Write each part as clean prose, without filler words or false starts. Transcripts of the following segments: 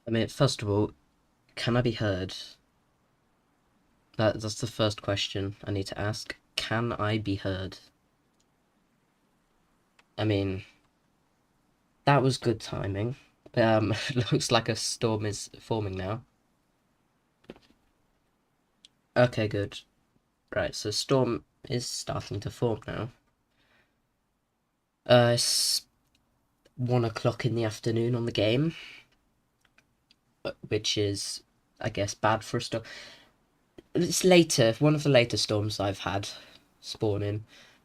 I mean, first of all, can I be heard? That's the first question I need to ask. Can I be heard? I mean, that was good timing. Looks like a storm is forming now. Okay, good. Right, so storm is starting to form now. It's 1 o'clock in the afternoon on the game, which is, I guess, bad for a storm. It's later, one of the later storms I've had spawning.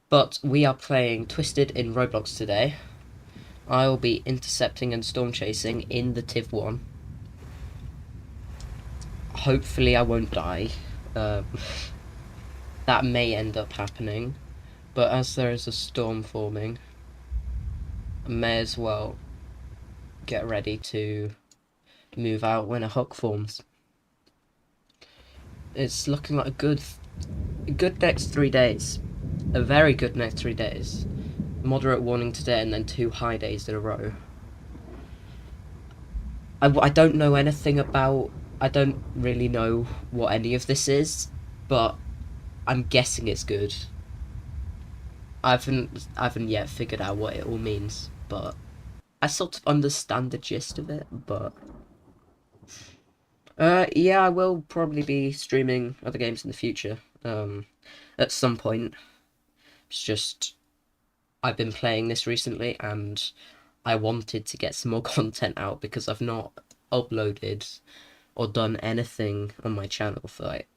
But we are playing Twisted in Roblox today. I'll be intercepting and storm chasing in the Tiv 1. Hopefully I won't die. Um, that may end up happening. But as there is a storm forming, I may as well get ready to move out when a hook forms. It's looking like a good next 3 days. A very good next 3 days. Moderate warning today and then 2 high days in a row. I don't know anything about... I don't really know what any of this is, but I'm guessing it's good. I haven't yet figured out what it all means, but I sort of understand the gist of it, but... yeah, I will probably be streaming other games in the future, at some point. It's just, I've been playing this recently, and I wanted to get some more content out because I've not uploaded or done anything on my channel for like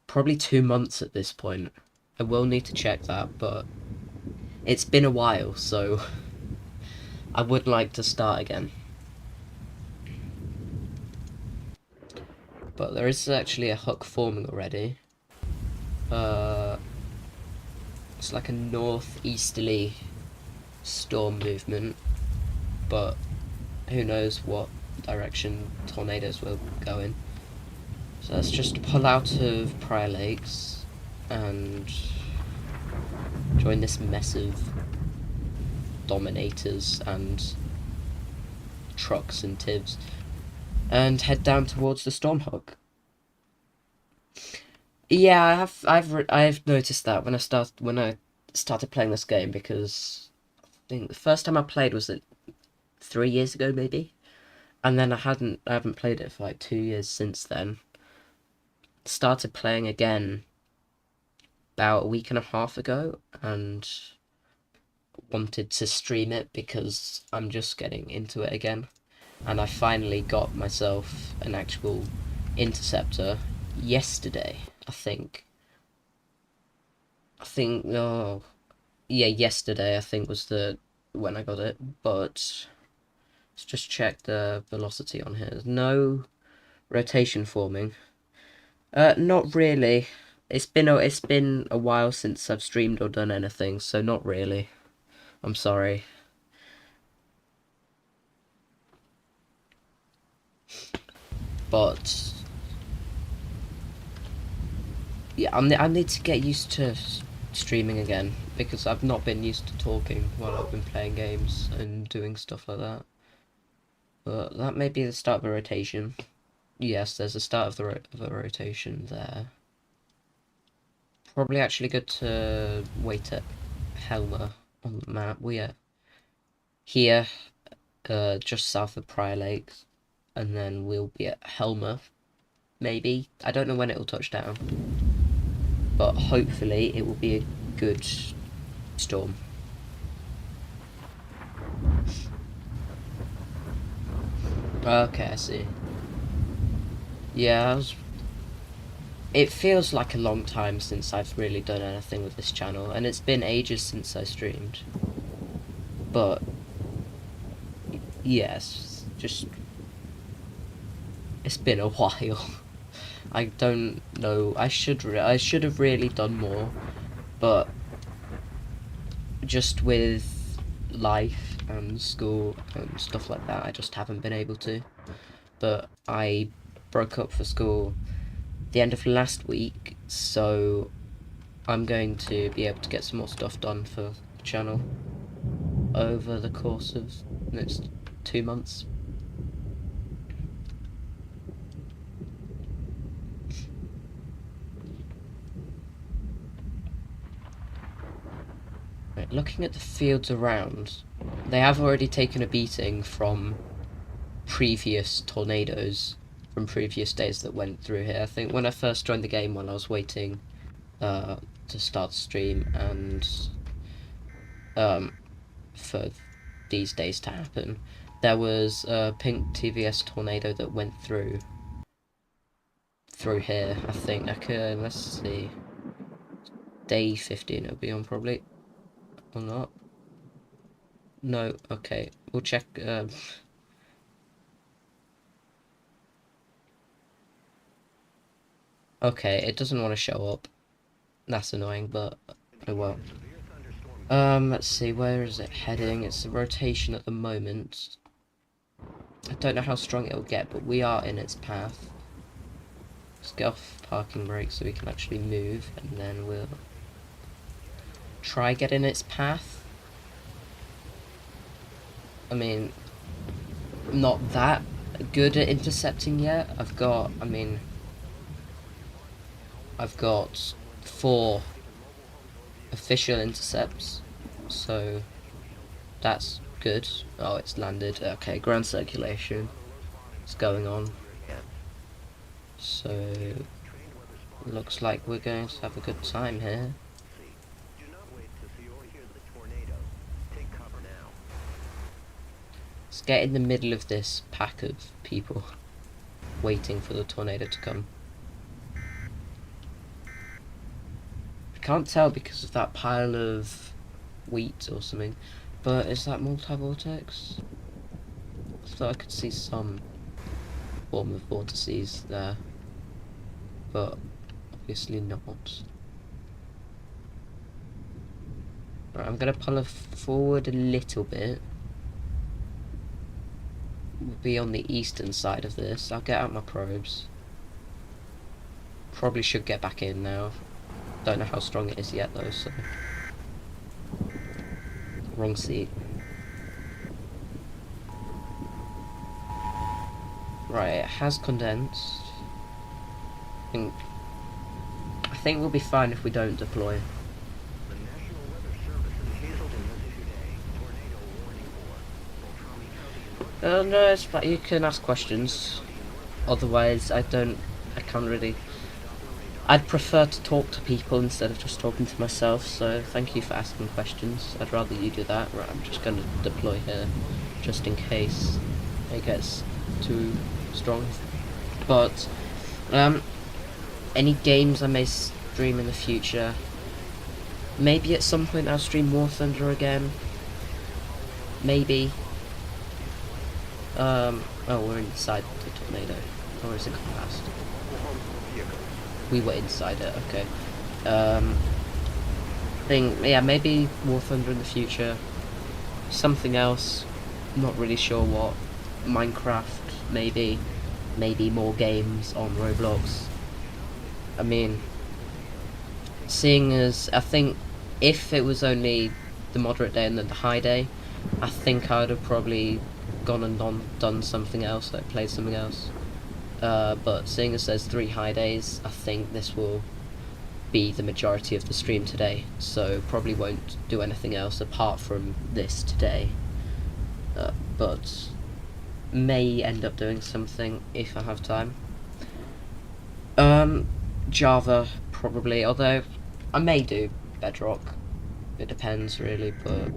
probably 2 months at this point. I will need to check that, but it's been a while, so I would like to start again. But there is actually a hook forming already. It's like a northeasterly storm movement, but who knows what direction tornadoes will go in. So let's just pull out of Prior Lakes and join this mess of dominators and trucks and tivs and head down towards the storm hook. Yeah, I've noticed that when I started playing this game, because I think the first time I played was 3 years ago maybe, and then I haven't played it for like 2 years since then. Started playing again about a week and a half ago and wanted to stream it because I'm just getting into it again, and I finally got myself an actual interceptor yesterday, I think. Oh yeah, yesterday I think was the when I got it, but let's just check the velocity on here. There's no rotation forming. Not really. It's been a while since I've streamed or done anything, so not really. I'm sorry. But yeah, I need to get used to streaming again because I've not been used to talking while I've been playing games and doing stuff like that. But that may be the start of a rotation. Yes, there's a start of the rotation there. Probably actually good to wait at Helmer on the map. We are here, just south of Prior Lakes, and then we'll be at Helmer, maybe. I don't know when it will touch down, but hopefully it will be a good storm. Okay, I see. Yeah, it feels like a long time since I've really done anything with this channel, and it's been ages since I streamed. But yes, just it's been a while. I don't know. I should have really done more, but just with life and school and stuff like that, I just haven't been able to. But I broke up for school the end of last week, so I'm going to be able to get some more stuff done for the channel over the course of the next 2 months. looking at the fields around, they have already taken a beating from previous tornadoes from previous days that went through here. I think when I first joined the game, when I was waiting to start stream and for these days to happen, there was a pink TVS tornado that went through here. I think I can, let's see, day 15 it'll be on probably, or not. No, okay, we'll check. Okay, it doesn't want to show up. That's annoying, but oh well. Let's see, where is it heading? It's a rotation at the moment. I don't know how strong it'll get, but we are in its path. Let's get off parking brake so we can actually move, and then we'll try get in its path. I mean, I'm not that good at intercepting yet. I've got 4 official intercepts, so that's good. Oh, it's landed. Okay, ground circulation is going on, so looks like we're going to have a good time here. Let's get in the middle of this pack of people waiting for the tornado to come. I can't tell because of that pile of wheat or something, but is that multi-vortex? I thought I could see some form of vortices there, but obviously not. Right, I'm gonna pull forward a little bit. We'll be on the eastern side of this. I'll get out my probes. Probably should get back in now. Don't know how strong it is yet though, so... Wrong seat. Right, it has condensed. I think we'll be fine if we don't deploy. No, it's but you can ask questions. Otherwise, I can't really. I'd prefer to talk to people instead of just talking to myself, so thank you for asking questions. I'd rather you do that. Right, I'm just going to deploy here, just in case it gets too strong. But, any games I may stream in the future, maybe at some point I'll stream War Thunder again. Maybe. Oh, we're inside the tornado. Or is it gone past? We were inside it, okay. Yeah, maybe War Thunder in the future. Something else, not really sure what. Minecraft, maybe. Maybe more games on Roblox. I mean, seeing as, I think, if it was only the moderate day and then the high day, I think I would have probably gone and done something else, like played something else. But seeing as there's 3 high days, I think this will be the majority of the stream today, so probably won't do anything else apart from this today. But may end up doing something if I have time. Java, probably, although I may do Bedrock. It depends, really, but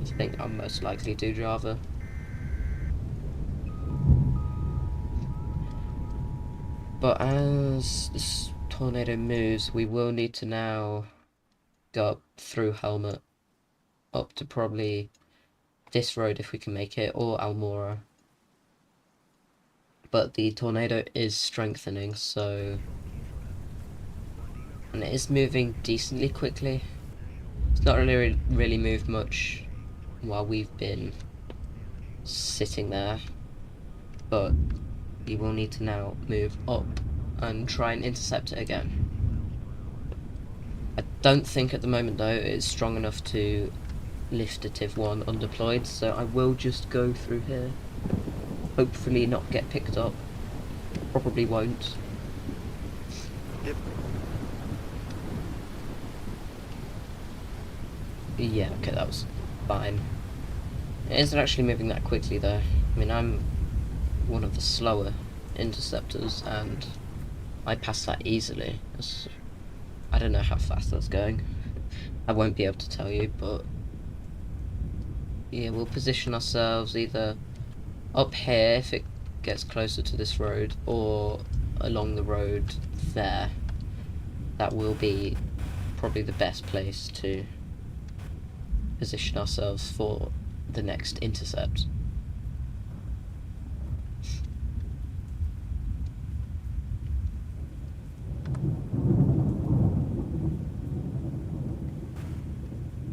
I think I'll most likely do Java. But as this tornado moves, we will need to now go up through Helmet, up to probably this road if we can make it, or Almora. But the tornado is strengthening, so... and it is moving decently quickly. It's not really moved much while we've been sitting there, but we will need to now move up and try and intercept it again. I don't think at the moment though it's strong enough to lift a Tiv 1 undeployed, so I will just go through here. Hopefully not get picked up. Probably won't. Yeah, okay, that was fine. It isn't actually moving that quickly though. I mean, I'm one of the slower interceptors, and I passed that easily. I don't know how fast that's going. I won't be able to tell you, but yeah, we'll position ourselves either up here if it gets closer to this road, or along the road there. That will be probably the best place to position ourselves for the next intercept.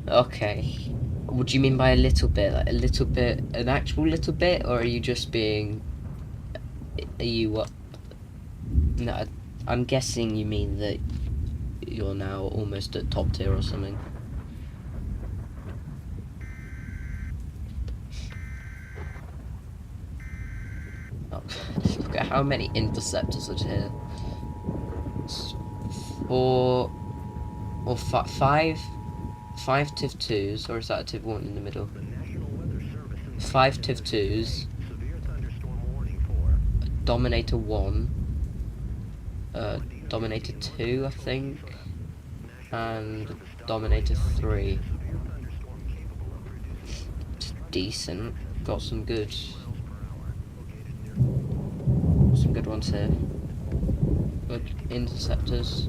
Okay. What do you mean by a little bit? Like a little bit, an actual little bit, or are you just being? Are you what? No, I'm guessing you mean that you're now almost at top tier or something. Oh, look at how many interceptors are here. Four or five Tiv 2s, or is that a Tiv 1 in the middle? Five Tiv 2s, Dominator 1, Dominator 2, I think, and Dominator 3. It's decent. Got some good ones here. Good interceptors.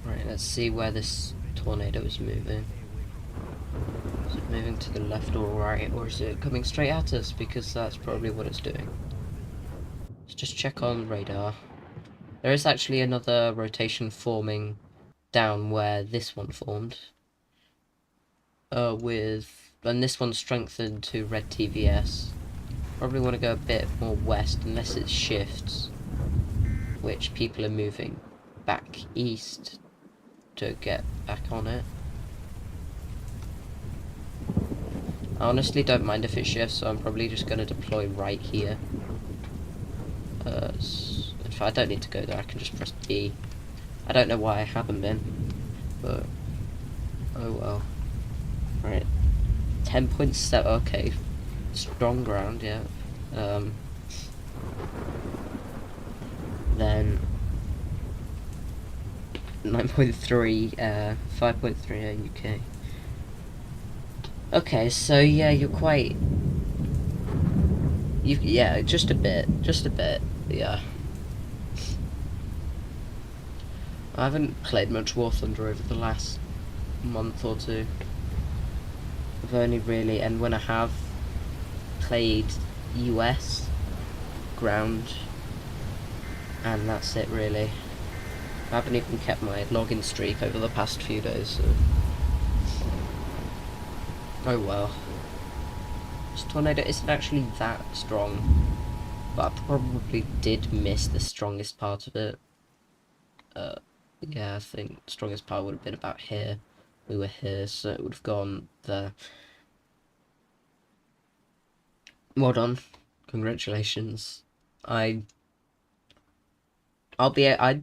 Right, let's see where this tornado is moving. Is it moving to the left or right, or is it coming straight at us? Because that's probably what it's doing. Let's just check on radar. There is actually another rotation forming down where this one formed. And this one's strengthened to red TVS. Probably want to go a bit more west unless it shifts, which people are moving back east to get back on it. I honestly don't mind if it shifts, so I'm probably just going to deploy right here. In fact, I don't need to go there, I can just press B. I don't know why I haven't been, but oh well. Right, 10.7, okay, strong ground, yeah. Then 9.3, 5.3 UK. Okay, so yeah, you're quite... yeah, just a bit, yeah. I haven't played much War Thunder over the last month or two. I've only really, and when I have played US ground, and that's it really. I haven't even kept my login streak over the past few days, so... oh well. This tornado isn't actually that strong, but I probably did miss the strongest part of it. Yeah, I think the strongest part would have been about here. We were here, so it would have gone there. Well done. Congratulations. I'd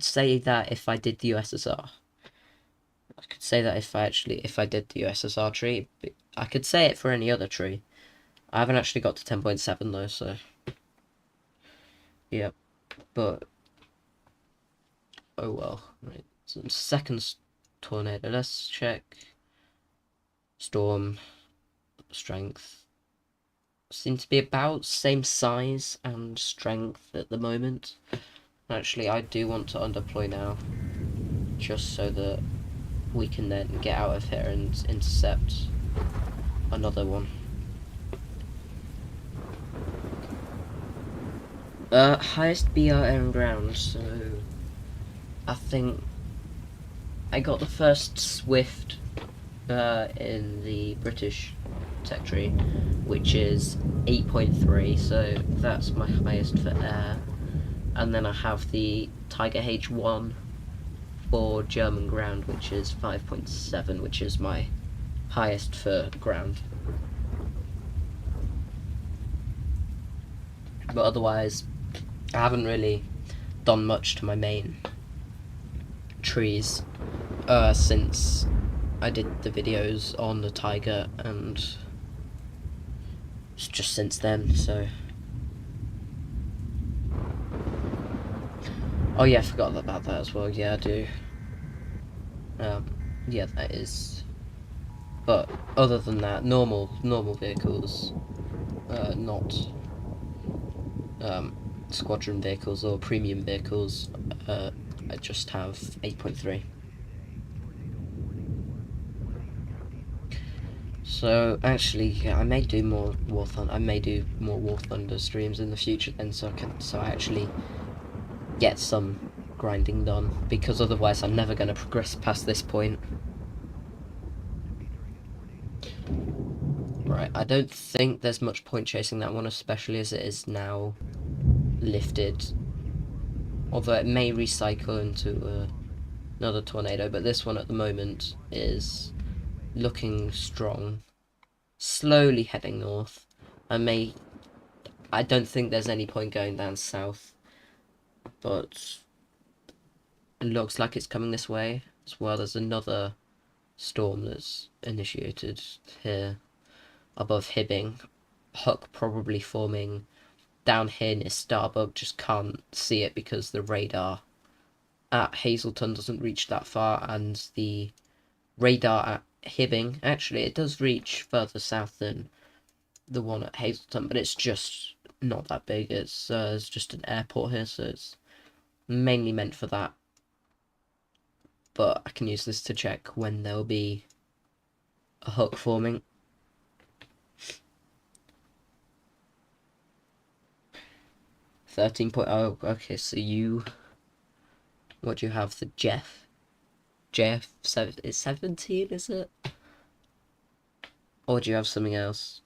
say that if I did the USSR. I could say that if I did the USSR tree. I could say it for any other tree. I haven't actually got to 10.7 though, so... yep. But... oh well. Right. So second tornado. Let's check. Storm. Strength. Seem to be about same size and strength at the moment. Actually, I do want to undeploy now, just so that we can then get out of here and intercept another one. Highest BR air and ground, so I think I got the first Swift in the British tech tree, which is 8.3, so that's my highest for air. And then I have the Tiger H1 for German ground, which is 5.7, which is my highest for ground. But otherwise, I haven't really done much to my main trees since I did the videos on the tiger, and it's just since then. So, oh yeah, I forgot about that as well. Yeah, I do. Yeah, that is. But other than that, normal vehicles, not squadron vehicles or premium vehicles. I just have 8.3. So actually, yeah, I may do more War Thunder. I may do more War Thunder streams in the future, then, so I actually get some grinding done, because otherwise I'm never going to progress past this point. Right, I don't think there's much point chasing that one, especially as it is now lifted. Although it may recycle into another tornado, but this one at the moment is looking strong. Slowly heading north. I don't think there's any point going down south, but it looks like it's coming this way as well. There's another storm that's initiated here above Hibbing. Huck probably forming down here near Starbuck. Just can't see it because the radar at Hazelton doesn't reach that far, and the radar at Hibbing, actually it does reach further south than the one at Hazelton, but it's just not that big. It's just an airport here, so it's mainly meant for that. But I can use this to check when there'll be a hook forming. Oh, okay, so what do you have for Jeff? Jeff is 17, is it? Or do you have something else?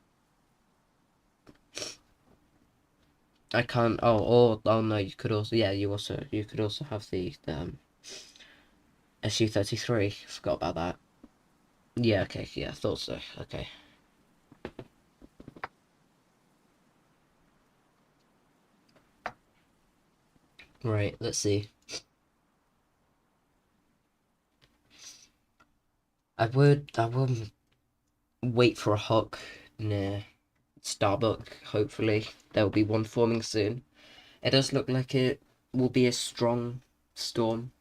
I can't. Oh no, you could also. Yeah, you could also have the SU-33. Forgot about that. Yeah. Okay. Yeah, I thought so. Okay. Right. Let's see. I would wait for a hook near Starbuck. Hopefully, there will be one forming soon. It does look like it will be a strong storm.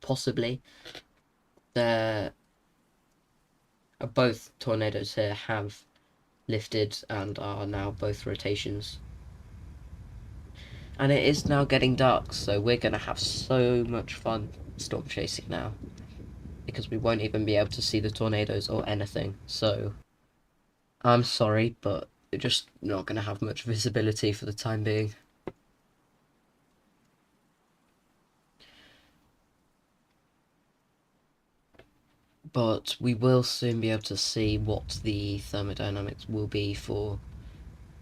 Possibly. There both tornadoes here have lifted and are now both rotations. And it is now getting dark, so we're going to have so much fun storm chasing now, because we won't even be able to see the tornadoes or anything. So I'm sorry, but you're just not going to have much visibility for the time being. But we will soon be able to see what the thermodynamics will be for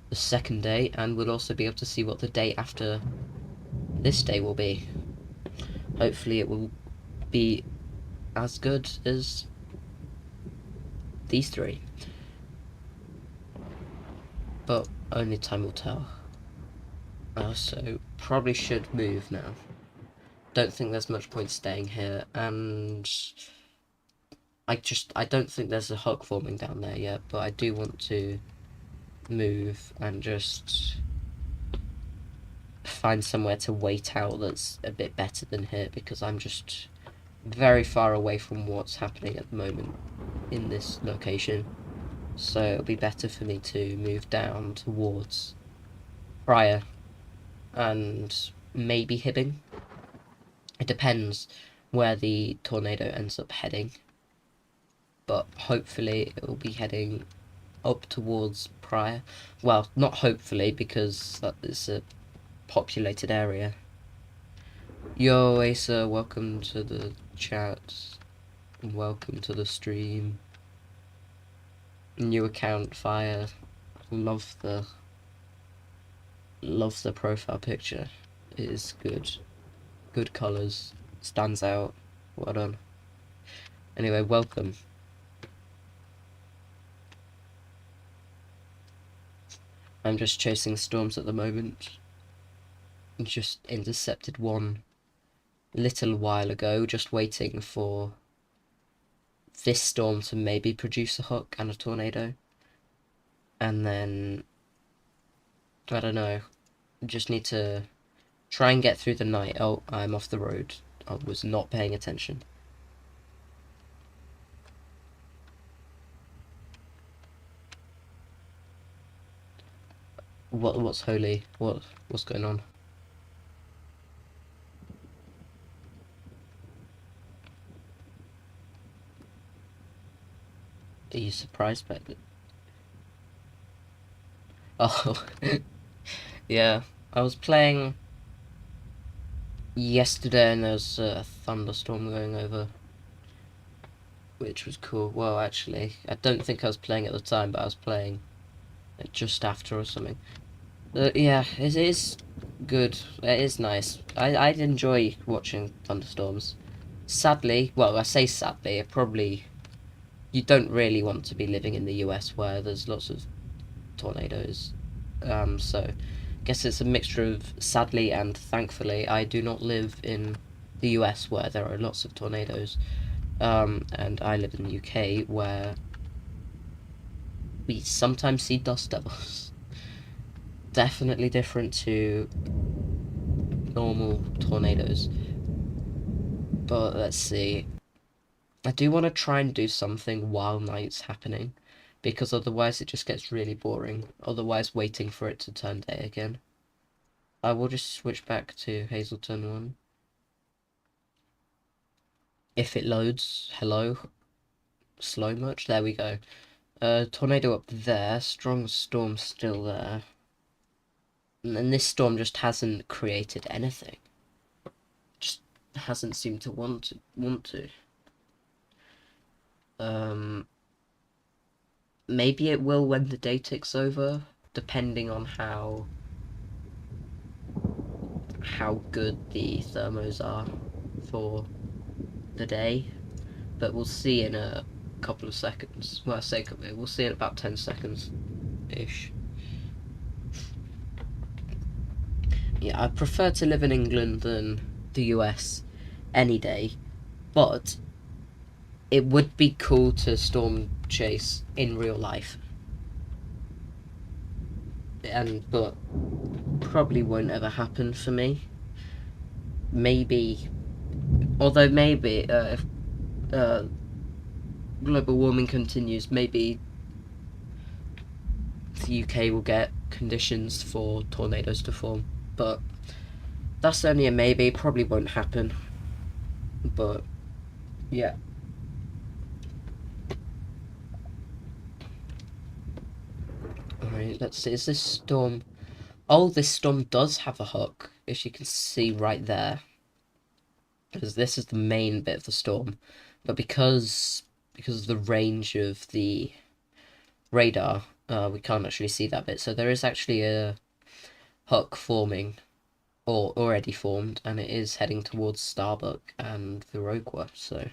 the second day, and we'll also be able to see what the day after this day will be. Hopefully it will be as good as these three. But only time will tell. So probably should move now. Don't think there's much point staying here, and I don't think there's a hook forming down there yet, but I do want to move and just find somewhere to wait out that's a bit better than here, because I'm just very far away from what's happening at the moment in this location. So it'll be better for me to move down towards Pryor and maybe Hibbing. It depends where the tornado ends up heading, but hopefully it will be heading up towards Pryor. Well, not hopefully, because that is a populated area. Yo, Asa, welcome to the chat. Welcome to the stream. New account, Fire. Love the profile picture. It is good. Good colours. Stands out. Well done. Anyway, welcome. I'm just chasing storms at the moment. just intercepted one little while ago, just waiting for this storm to maybe produce a hook and a tornado. And then, I don't know, just need to try and get through the night. Oh, I'm off the road. I was not paying attention. What's holy? What's going on? Are you surprised by it? Oh, yeah. I was playing yesterday and there was a thunderstorm going over, which was cool. Well, actually, I don't think I was playing at the time, but I was playing just after or something. Yeah, it is good. It is nice. I'd enjoy watching thunderstorms. Sadly, well, I say sadly, you don't really want to be living in the US where there's lots of tornadoes. So I guess it's a mixture of sadly and thankfully. I do not live in the US where there are lots of tornadoes. And I live in the UK where we sometimes see dust devils. Definitely different to normal tornadoes. But let's see. I do want to try and do something while night's happening, because otherwise it just gets really boring. Otherwise waiting for it to turn day again. I will just switch back to Hazleton 1. If it loads, hello. Slow much? There we go. Tornado up there, strong storm still there. And this storm just hasn't created anything. Just hasn't seemed to want to. Maybe it will when the day ticks over, depending on how good the thermos are for the day. But we'll see in a couple of seconds. Well, I say we'll see in about 10 seconds-ish. Yeah, I prefer to live in England than the US any day, but it would be cool to storm chase in real life. But probably won't ever happen for me. Maybe, although maybe if global warming continues, maybe the UK will get conditions for tornadoes to form. But that's only a maybe, probably won't happen. But yeah. Alright, let's see, is this storm... Oh, this storm does have a hook, as you can see right there. Because this is the main bit of the storm. But because of the range of the radar, we can't actually see that bit. So there is actually a hook forming, or already formed, and it is heading towards Starbuck and Viroqua, so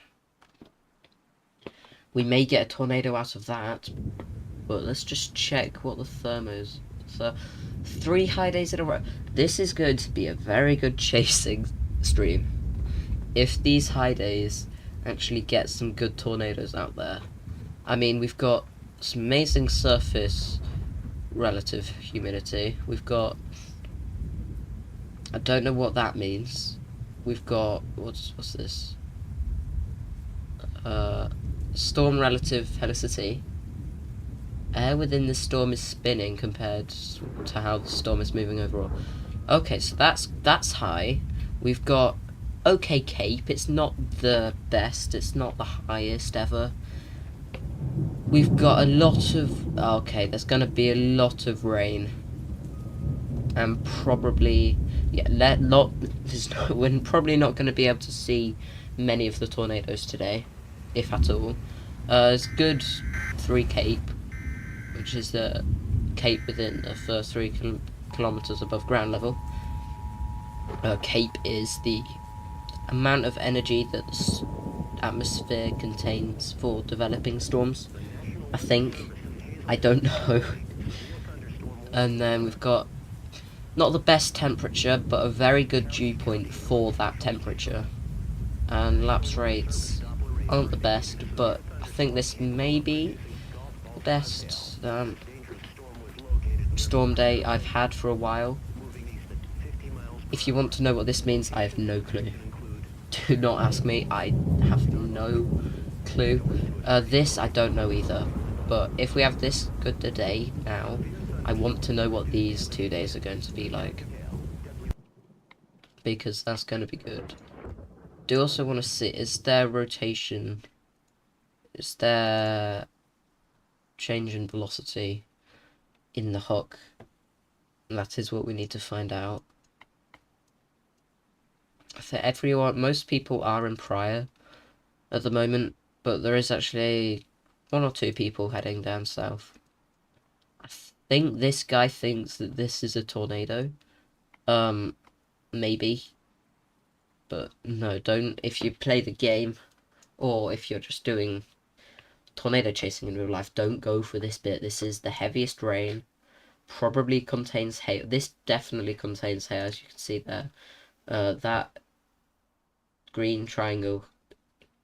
we may get a tornado out of that. But let's just check what the thermos. So 3 high days in a row. This is going to be a very good chasing stream if these high days actually get some good tornadoes out there. I mean, we've got some amazing surface relative humidity. We've got, I don't know what that means. We've got, what's this? Storm relative helicity. Air within the storm is spinning compared to how the storm is moving overall. Okay, so that's high. We've got okay cape. It's not the best. It's not the highest ever. We've got a lot of... Okay, there's going to be a lot of rain. And probably... Yeah, we're probably not going to be able to see many of the tornadoes today, if at all. It's good 3 cape, which is the cape within the first 3 kilometers above ground level. Cape is the amount of energy that the atmosphere contains for developing storms, I think. I don't know. And then we've got not the best temperature, but a very good dew point for that temperature. And lapse rates aren't the best, but I think this may be the best storm day I've had for a while. If you want to know what this means, I have no clue. Do not ask me, I have no clue. This I don't know either, but if we have this good a day now, I want to know what these 2 days are going to be like, because that's going to be good. Do also want to see, is there rotation, is there change in velocity in the hook? That is what we need to find out. I think most people are in prior at the moment, but there is actually 1 or 2 people heading down south. I think this guy thinks that this is a tornado. Maybe. But no, don't. If you play the game, or if you're just doing tornado chasing in real life, don't go for this bit. This is the heaviest rain. Probably contains hail. This definitely contains hail, as you can see there. That green triangle,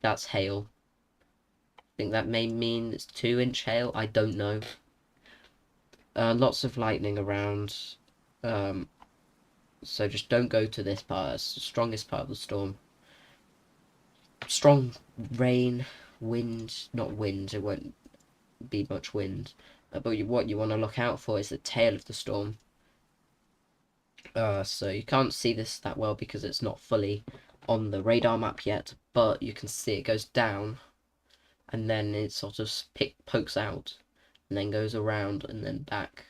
that's hail. I think that may mean it's 2-inch hail. I don't know. Lots of lightning around. So just don't go to this part. It's the strongest part of the storm. Strong rain, wind, not wind, it won't be much wind. But what you want to look out for is the tail of the storm. So you can't see this that well because it's not fully on the radar map yet, but you can see it goes down and then it sort of pokes out and then goes around and then back.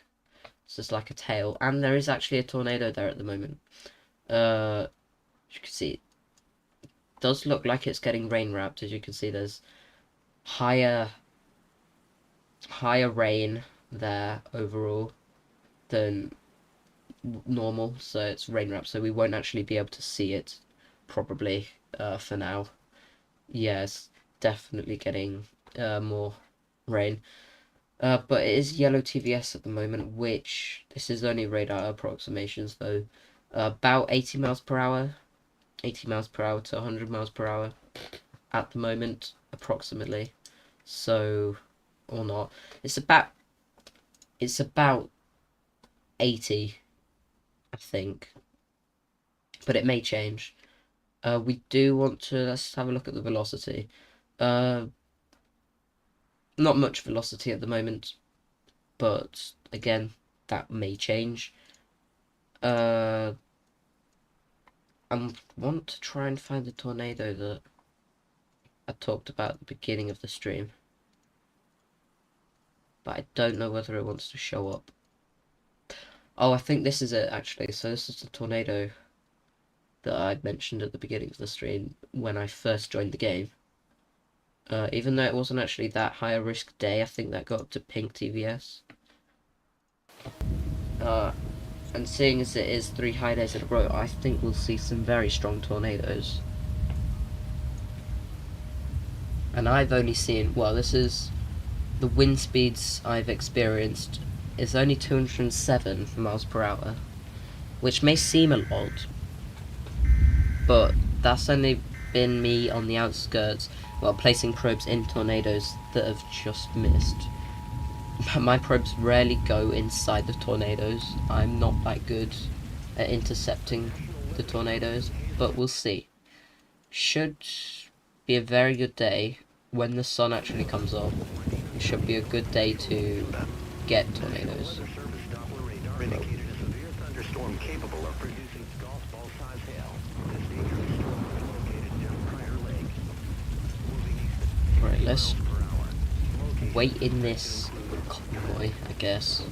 So it's like a tail, and there is actually a tornado there at the moment. As you can see, it does look like it's getting rain wrapped. As you can see, there's higher rain there overall than normal, so it's rain wrapped, so we won't actually be able to see it probably for now. Yeah, it's definitely getting more rain. But it is yellow TVS at the moment, which, this is only radar approximations though, about 80 miles per hour, 80 miles per hour to 100 miles per hour at the moment, approximately. So, or not, it's about 80, I think, but it may change. We do want to, let's have a look at the velocity. Not much velocity at the moment, but again, that may change. I want to try and find the tornado that I talked about at the beginning of the stream, but I don't know whether it wants to show up. Oh, I think this is it actually. So this is the tornado that I mentioned at the beginning of the stream when I first joined the game. Even though it wasn't actually that high a risk day, I think that got up to pink TVS. And seeing as it is 3 high days in a row, I think we'll see some very strong tornadoes. And I've only seen, well, this is the wind speeds I've experienced is only 207 miles per hour, which may seem a lot, but that's only been me on the outskirts, well, placing probes in tornadoes that have just missed. My probes rarely go inside the tornadoes. I'm not that good at intercepting the tornadoes, but we'll see. Should be a very good day when the sun actually comes up. It should be a good day to get tornadoes. Right, let's wait in this convoy, I guess.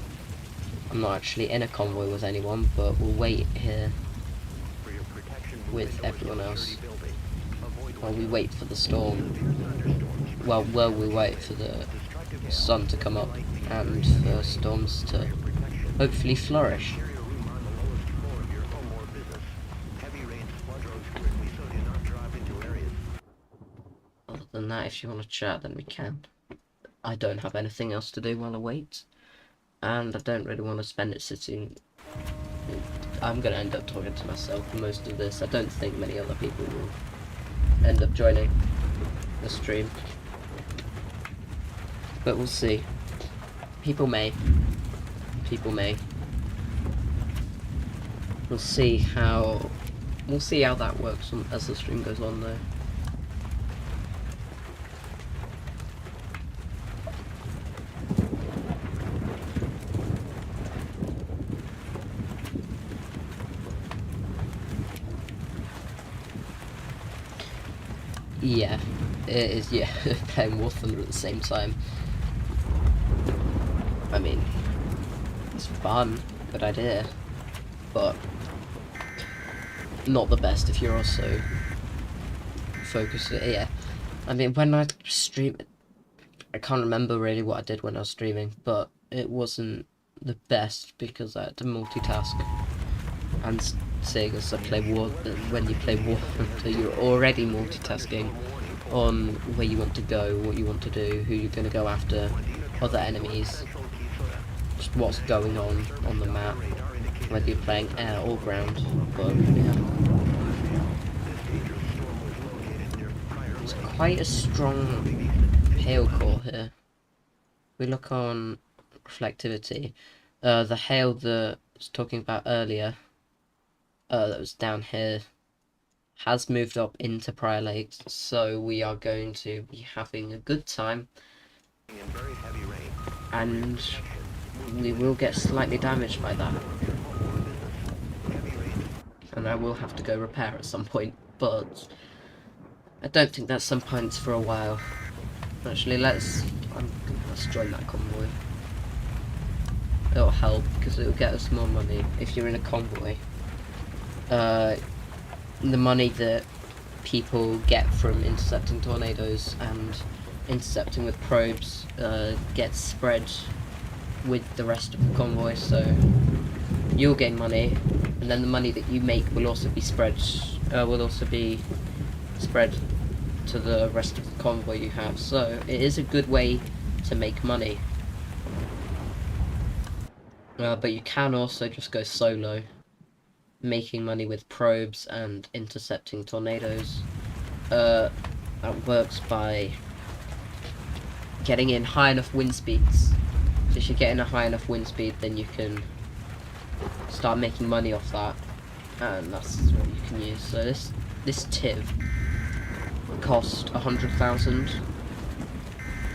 I'm not actually in a convoy with anyone, but we'll wait here with everyone else while we wait for the storm. Well, we wait for the sun to come up and for storms to hopefully flourish. Other than that, if you want to chat, then we can. I don't have anything else to do while I wait, and I don't really want to spend it sitting I'm gonna end up talking to myself for most of this. I don't think many other people will end up joining the stream, but we'll see. People may. We'll see how that works as the stream goes on, though. Yeah, it is. Yeah, playing War Thunder at the same time. I mean, it's fun, good idea, but not the best if you're also focused. Yeah, I mean, when I stream, I can't remember really what I did when I was streaming, but it wasn't the best because I had to multitask. And seeing as I play War, when you play War Thunder, you're already multitasking on where you want to go, what you want to do, who you're going to go after, other enemies, just what's going on the map, whether you're playing air or ground. But yeah, it's quite a strong hail core here. We look on reflectivity, the hail that I was talking about earlier, that was down here, has moved up into Prior Lakes, so we are going to be having a good time, and we will get slightly damaged by that, and I will have to go repair at some point, but I don't think that's some points for a while. Actually, let's join that convoy. It'll help because it'll get us more money if you're in a convoy. The money that people get from intercepting tornadoes and intercepting with probes gets spread with the rest of the convoy, so you'll gain money, and then the money that you make will also be spread to the rest of the convoy you have. So it is a good way to make money, but you can also just go solo, making money with probes and intercepting tornadoes. That works by getting in high enough wind speeds. So if you get in a high enough wind speed, then you can start making money off that, and that's what you can use. So this TIV cost 100,000.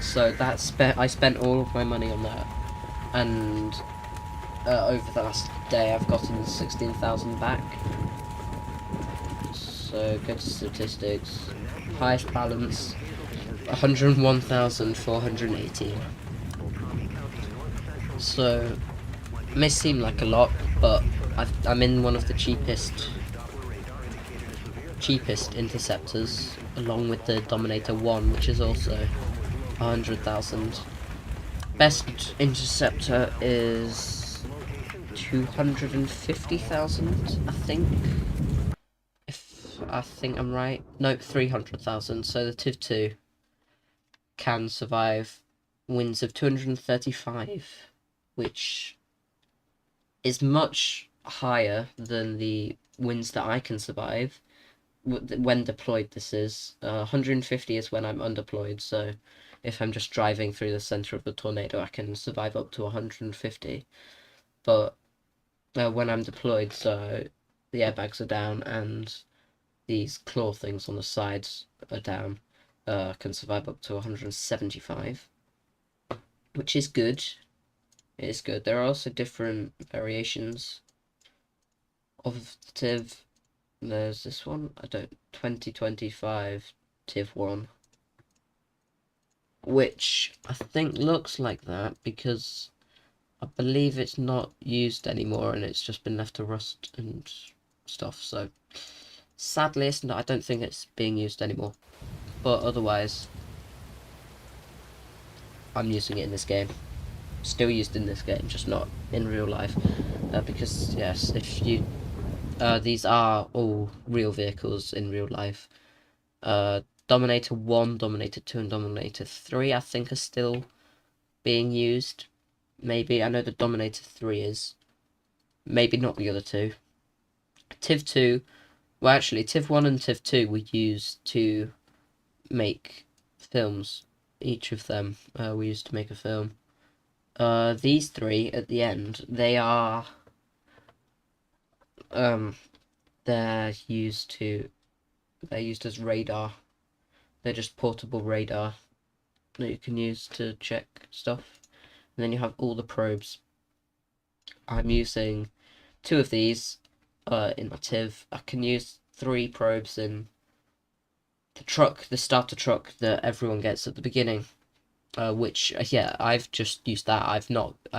So I spent all of my money on that, and over the last day I've gotten 16,000 back. So go to statistics, highest balance 101,418. So it may seem like a lot, but I'm in one of the cheapest interceptors, along with the Dominator 1, which is also 100,000. Best interceptor is 250,000, I think. If I think I'm right. Nope, 300,000. So the TIV 2 can survive winds of 235, which is much higher than the winds that I can survive when deployed. This is 150 is when I'm undeployed, so if I'm just driving through the center of the tornado, I can survive up to 150. But when I'm deployed, so the airbags are down and these claw things on the sides are down, can survive up to 175, which is good. It is good. There are also different variations of the TIV. There's this one, 2025 TIV 1, which I think looks like that because I believe it's not used anymore and it's just been left to rust and stuff. So sadly, I don't think it's being used anymore. But otherwise, I'm using it in this game. Still used in this game, just not in real life. Because yes, if you these are all real vehicles in real life. Dominator 1, Dominator 2, and Dominator 3 I think are still being used. Maybe, I know the Dominator 3 is. Maybe not the other two. Tiv 2, well actually Tiv 1 and Tiv 2 were used to make films. Each of them we used to make a film. These three at the end, they are they're used as radar. They're just portable radar that you can use to check stuff. And then you have all the probes. I'm using 2 of these in my Tiv. I can use 3 probes in the starter truck that everyone gets at the beginning. Which, yeah, I've just used that. I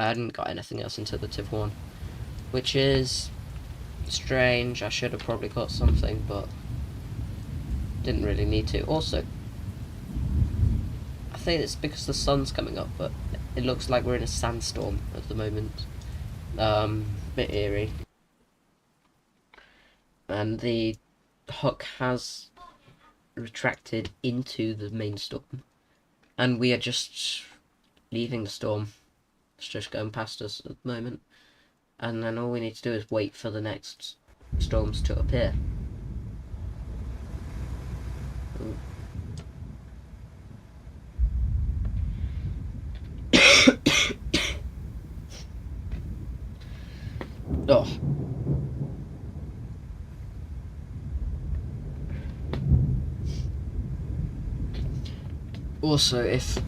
hadn't got anything else into the Tiv 1. Which is strange. I should have probably got something, but didn't really need to. Also, I think it's because the sun's coming up, but it looks like we're in a sandstorm at the moment. Bit eerie. And the hook has retracted into the main storm. And we are just leaving the storm. It's just going past us at the moment. And then all we need to do is wait for the next storms to appear. Oh. Also, if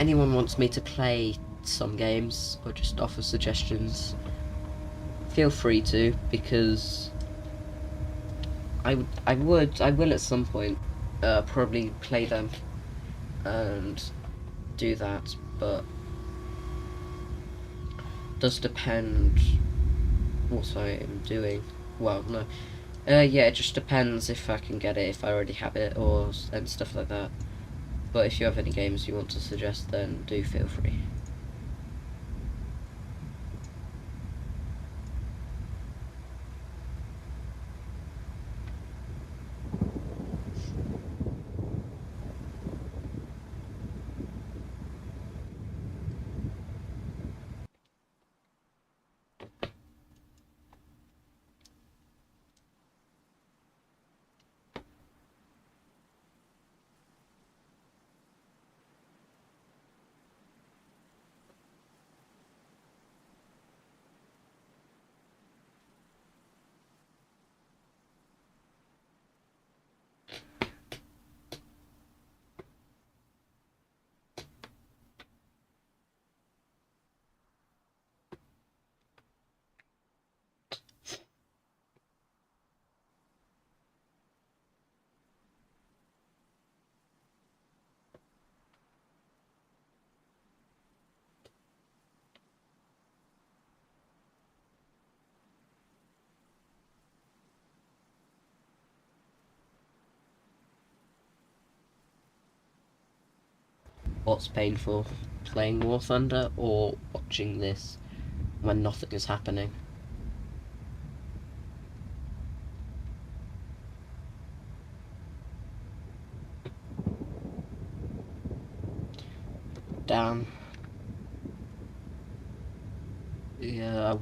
anyone wants me to play some games or just offer suggestions, feel free to, because I will at some point probably play them and do that, but does depend what I am doing. Well, no. Yeah, it just depends if I can get it, if I already have it, and stuff like that. But if you have any games you want to suggest, then do feel free. What's painful, playing War Thunder or watching this when nothing is happening? Damn. Yeah.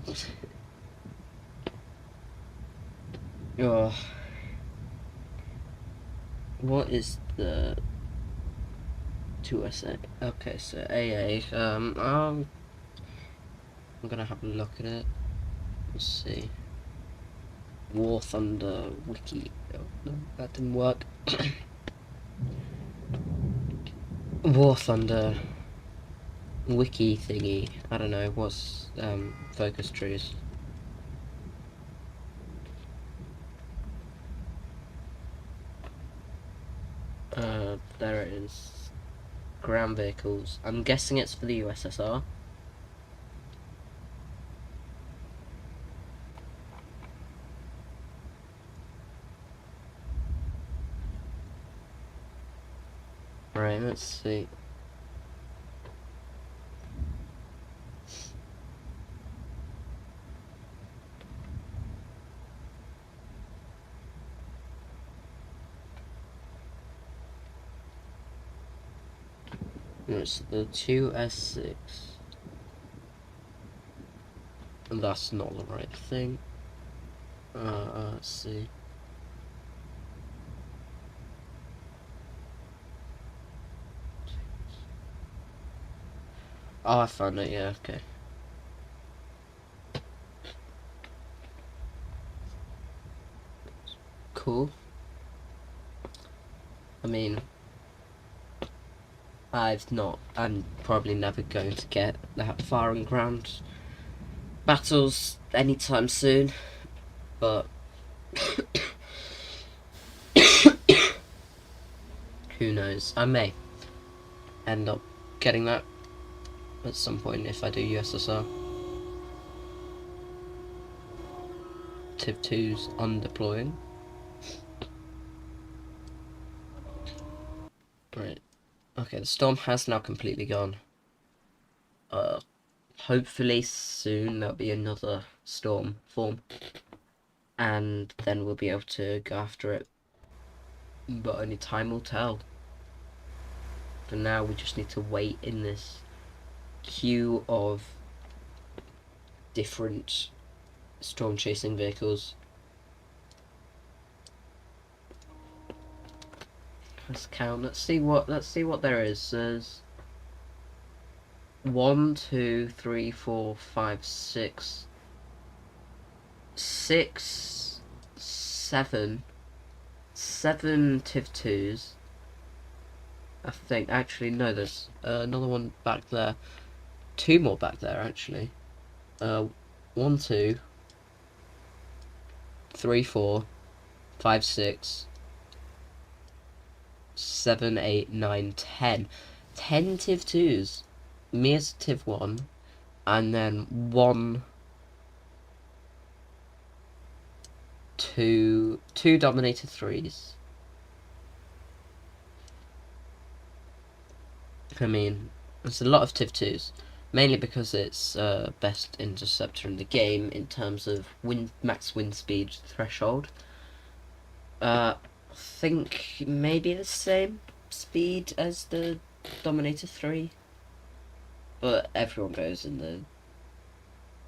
Oh. What is the 2SA? Okay, so AA. I'm gonna have a look at it. Let's see. War Thunder wiki. Oh, no, that didn't work. War Thunder wiki thingy. I don't know. What's focus trees? There it is. Ground vehicles. I'm guessing it's for the USSR. Right, let's see. It's the 2S6. And that's not the right thing. Let's see. Oh, I found it, yeah, okay. Cool. I mean, I'm probably never going to get that far on ground battles anytime soon, but who knows? I may end up getting that at some point if I do USSR. Tiv 2's undeploying. Right. Okay, the storm has now completely gone. Hopefully soon there'll be another storm form. And then we'll be able to go after it. But only time will tell. For now, we just need to wait in this queue of different storm chasing vehicles. Let's count. Let's see what there is. There's 1, 2, 3, 4, 5, 6, 6, 7, 7 Tiv 2s. I think actually no, there's another one back there. 2 more back there actually. 1, 2, 3, 4, 5, 6, 7, 8, 9, 10. 10 Tiv 2s. Me as Tiv 1, and then 1, 2 Dominator 3s. I mean, it's a lot of Tiv 2s. Mainly because it's best interceptor in the game in terms of max wind speed threshold. I think maybe the same speed as the Dominator 3. But everyone goes in the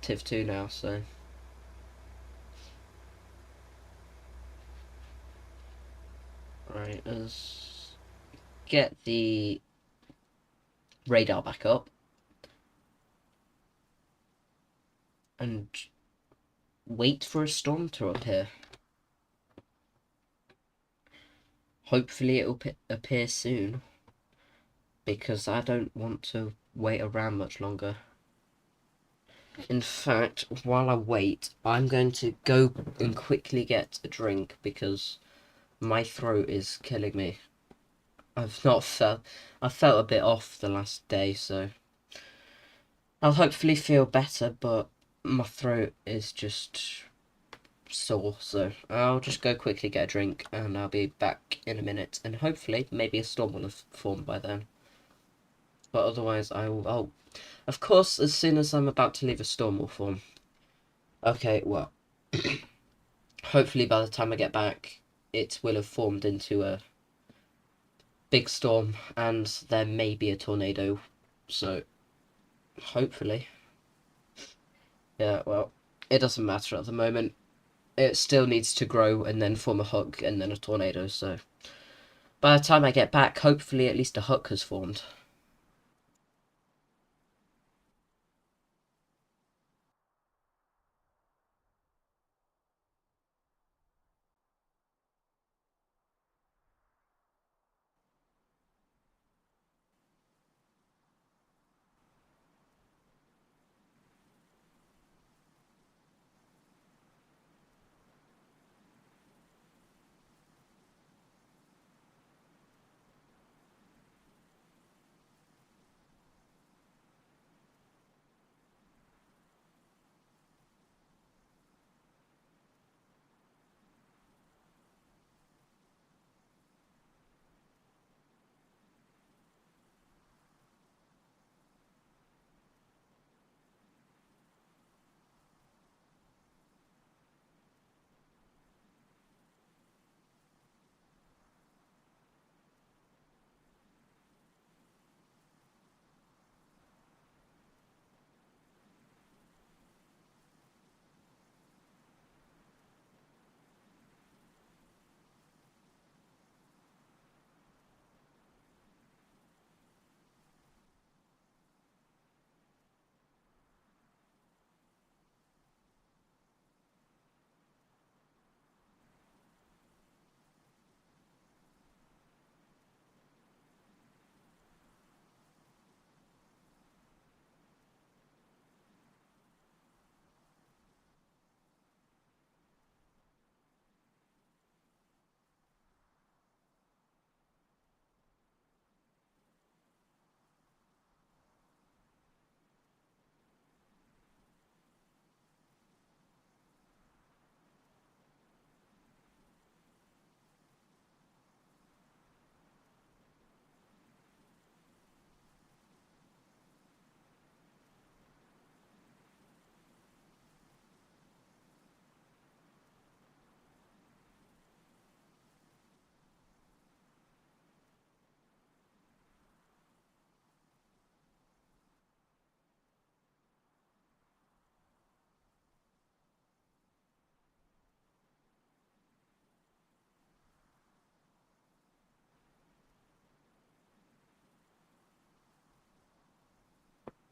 Tiv 2 now, so. Right, let's get the radar back up. And wait for a storm to appear. Hopefully it will appear soon. Because I don't want to wait around much longer. In fact, while I wait, I'm going to go and quickly get a drink because my throat is killing me. I felt a bit off the last day, so I'll hopefully feel better, but my throat is just sore, so I'll just go quickly get a drink and I'll be back in a minute, and hopefully maybe a storm will have formed by then. But otherwise I'll of course, as soon as I'm about to leave, a storm will form. Okay, well, hopefully by the time I get back, it will have formed into a big storm, and there may be a tornado. So, hopefully. Yeah, well, it doesn't matter at the moment. It still needs to grow and then form a hook and then a tornado, so. By the time I get back, hopefully at least a hook has formed.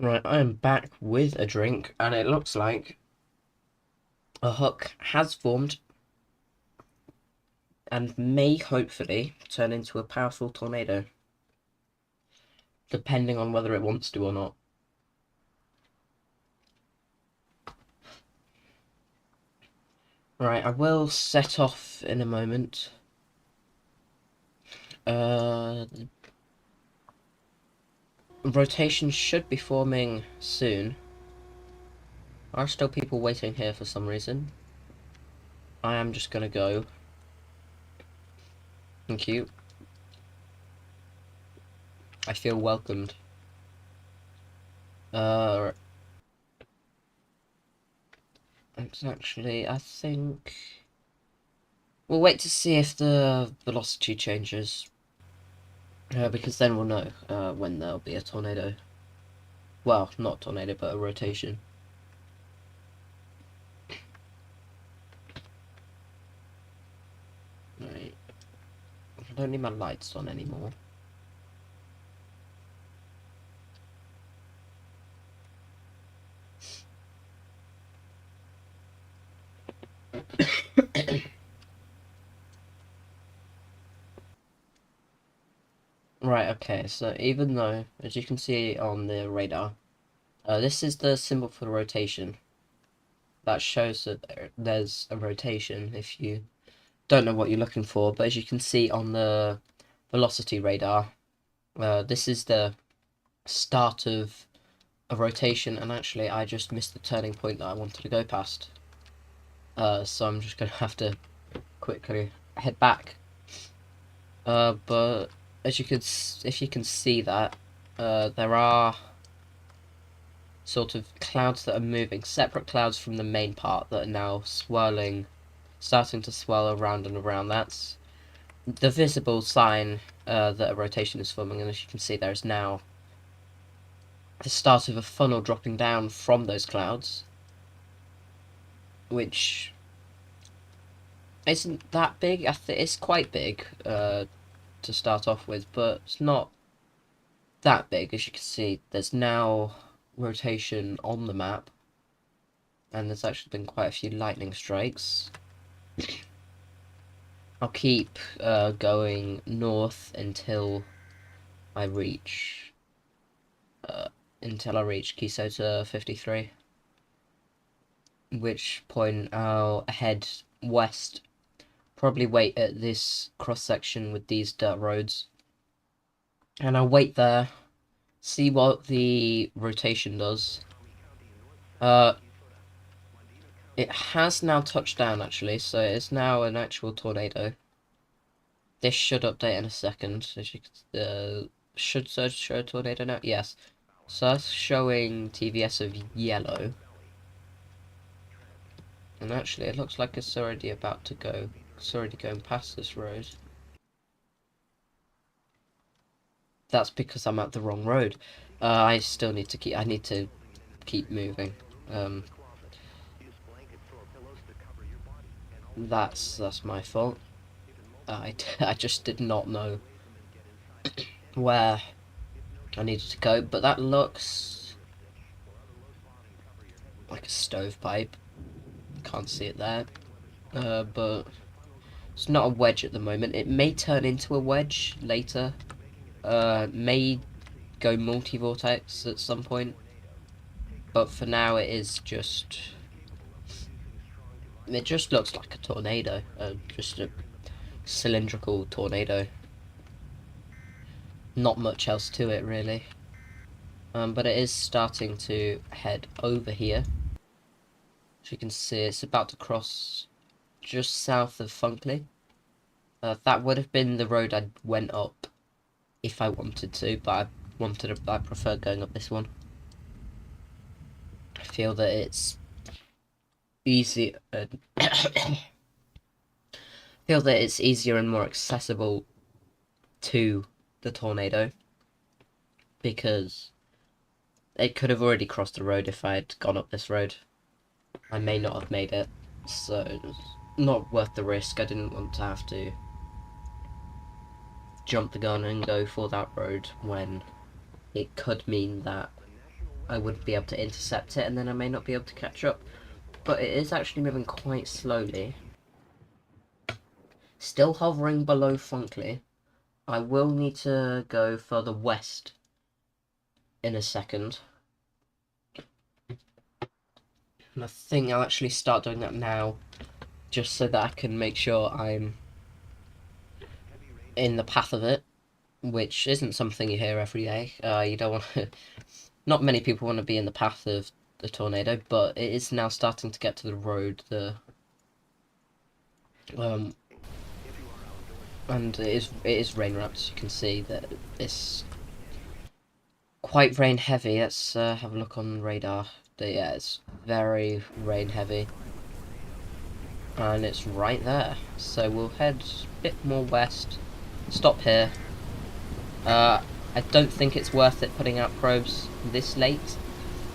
Right, I am back with a drink, and it looks like a hook has formed and may hopefully turn into a powerful tornado, depending on whether it wants to or not. Right, I will set off in a moment. Rotation should be forming soon. There are still people waiting here for some reason. I am just gonna go. Thank you. I feel welcomed. It's actually, I think... We'll wait to see if the velocity changes. Because then we'll know when there'll be a tornado. Well, not a tornado, but a rotation. Right. I don't need my lights on anymore. Right, okay, so even though, as you can see on the radar, this is the symbol for the rotation. That shows that there's a rotation if you don't know what you're looking for, but as you can see on the velocity radar, this is the start of a rotation, and actually I just missed the turning point that I wanted to go past. So I'm just going to have to quickly head back. But as you could, if you can see that, there are sort of clouds that are moving, separate clouds from the main part that are now swirling, starting to swirl around and around. That's the visible sign that a rotation is forming, and as you can see, there is now the start of a funnel dropping down from those clouds, which isn't that big. I think it's quite big to start off with, but it's not that big. As you can see, there's now rotation on the map, and there's actually been quite a few lightning strikes. I'll keep going north until I reach Kisota 53, which point I'll head west. Probably wait at this cross section with these dirt roads, and I'll wait there, see what the rotation does. It has now touched down actually, so it's now an actual tornado. This should update in a second. As you should show a tornado now. Yes, so that's showing TVS of yellow, and actually it looks like it's already about to go. It's already going past this road. That's because I'm at the wrong road. I still need to keep. I need to keep moving. That's my fault. I just did not know where I needed to go, but that looks like a stovepipe. Can't see it there. But it's not a wedge at the moment. It may turn into a wedge later. May go multi-vortex at some point. But for now it is just... It just looks like a tornado. Just a cylindrical tornado. Not much else to it, really. But it is starting to head over here. As you can see, it's about to cross just south of Funkley. That would have been the road I went up if I wanted to, but I prefer going up this one. I feel that it's easy. Feel that it's easier and more accessible to the tornado, because it could have already crossed the road if I had gone up this road. I may not have made it, so it's not worth the risk. I didn't want to have to jump the gun and go for that road when it could mean that I would be able to intercept it, and then I may not be able to catch up. But it is actually moving quite slowly. Still hovering below Funkley. I will need to go further west in a second. And I think I'll actually start doing that now, just so that I can make sure I'm in the path of it, which isn't something you hear every day. You don't want to... Not many people want to be in the path of the tornado, but it is now starting to get to the road, and it is rain wrapped. You can see that it's quite rain heavy. Let's have a look on radar. Yeah, it's very rain heavy, and it's right there. So we'll head a bit more west. Stop here. I don't think it's worth it putting out probes this late.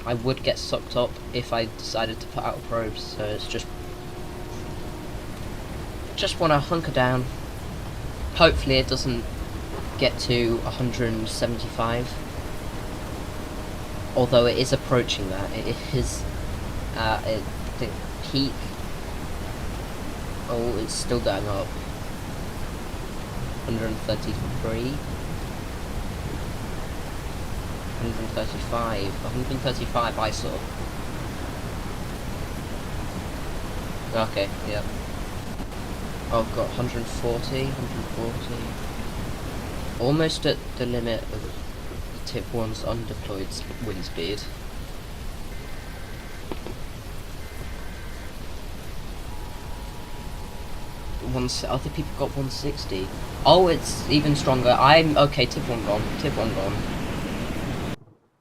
I would get sucked up if I decided to put out probes, so it's just want to hunker down. Hopefully it doesn't get to 175, although it is approaching that. It is at the peak. Oh, it's still going up. 133, 135 ISO. Okay, yep. Oh, I've got 140. Almost at the limit of the tip 1's undeployed wind speed. Other people got 160. Oh, it's even stronger. Okay, tip 1 gone. Tip 1 gone.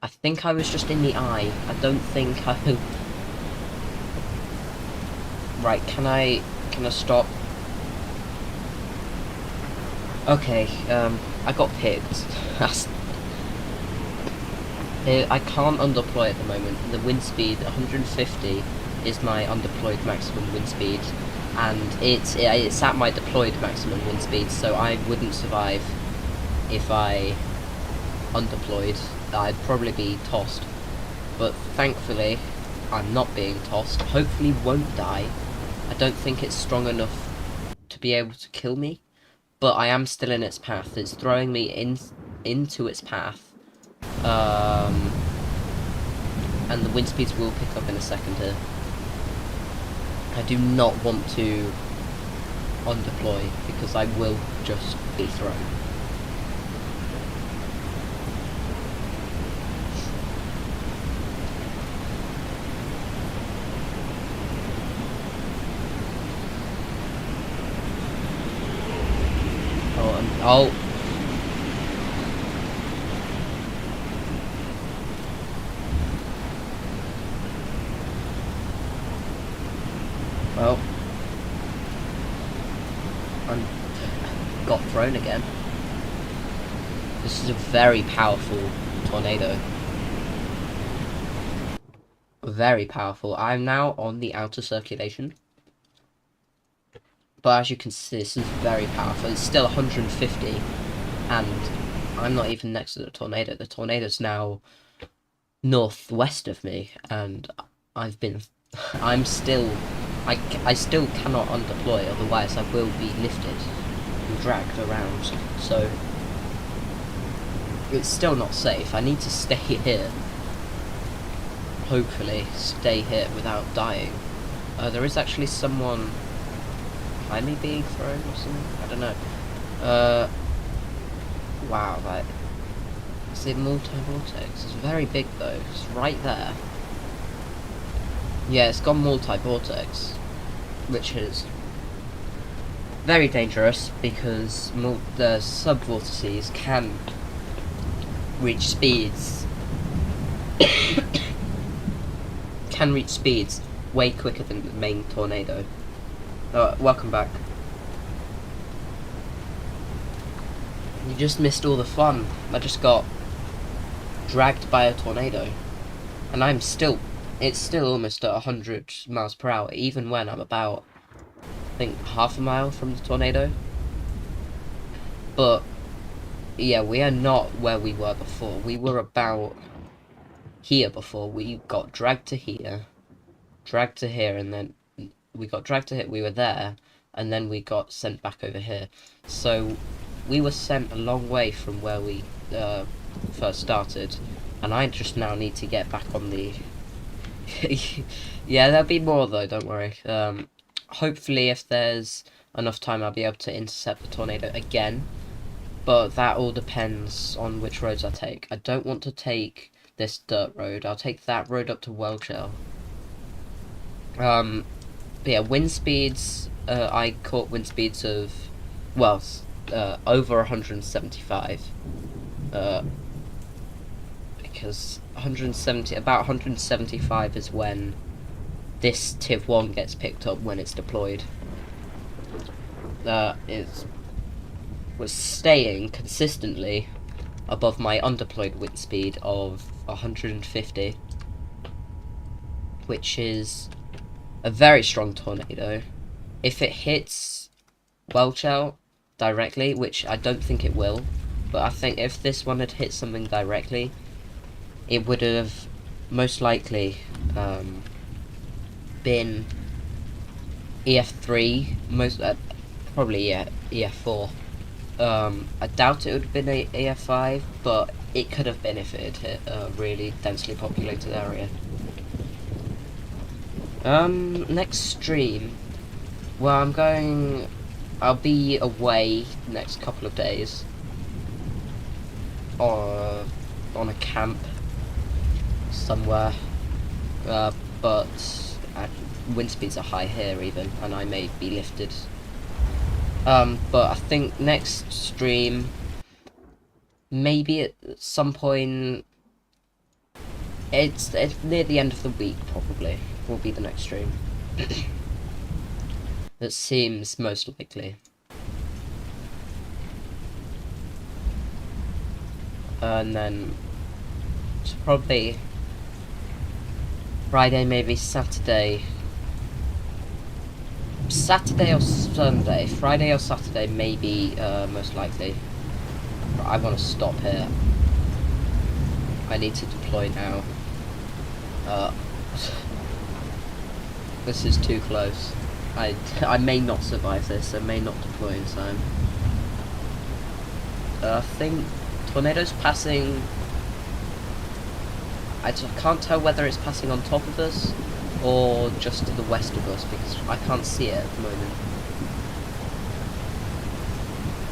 I think I was just in the eye. I don't think I... Right, can I stop? Okay, I got picked. I can't undeploy at the moment. The wind speed, 150, is my undeployed maximum wind speed, and it's at my deployed maximum wind speed, so I wouldn't survive if I undeployed. I'd probably be tossed. But thankfully, I'm not being tossed. Hopefully won't die. I don't think it's strong enough to be able to kill me, but I am still in its path. It's throwing me into its path. And the wind speeds will pick up in a second here. I do not want to undeploy because I will just be thrown. Oh. Well. I got thrown again. This is a very powerful tornado. Very powerful. I'm now on the outer circulation. But as you can see, this is very powerful. It's still 150, and I'm not even next to the tornado. The tornado's now northwest of me, and I still cannot undeploy, otherwise I will be lifted and dragged around. So it's still not safe. I need to stay here. Hopefully stay here without dying. There is actually someone behind me being thrown or something? I don't know. Wow, that... Is it multi-vortex? It's very big though. It's right there. Yeah, it's gone multi-vortex, which is very dangerous because the sub-vortices can reach speeds way quicker than the main tornado. Welcome back. You just missed all the fun. I just got dragged by a tornado, and it's still almost at 100 miles per hour, even when I'm about, I think, half a mile from the tornado. But yeah, we are not where we were before. We were about here before. We got dragged to here, and then we got dragged to here. We were there, and then we got sent back over here. So we were sent a long way from where we first started, and I just now need to get back on the. Yeah, there'll be more though. Don't worry. Hopefully, if there's enough time, I'll be able to intercept the tornado again. But that all depends on which roads I take. I don't want to take this dirt road. I'll take that road up to Welchel. But yeah, wind speeds. I caught wind speeds of, well, over 175. Because about 175 is when this Tiv 1 gets picked up when it's deployed. It was staying consistently above my undeployed wind speed of 150, which is a very strong tornado. If it hits Welchel directly, which I don't think it will, but I think if this one had hit something directly, it would have most likely been EF3, probably EF4. I doubt it would have been EF5, but it could have been if it had hit a really densely populated area. Next stream, well, I'll be away next couple of days on a camp somewhere, but wind speeds are high here even, and I may be lifted. But I think next stream, maybe at some point, it's near the end of the week probably, will be the next stream. That seems most likely. And then it's probably Friday, maybe Saturday or Sunday. Friday or Saturday, maybe, most likely. I want to stop here. I need to deploy now. This is too close. I may not survive this. I may not deploy in time. I think tornado's passing. I can't tell whether it's passing on top of us or just to the west of us, because I can't see it at the moment.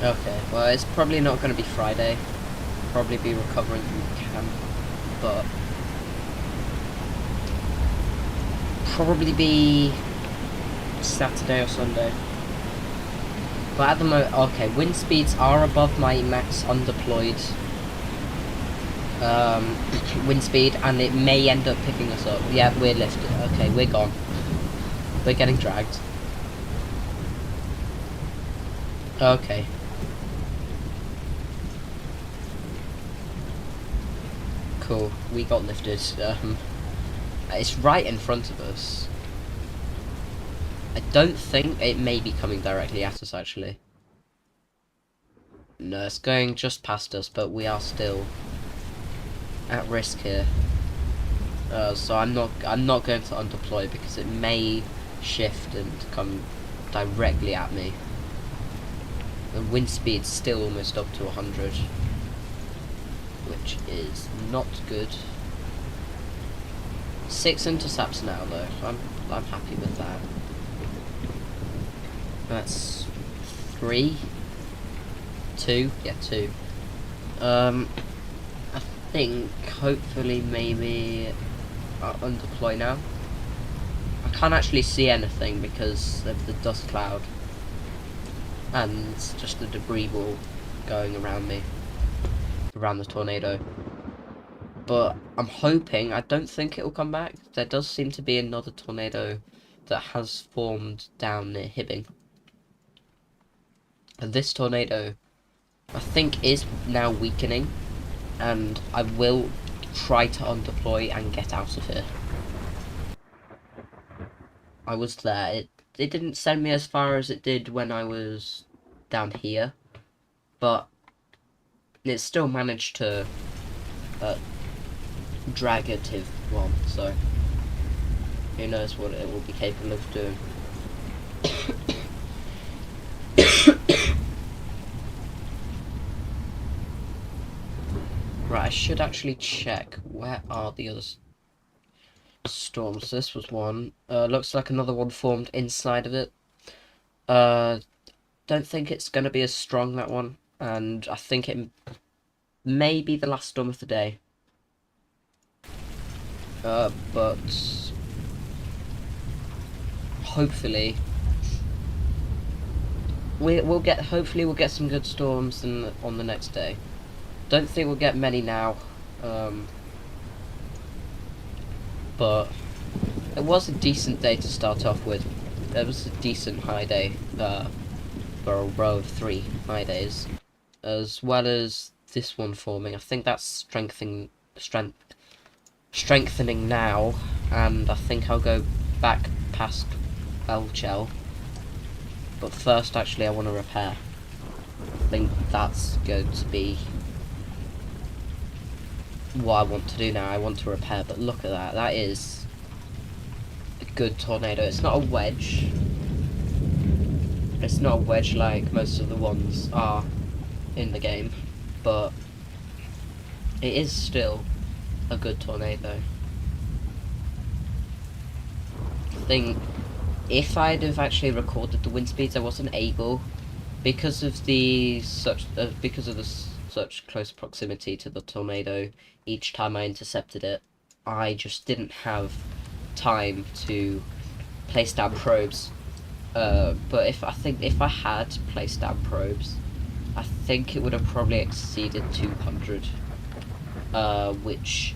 Okay, well, it's probably not going to be Friday. Probably be recovering from camp, but probably be Saturday or Sunday. But at the moment, okay, wind speeds are above my max undeployed wind speed, and it may end up picking us up. Yeah, we're lifted. Okay, we're gone. We're getting dragged. Okay. Cool. We got lifted. It's right in front of us. I don't think it may be coming directly at us, actually. No, it's going just past us, but we are still at risk here. So I'm not going to undeploy because it may shift and come directly at me. The wind speed's still almost up to 100, which is not good. 6 intercepts now though. I'm happy with that. That's 3, 2, yeah, 2. I think hopefully maybe I'll undeploy now. I can't actually see anything because of the dust cloud and just the debris wall going around me, around the tornado. But I'm hoping, I don't think it will come back. There does seem to be another tornado that has formed down near Hibbing. And this tornado, I think, is now weakening, and I will try to undeploy and get out of here. I was there. It didn't send me as far as it did when I was down here, but it still managed to dragative one, so who knows what it will be capable of doing. Right, I should actually check where are the other storms. This was one. Looks like another one formed inside of it. Don't think it's going to be as strong, that one, and I think it may be the last storm of the day. But hopefully we'll get some good storms on the next day. Don't think we'll get many now, but it was a decent day to start off with. It was a decent high day for a row of 3 high days, as well as this one forming. I think that's strengthening now, and I think I'll go back past Elchel. But first, actually, I want to repair. I think that's going to be what I want to do now. I want to repair, but look at that. That is a good tornado. It's not a wedge. It's not a wedge like most of the ones are in the game, but it is still a good tornado. I think if I'd have actually recorded the wind speeds, I wasn't able, because of the such close proximity to the tornado. Each time I intercepted it, I just didn't have time to place down probes. But if I had placed down probes, I think it would have probably exceeded 200, which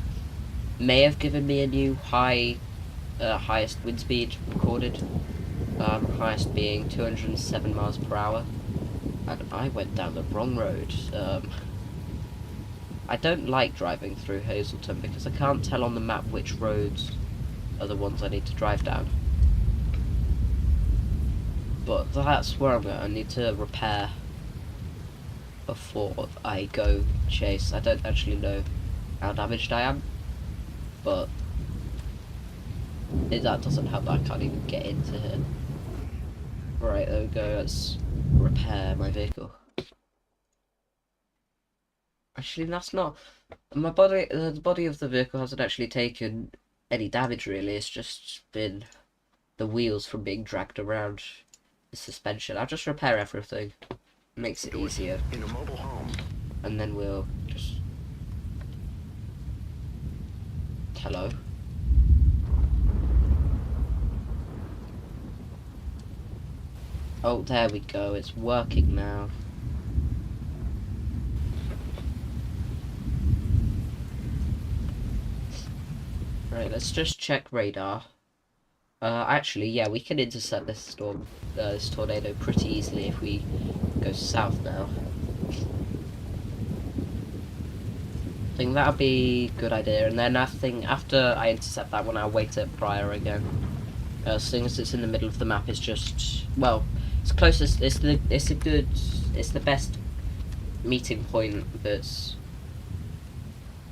may have given me a new highest wind speed recorded. Highest being 207 miles per hour, and I went down the wrong road. I don't like driving through Hazleton because I can't tell on the map which roads are the ones I need to drive down. But that's where I'm going. I need to repair before I go chase. I don't actually know how damaged I am, but that doesn't help. I can't even get into here. Right, there we go. Let's repair my vehicle. Actually, that's not my body. The body of the vehicle hasn't actually taken any damage. Really, it's just been the wheels from being dragged around the suspension. I'll just repair everything. Makes it easier. In a mobile home. And then we'll just... Hello? Oh, there we go. It's working now. Right, let's just check radar. Actually, yeah, we can intercept this tornado pretty easily if we go south now. I think that'll be a good idea, and then I think after I intercept that one, I'll wait at Prior again. Seeing as it's in the middle of the map, it's just, well, it's closest. It's the best meeting point that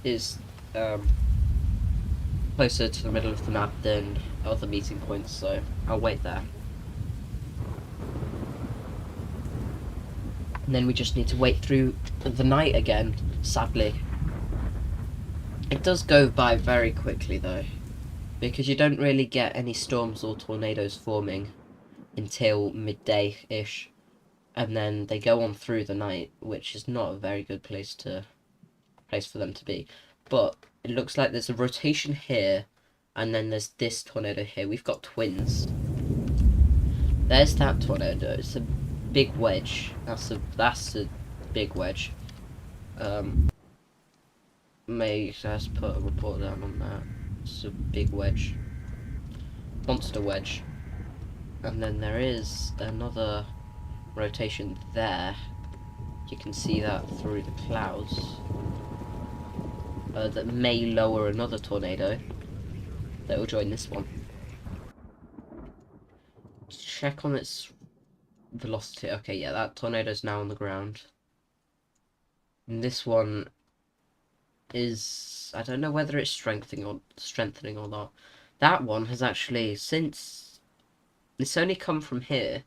is closer to the middle of the map than other meeting points, so I'll wait there. And then we just need to wait through the night again, sadly. It does go by very quickly though, because you don't really get any storms or tornadoes forming until midday-ish, and then they go on through the night, which is not a very good place for them to be. But it looks like there's a rotation here, and then there's this tornado here. We've got twins. There's that tornado. It's a big wedge. That's a big wedge. May just put a report down on that. It's a big wedge. Monster wedge. And then there is another rotation there. You can see that through the clouds. That may lower another tornado that will join this one. Check on its velocity. Okay, yeah, that tornado's now on the ground. And this one is, I don't know whether it's strengthening or not. That one has actually, since it's only come from here,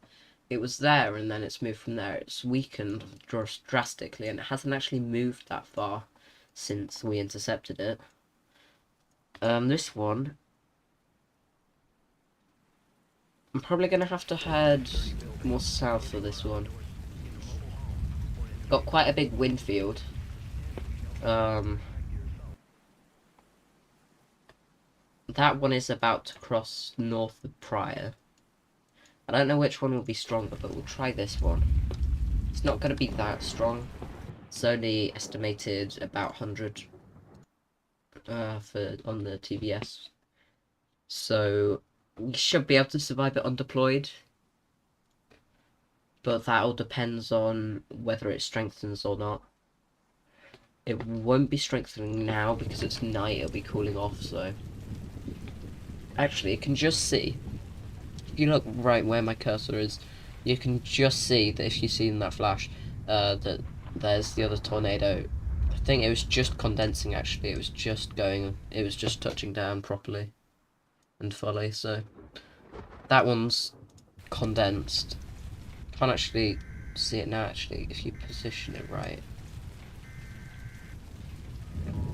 it was there and then it's moved from there. It's weakened drastically, and it hasn't actually moved that far since we intercepted it. This one, I'm probably gonna have to head more south for this one. Got quite a big wind field. That one is about to cross north of Pryor. I don't know which one will be stronger, but we'll try this one. It's not going to be that strong. It's only estimated about 100 on the TVS. So we should be able to survive it undeployed. But that all depends on whether it strengthens or not. It won't be strengthening now because it's night, it'll be cooling off, so... Actually, you can just see, if you look right where my cursor is, you can just see that if you see in that flash, that there's the other tornado. I think it was just condensing actually, it was just touching down properly and fully, so that one's condensed. Can't actually see it now actually, if you position it right.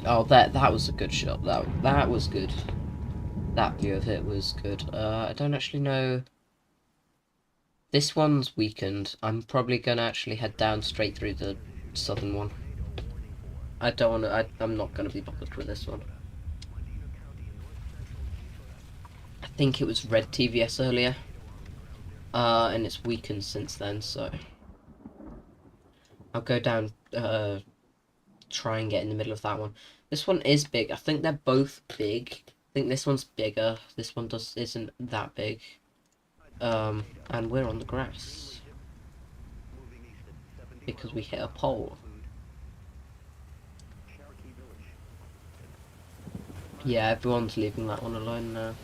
Oh, that was a good shot, that was good. That view of it was good. I don't actually know. This one's weakened. I'm probably gonna actually head down straight through the southern one. I don't wanna, I'm not gonna be bothered with this one. I think it was red TVS earlier. And it's weakened since then, so... I'll go down, try and get in the middle of that one. This one is big. I think they're both big. I think this one's bigger. This one isn't that big. And we're on the grass. Because we hit a pole. Yeah, everyone's leaving that one alone now.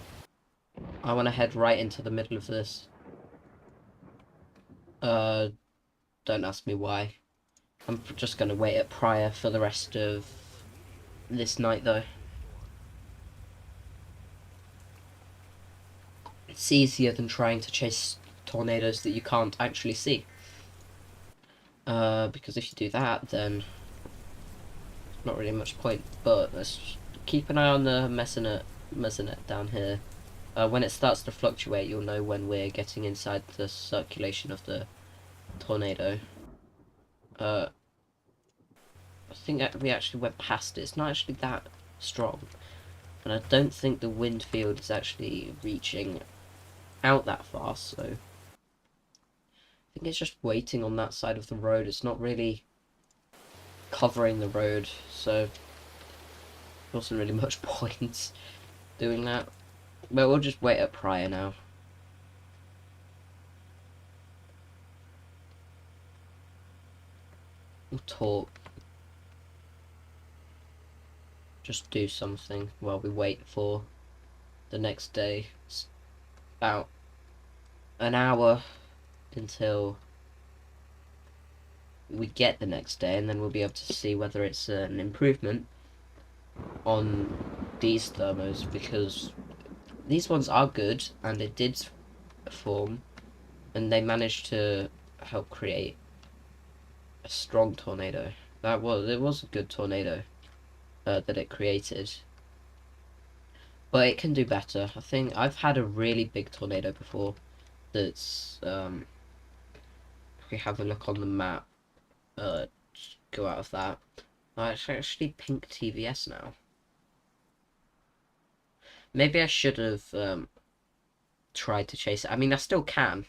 I want to head right into the middle of this. Don't ask me why. I'm just going to wait at Pryor for the rest of this night, though. It's easier than trying to chase tornadoes that you can't actually see. Because if you do that, then not really much point. But let's keep an eye on the mesonet down here. When it starts to fluctuate, you'll know when we're getting inside the circulation of the tornado. I think that we actually went past it. It's not actually that strong. And I don't think the wind field is actually reaching out that far, so... I think it's just waiting on that side of the road. It's not really covering the road, so... there wasn't really much point doing that. But we'll just wait at Pryor now. We'll talk. Just do something while we wait for the next day. It's about an hour until we get the next day, and then we'll be able to see whether it's an improvement on these thermos, because these ones are good and it did form, and they managed to help create a strong tornado. It was a good tornado that it created, but it can do better. I think I've had a really big tornado before that's if we have a look on the map, go out of that. It's actually pink TVS now. Maybe I should have tried to chase it. I mean, I still can.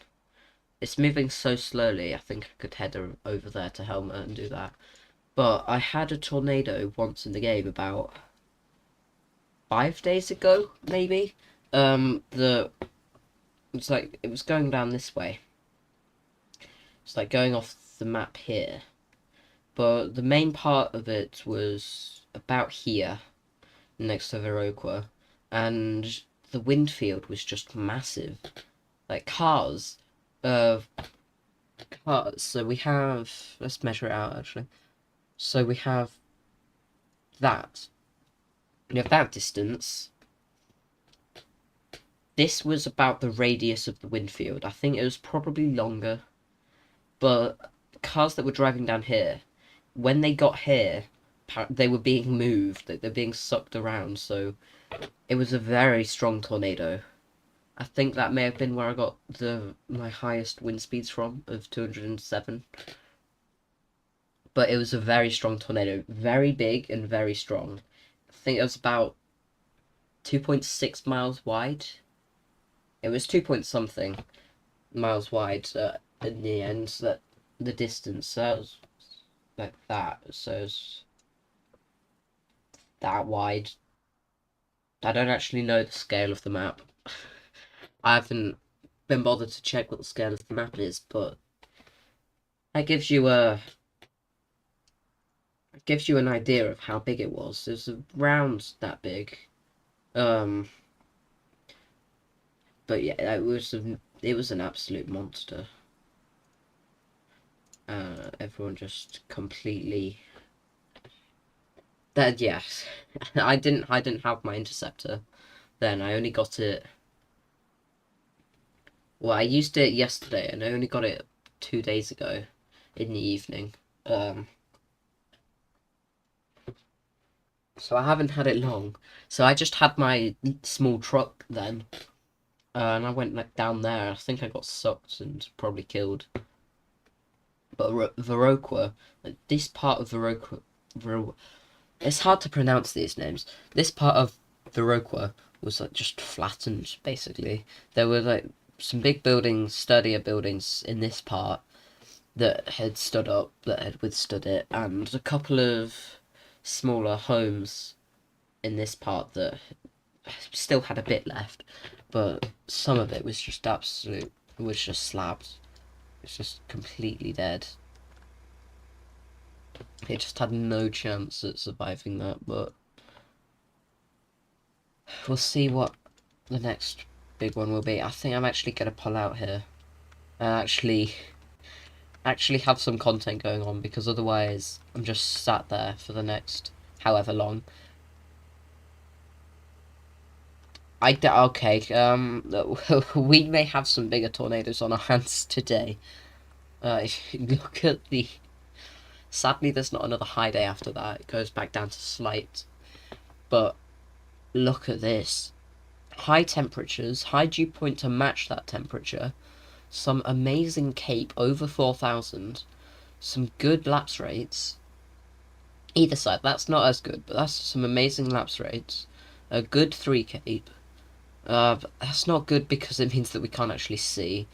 It's moving so slowly, I think I could head over there to Helmet and do that. But I had a tornado once in the game about 5 days ago, maybe. It's like, it was going down this way. It's like going off the map here. But the main part of it was about here, next to Viroqua. And the wind field was just massive. Like cars. So we have, let's measure it out actually. So we have that, that distance, this was about the radius of the wind field. I think it was probably longer, but cars that were driving down here, when they got here, they were being moved, they're being sucked around, so it was a very strong tornado. I think that may have been where I got my highest wind speeds from, of 207. But it was a very strong tornado, very big and very strong. I think it was about 2.6 miles wide. It was 2 point something miles wide in the end. That the distance, so that was like that. So it's that wide. I don't actually know the scale of the map. I haven't been bothered to check what the scale of the map is, but that gives you an idea of how big it was. It was around that big. Um, but yeah, it was an absolute monster. Everyone just completely. That yes, I didn't have my interceptor then. I only got it. Well, I used it yesterday, and I only got it 2 days ago, in the evening. So I haven't had it long. So I just had my small truck then, and I went like down there. I think I got sucked and probably killed. But Viroqua, like this part of Viroqua, it's hard to pronounce these names. This part of Viroqua was like just flattened basically. There were like some big buildings, sturdier buildings in this part that had stood up, that had withstood it, and a couple of smaller homes in this part that still had a bit left, but some of it was just absolute. It was just slabbed. It's just completely dead. It just had no chance at surviving that, but we'll see what the next big one will be. I think I'm actually gonna pull out here and actually have some content going on, because otherwise I'm just sat there for the next however long. Okay, we may have some bigger tornadoes on our hands today. Look at the. Sadly, there's not another high day after that. It goes back down to slight. But look at this. High temperatures, high dew point to match that temperature, some amazing cape over 4,000, some good lapse rates. Either side, that's not as good, but that's some amazing lapse rates. A good 3 cape. That's not good because it means that we can't actually see.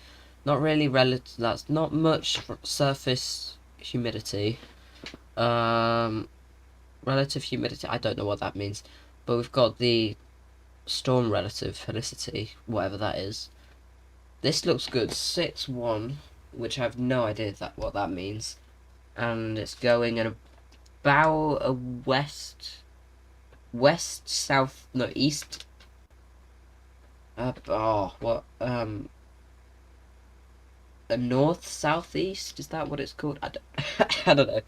Not really relative. That's not much surface humidity. Relative humidity. I don't know what that means, but we've got the storm relative felicity, whatever that is. This looks good. 6-1, which I have no idea what that means, and it's going at about a south, no, east. A north southeast, is that what it's called? I don't know.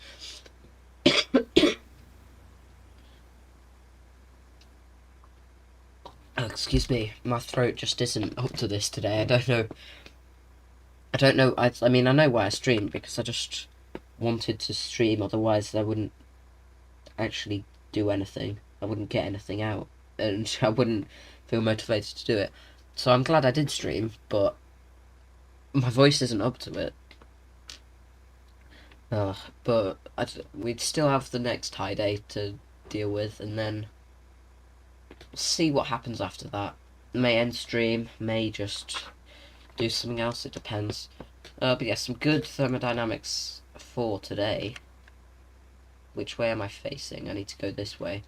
Oh, excuse me, my throat just isn't up to this today. I don't know. I mean, I know why I streamed, because I just wanted to stream, otherwise I wouldn't actually do anything. I wouldn't get anything out, and I wouldn't feel motivated to do it. So I'm glad I did stream, but my voice isn't up to it. But we'd still have the next high day to deal with, and then see what happens after that. May end stream, may just do something else, it depends. But yeah, some good thermodynamics for today. Which way am I facing? I need to go this way.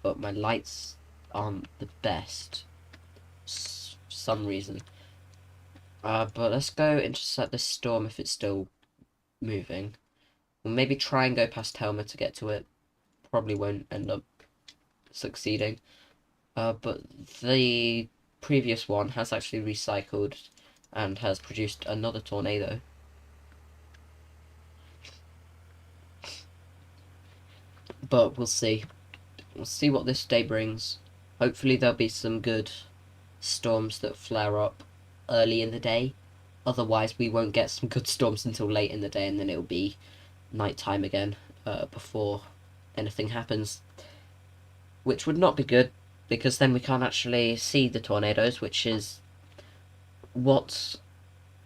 But my lights aren't the best. For some reason. But let's go intercept this storm if it's still moving. We'll maybe try and go past Helmer to get to it. Probably won't end up succeeding. But the previous one has actually recycled and has produced another tornado. But we'll see. we'll see what this day brings. Hopefully there'll be some good storms that flare up early in the day. Otherwise, we won't get some good storms until late in the day, and then it'll be nighttime again before anything happens. Which would not be good, because then we can't actually see the tornadoes, which is what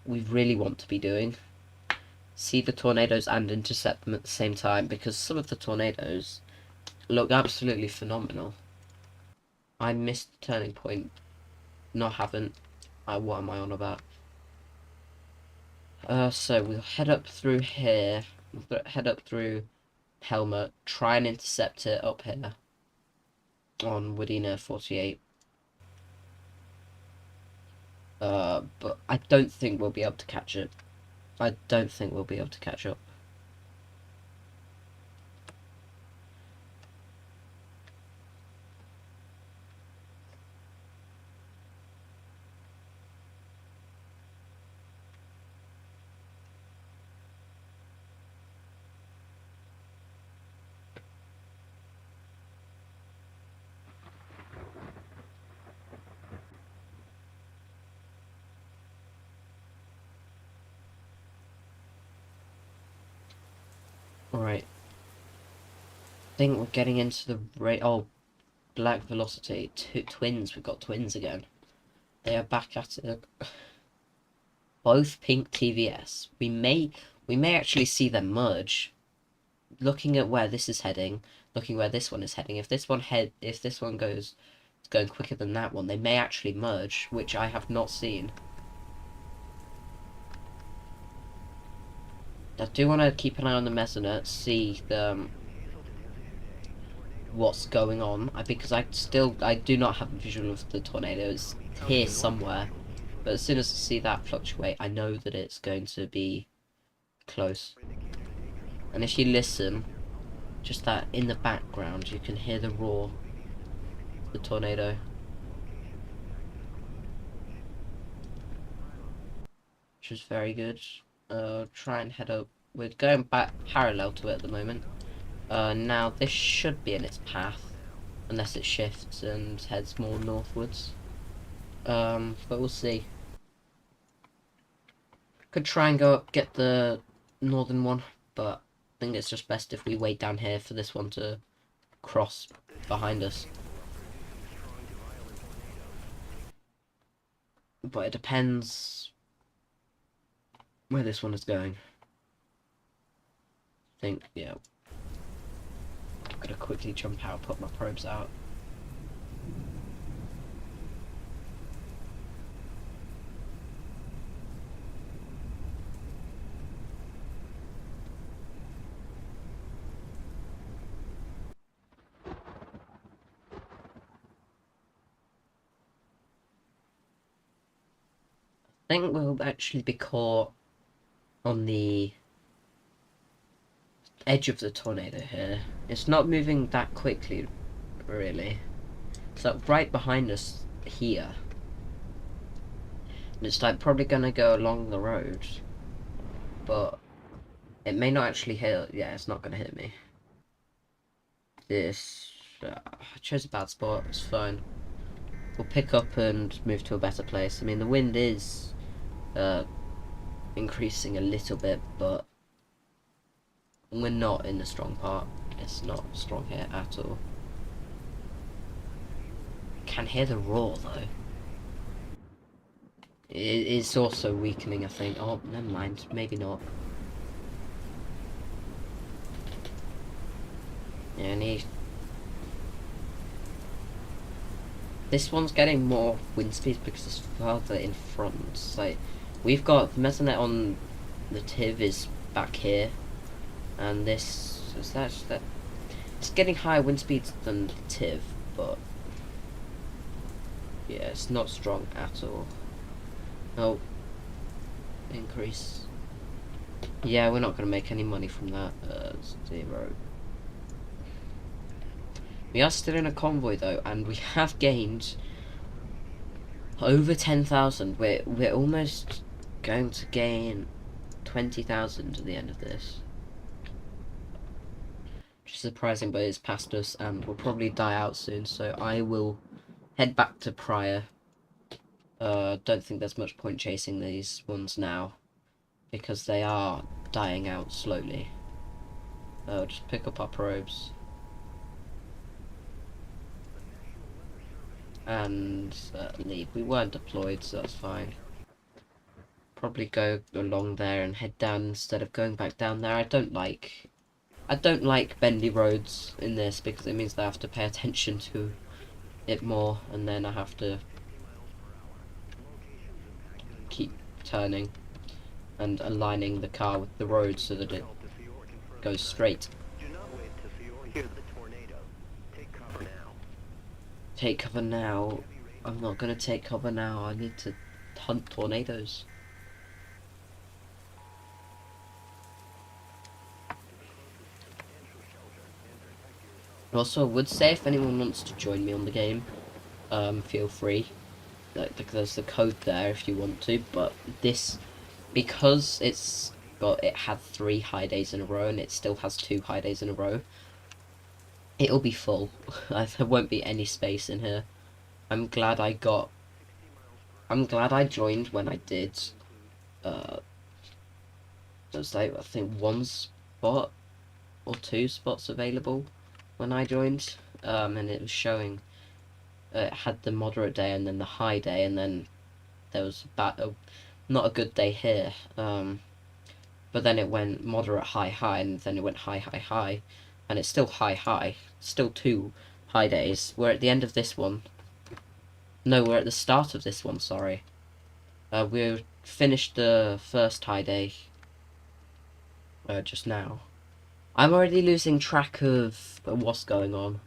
we really want to be doing. See the tornadoes and intercept them at the same time, because some of the tornadoes look absolutely phenomenal. I missed the turning point. No, I haven't. What am I on about? So we'll head up through here. We'll head up through Helmet. Try and intercept it up here on Wadena 48. But I don't think we'll be able to catch it. I don't think we'll be able to catch up. Alright. I think we're getting into the rate. Oh, Black Velocity. Twins. We've got twins again. They are back at it. Both pink TVS. We may actually see them merge. Looking at where this is heading, looking where this one is heading. If this one goes going quicker than that one, they may actually merge, which I have not seen. I do want to keep an eye on the Mesonet, see what's going on, because I do not have a visual of the tornadoes here somewhere, but as soon as I see that fluctuate, I know that it's going to be close. And if you listen, just that in the background, you can hear the roar of the tornado. Which is very good. Try and head up. We're going back parallel to it at the moment. Now this should be in its path, unless it shifts and heads more northwards. But we'll see. Could try and go up, get the northern one, but I think it's just best if we wait down here for this one to cross behind us. But it depends where this one is going. I think, yeah. I'm gonna quickly jump out, put my probes out. I think we'll actually be caught on the edge of the tornado here. It's not moving that quickly, really. It's like right behind us here. And it's like probably gonna go along the road. But it may not actually hit. Yeah, it's not gonna hit me. This. I chose a bad spot, it's fine. We'll pick up and move to a better place. I mean, the wind is increasing a little bit, but we're not in the strong part. It's not strong here at all. Can hear the roar though. It's also weakening, I think. Oh, never mind. Maybe not. Yeah, I need. This one's getting more wind speed because it's further in front. It's like we've got the Mesonet on the TIV is back here, and this is that. It's getting higher wind speeds than the TIV, but yeah, it's not strong at all. Oh, increase. Yeah, we're not going to make any money from that. 0. We are still in a convoy though, and we have gained over 10,000. We're almost going to gain 20,000 at the end of this. Which is is surprising, but it's past us and will probably die out soon, so I will head back to Pryor. Don't think there's much point chasing these ones now, because they are dying out slowly. Just pick up our probes. And leave. We weren't deployed, so that's fine. Probably go along there and head down instead of going back down there. I don't like bendy roads in this because it means that I have to pay attention to it more, and then I have to keep turning and aligning the car with the road so that it goes straight. Take cover now. I'm not gonna take cover now. I need to hunt tornadoes. Also, I would say if anyone wants to join me on the game, feel free. Like, there's the code there if you want to. But this, because it had 3 high days in a row and it still has 2 high days in a row, it'll be full. There won't be any space in here. I'm glad I joined when I did. There's like, I think 1 spot or 2 spots available when I joined, and it was showing it had the moderate day and then the high day, and then there was not a good day here, but then it went moderate high and then it went high, and it's still high, still 2 high days. We're at the end of this one. No, we're at the start of this one, sorry. We finished the first high day just now. I'm already losing track of what's going on.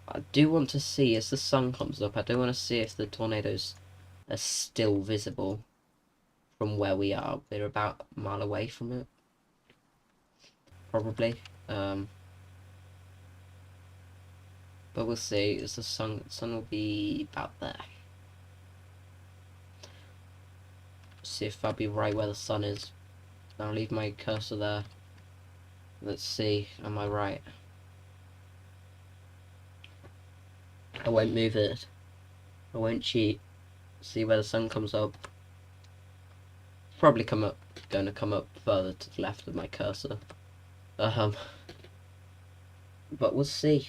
I do want to see, as the sun comes up, I do want to see if the tornadoes are still visible from where we are. We're about a mile away from it. Probably. But we'll see, as the sun will be about there. See if I'll be right where the sun is. I'll leave my cursor there. Let's see, am I right? I won't move it. I won't cheat. See where the sun comes up. Probably gonna come up further to the left of my cursor. But we'll see,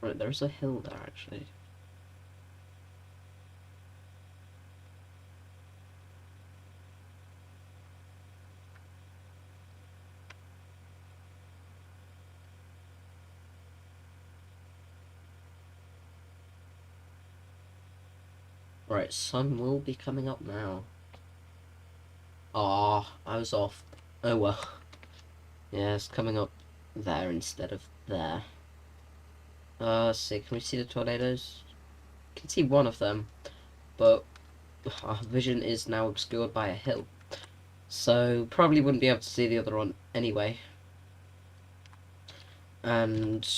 Right, there's a hill there, actually. Right, sun will be coming up now. Ah, I was off. Oh well. Yeah, it's coming up there instead of there. Let's see, can we see the tornadoes? Can see one of them, but our vision is now obscured by a hill. So, probably wouldn't be able to see the other one anyway. And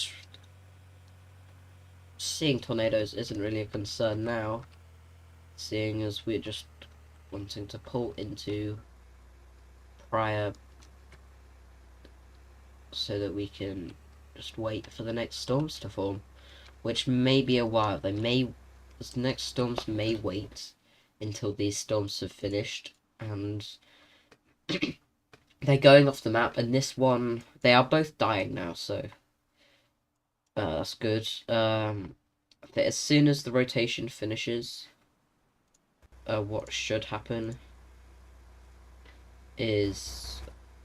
seeing tornadoes isn't really a concern now, seeing as we're just wanting to pull into Pryor so that we can just wait for the next storms to form, which may be a while. The next storms may wait until these storms have finished, and they're going off the map, and this one, they are both dying now, so that's good. As soon as the rotation finishes, what should happen is...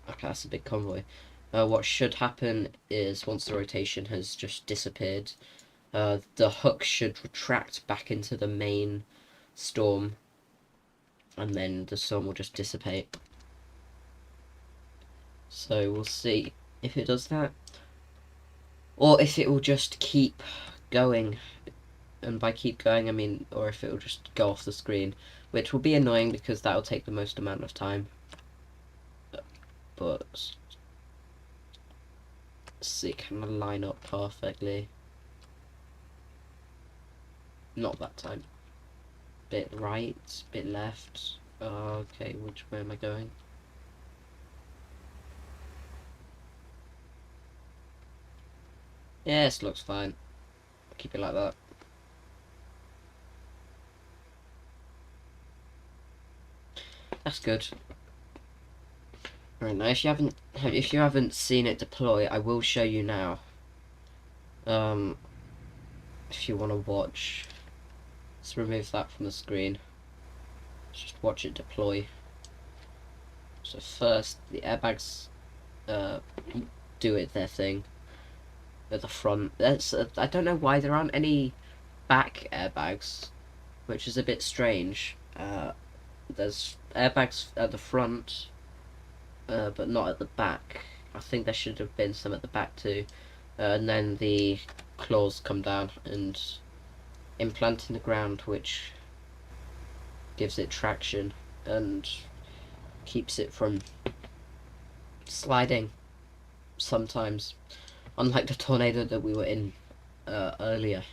Okay, that's a big convoy. What should happen is, once the rotation has just disappeared, the hook should retract back into the main storm, and then the storm will just dissipate. So we'll see if it does that, or if it will just keep going. And by keep going, I mean, or if it will just go off the screen, which will be annoying because that will take the most amount of time. But let's see, can I line up perfectly? Not that time. Bit right, bit left. Okay, which way am I going? Yes, looks fine. Keep it like that. That's good. Right, now if you haven't seen it deploy, I will show you now. If you want to watch, let's remove that from the screen. Let's just watch it deploy. So first, the airbags do their thing at the front. I don't know why there aren't any back airbags, which is a bit strange. There's airbags at the front, but not at the back. I think there should have been some at the back too. And then the claws come down and implant in the ground, which gives it traction and keeps it from sliding sometimes, unlike the tornado that we were in earlier.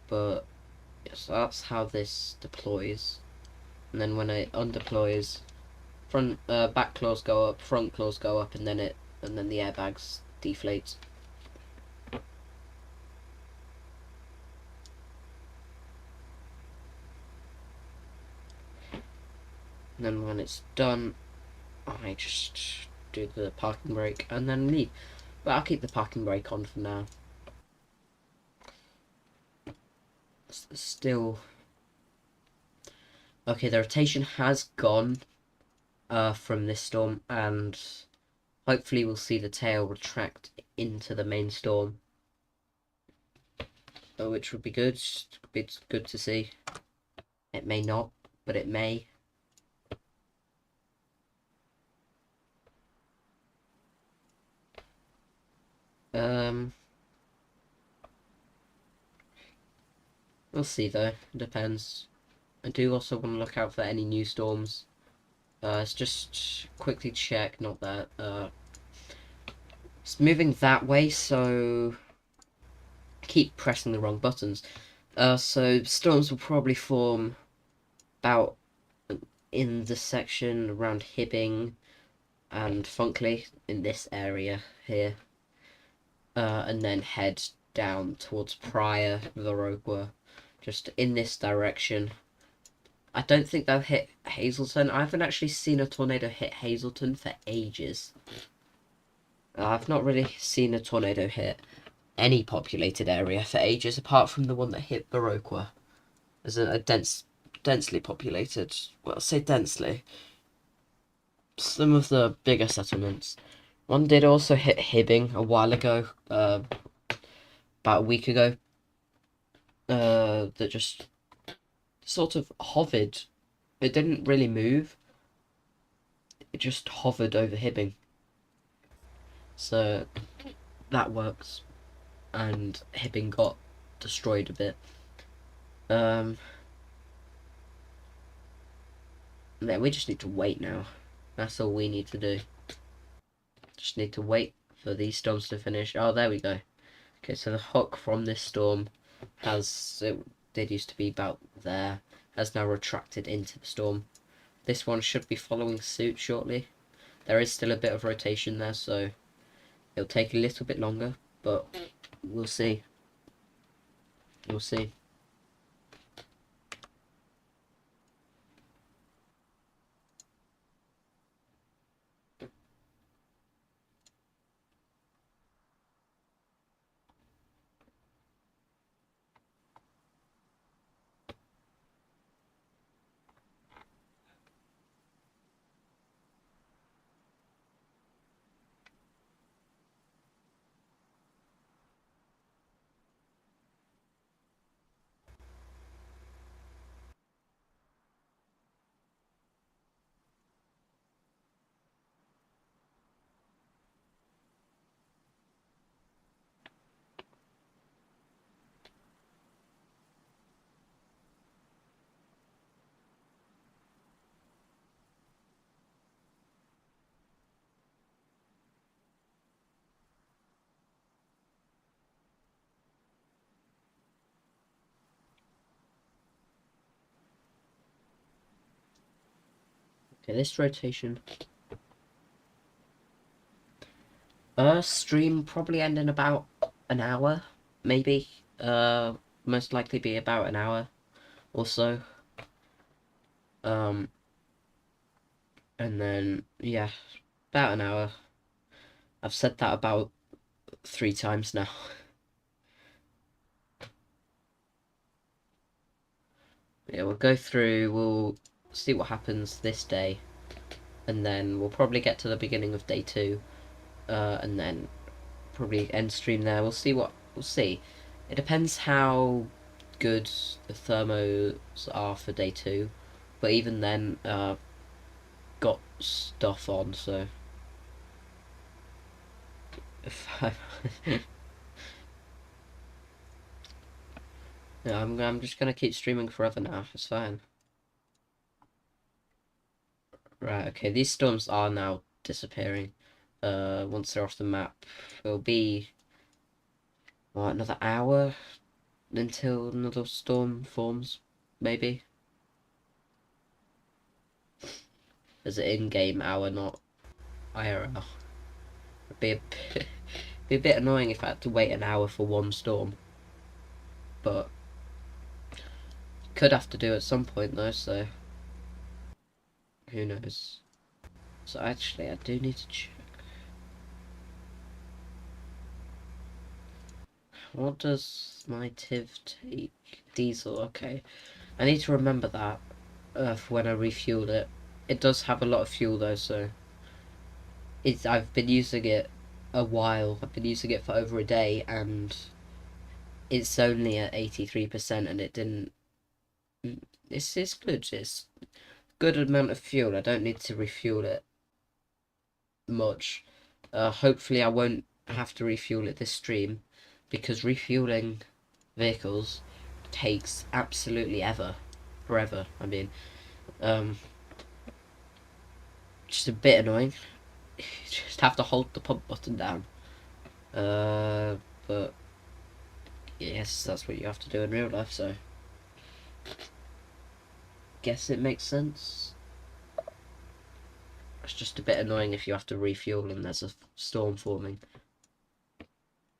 But yes, that's how this deploys. And then when it undeploys, back claws go up, front claws go up, and then the airbags deflate. And then when it's done, I just do the parking brake and then leave. But I'll keep the parking brake on for now. Still, okay, the rotation has gone from this storm, and hopefully we'll see the tail retract into the main storm, which would be good. It's good to see. It may not, but it may. We'll see though. It depends. I do also want to look out for any new storms. Let's just quickly check. Not that. It's moving that way, so keep pressing the wrong buttons. So storms will probably form about in the section around Hibbing and Funkley in this area here, and then head down towards Pryor, Viroqua, just in this direction. I don't think they'll hit Hazleton. I haven't actually seen a tornado hit Hazleton for ages. I've not really seen a tornado hit any populated area for ages, apart from the one that hit Viroqua. As a densely populated, well, say densely. Some of the bigger settlements. One did also hit Hibbing a while ago, about a week ago. That just sort of hovered. It didn't really move. It just hovered over Hibbing. So that works. And Hibbing got destroyed a bit. Then we just need to wait now. That's all we need to do. Just need to wait for these storms to finish. Oh, there we go. Okay, so the hook from this storm it did used to be about there, has now retracted into the storm. This one should be following suit shortly. There is still a bit of rotation there, so it'll take a little bit longer, but we'll see. We'll see. Okay, this rotation. Stream probably end in about an hour, maybe. Most likely be about an hour or so. Um, and then, yeah, about an hour. I've said that about 3 times now. Yeah, we'll go through, we'll see what happens this day, and then we'll probably get to the beginning of day 2, and then probably end stream there. We'll see. It depends how good the thermos are for day 2, but even then, got stuff on, so if I yeah, I'm just gonna keep streaming forever now. It's fine. Right, okay, these storms are now disappearing. Once they're off the map, it'll be what, another hour until another storm forms, maybe. As an in-game hour, not IRL. It'd be be a bit annoying if I had to wait an hour for one storm, but could have to do at some point though, so who knows. So actually, I do need to check. What does my TIV take? Diesel, okay. I need to remember that for when I refuel it. It does have a lot of fuel though, so I've been using it a while. I've been using it for over a day, and it's only at 83%, and it didn't. It's good. It's good amount of fuel. I don't need to refuel it much. Hopefully, I won't have to refuel it this stream, because refueling vehicles takes absolutely forever. I mean, just a bit annoying. You just have to hold the pump button down. But yes, that's what you have to do in real life, so guess it makes sense. It's just a bit annoying if you have to refuel and there's a storm forming.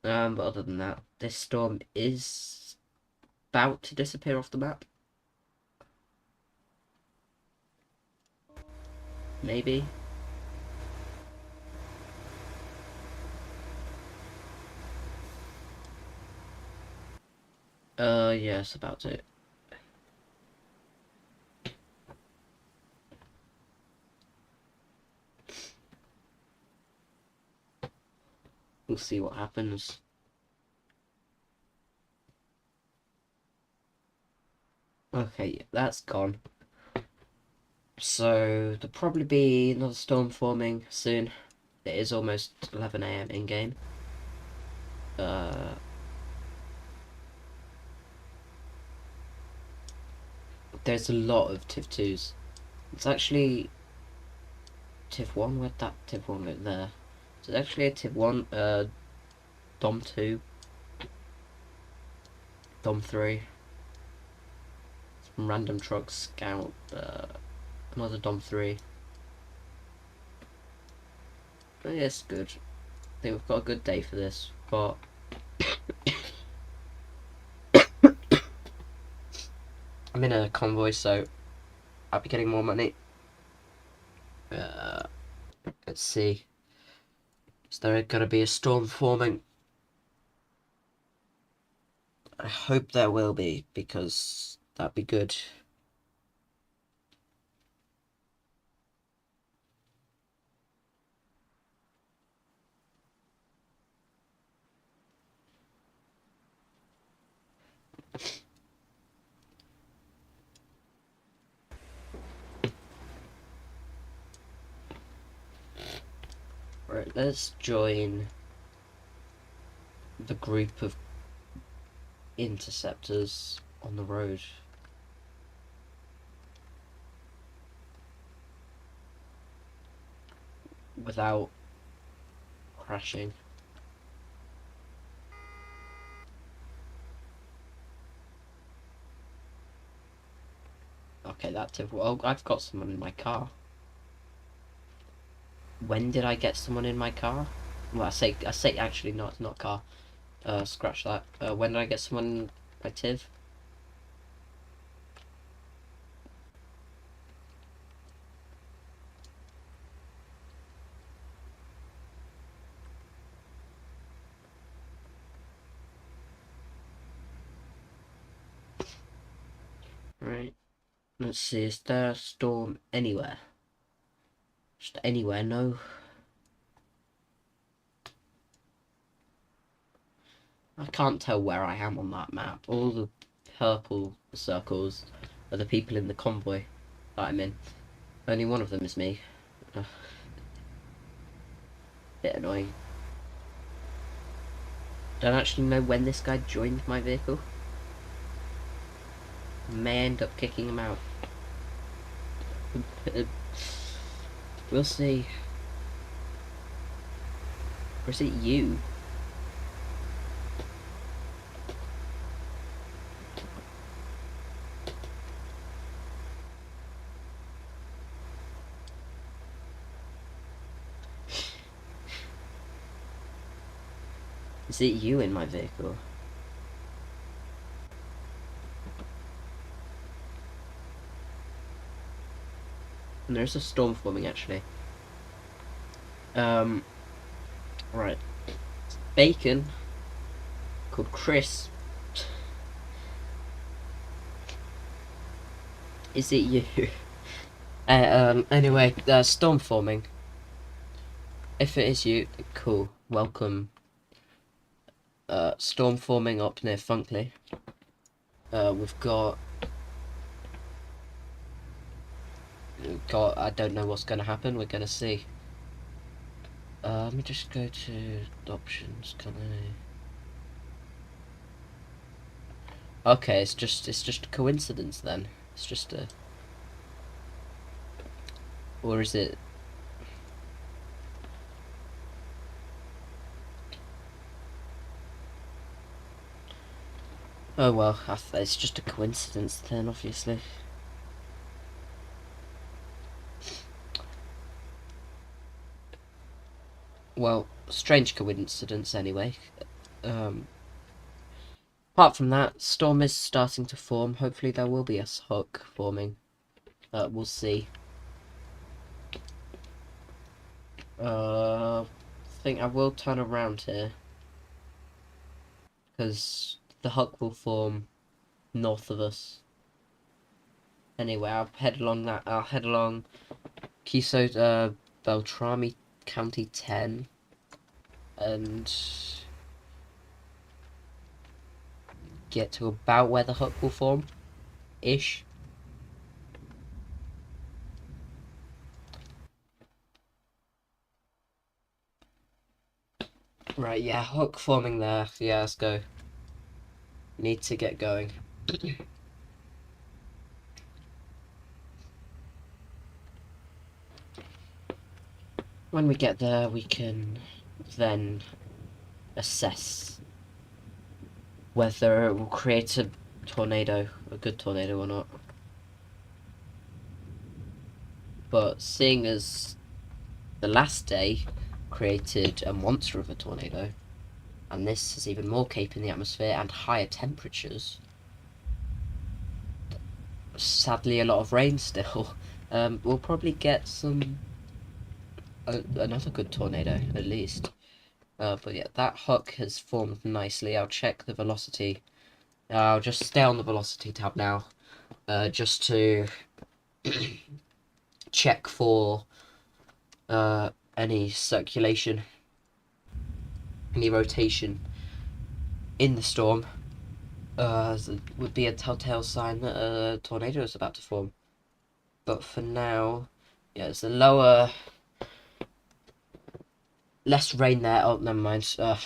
But other than that, this storm is about to disappear off the map. Maybe. Yeah, it's about to. We'll see what happens. Okay, yeah, that's gone. So, there'll probably be another storm forming soon. It is almost 11 AM in-game. There's a lot of TIV 2s. It's actually TIV 1, where'd that TIV 1 go? There. So it's actually a TIV 1, Dom 2, Dom 3, some random truck scout, another Dom 3. But yeah, it's good. I think we've got a good day for this, but I'm in a convoy, so I'll be getting more money. Let's see. Is there gonna be a storm forming? I hope there will be, because that'd be good. Right, let's join the group of interceptors on the road. Without crashing. Okay, that tip. Well, I've got someone in my car. When did I get someone in my car? Well, I say actually no, it's not car. Scratch that. When did I get someone in my Tiv? Right. Let's see. Is there a storm anywhere? Just anywhere? No. I can't tell where I am on that map. All the purple circles are the people in the convoy that I'm in. Only one of them is me. Bit annoying. Don't actually know when this guy joined my vehicle. May end up kicking him out. We'll see. Or is it you? Is it you in my vehicle? And there's a storm forming actually. Right. Bacon called Chris. Is it you? Anyway, storm forming. If it is you, cool. Welcome. Storm forming up near Funkley. We've got. I don't know what's gonna happen. We're gonna see. Let me just go to options. Can I? Okay, it's just a coincidence then. It's just a. Or is it? Oh well, it's just a coincidence then, obviously. Well, strange coincidence anyway. Apart from that, storm is starting to form. Hopefully there will be a hook forming. We'll see. I think I will turn around here. Because the hook will form north of us. Anyway, I'll head along Kiso, Beltrami County 10. And get to about where the hook will form. Ish. Right, yeah, hook forming there. Yeah, let's go. Need to get going. When we get there, we can then assess whether it will create a tornado, a good tornado or not. But seeing as the last day created a monster of a tornado, and this has even more cape in the atmosphere and higher temperatures, sadly a lot of rain still, we'll probably get another good tornado at least. But yeah, that hook has formed nicely. I'll check the velocity. I'll just stay on the velocity tab now, just to check for any circulation, any rotation in the storm. Would be a telltale sign that a tornado is about to form. But for now, yeah, it's a lower, less rain there. Oh, never mind. There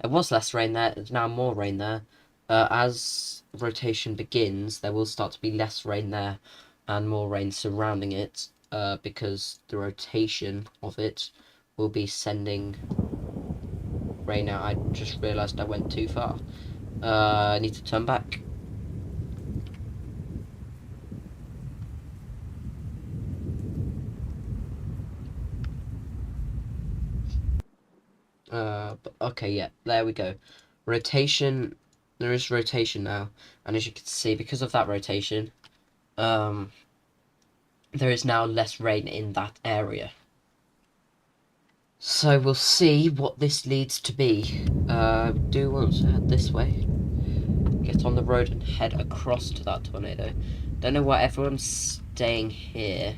was less rain there. There's now more rain there. As rotation begins, there will start to be less rain there and more rain surrounding it, because the rotation of it will be sending rain out. I just realised I went too far. I need to turn back. But okay, yeah, there we go. Rotation, there is rotation now, and as you can see, because of that rotation, there is now less rain in that area. So we'll see what this leads to be. Do want to head this way, get on the road and head across to that tornado. Don't know why everyone's staying here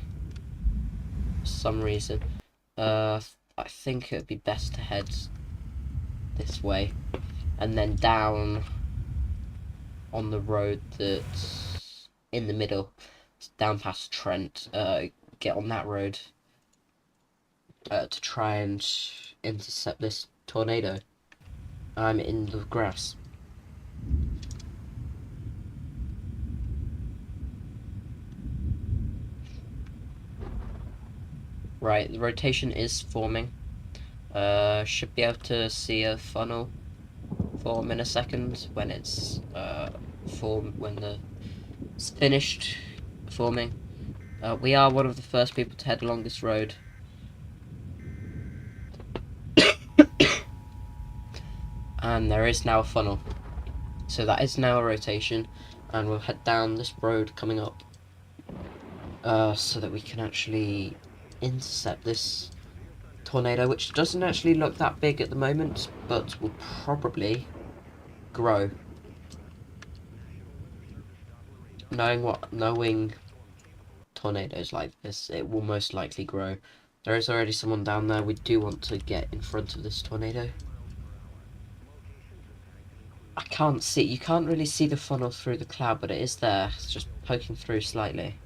for some reason. I think it would be best to head this way and then down on the road that's in the middle, down past Trent. Get on that road to try and intercept this tornado. I'm in the grass. Right, the rotation is forming. Should be able to see a funnel form in a second when it's it's finished forming. We are one of the first people to head along this road. And there is now a funnel. So that is now a rotation, and we'll head down this road coming up so that we can actually intercept this tornado, which doesn't actually look that big at the moment, but will probably grow. Knowing tornadoes like this, it will most likely grow. There is already someone down there. We do want to get in front of this tornado. I can't see, you can't really see the funnel through the cloud, but it is there. It's just poking through slightly.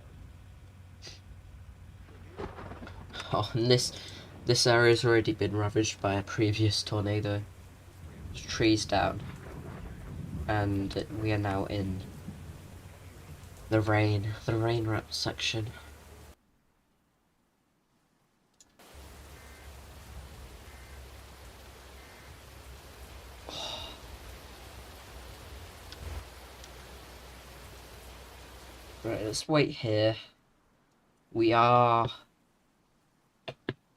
Oh, and this area has already been ravaged by a previous tornado. There's trees down. And we are now in the rain wrapped section. Right, let's wait here. We are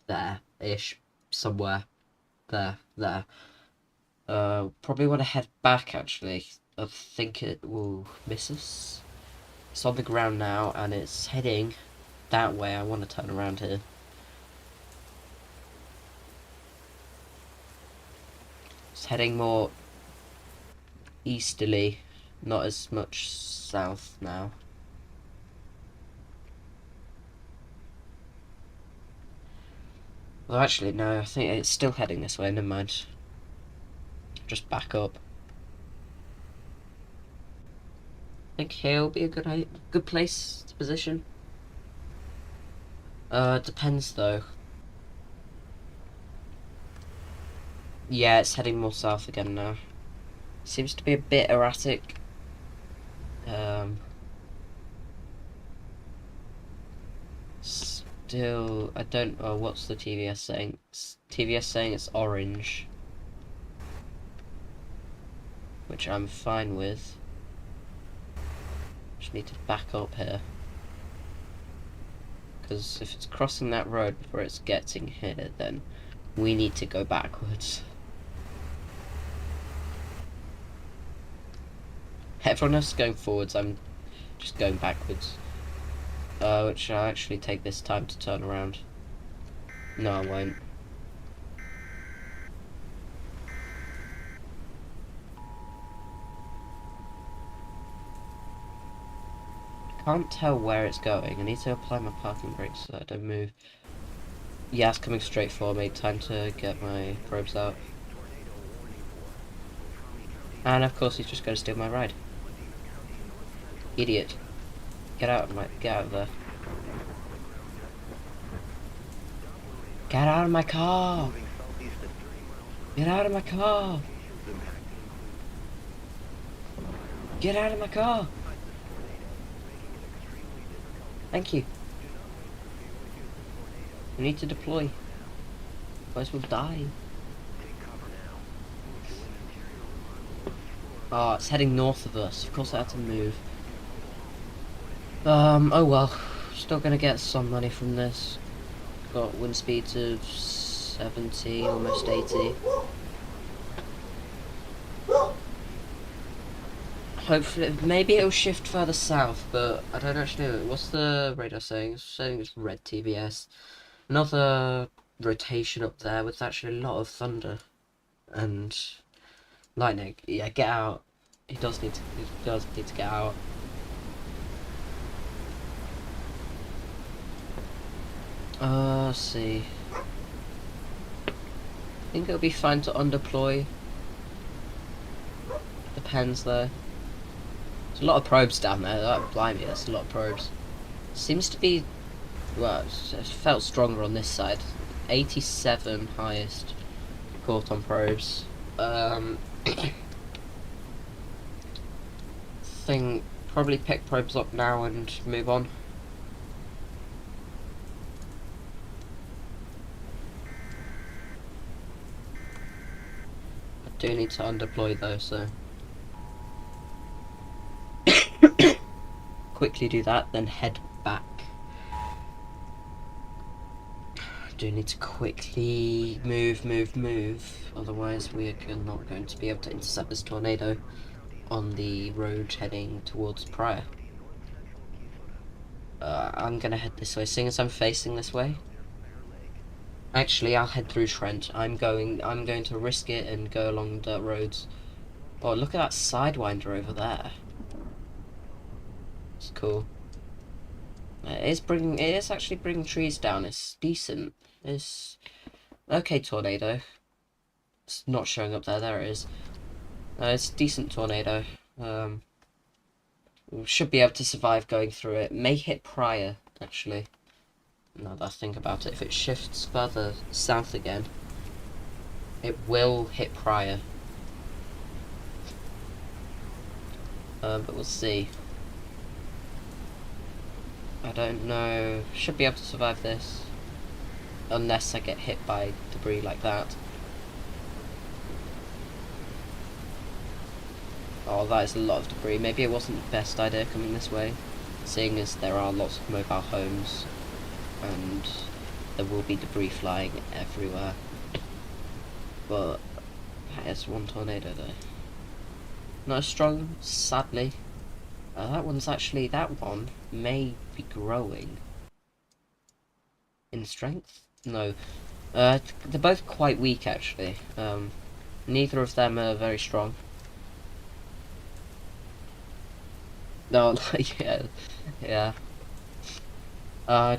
there-ish, somewhere. There. Probably want to head back, actually. I think it will miss us. It's on the ground now, and it's heading that way. I want to turn around here. It's heading more easterly, not as much south now. Well, actually, no, I think it's still heading this way, never mind. Just back up. I think here will be a good place to position. Depends though. Yeah, it's heading more south again now. Seems to be a bit erratic. Still, I don't know what's the TVS saying. TVS saying it's orange, which I'm fine with. Just need to back up here, because if it's crossing that road before it's getting here, then we need to go backwards. Everyone else is going forwards, I'm just going backwards. Which I'll actually take this time to turn around. No, I won't. Can't tell where it's going. I need to apply my parking brakes so that I don't move. Yeah, it's coming straight for me. Time to get my probes out. And of course he's just going to steal my ride. Idiot. Get out of there. Get out of my car! Get out of my car! Get out of my car! Thank you. We need to deploy. Otherwise we'll die. Oh, it's heading north of us. Of course I had to move. Oh well. Still gonna get some money from this. Got wind speeds of 70, almost 80. Hopefully, maybe it'll shift further south, but I don't actually know. What's the radar saying? It's saying it's red TBS. Another rotation up there with actually a lot of thunder and lightning. Yeah, get out. He does need to get out. Let's see. I think it'll be fine to undeploy. Depends though. There's a lot of probes down there. That blimey, that's a lot of probes. Seems to be, well, it felt stronger on this side. 87 highest caught on probes. Think probably pick probes up now and move on. I do need to undeploy though, so quickly do that, then head back. I do need to quickly move, otherwise we are not going to be able to intercept this tornado on the road heading towards Pryor. I'm gonna head this way, seeing as I'm facing this way. Actually, I'll head through Trent. I'm going to risk it and go along dirt roads. Oh, look at that Sidewinder over there. It's cool. It is actually bringing trees down. It's decent. It's okay. Tornado. It's not showing up there. There it is. It's a decent tornado. We should be able to survive going through it. May hit Pryor actually. Now that I think about it, if it shifts further south again, it will hit Pryor. But we'll see. I don't know. Should be able to survive this. Unless I get hit by debris like that. Oh, that is a lot of debris. Maybe it wasn't the best idea coming this way, seeing as there are lots of mobile homes. And there will be debris flying everywhere. But that is one tornado there. Not as strong, sadly. That one may be growing in strength. No, they're both quite weak actually. Neither of them are very strong. No, yeah. I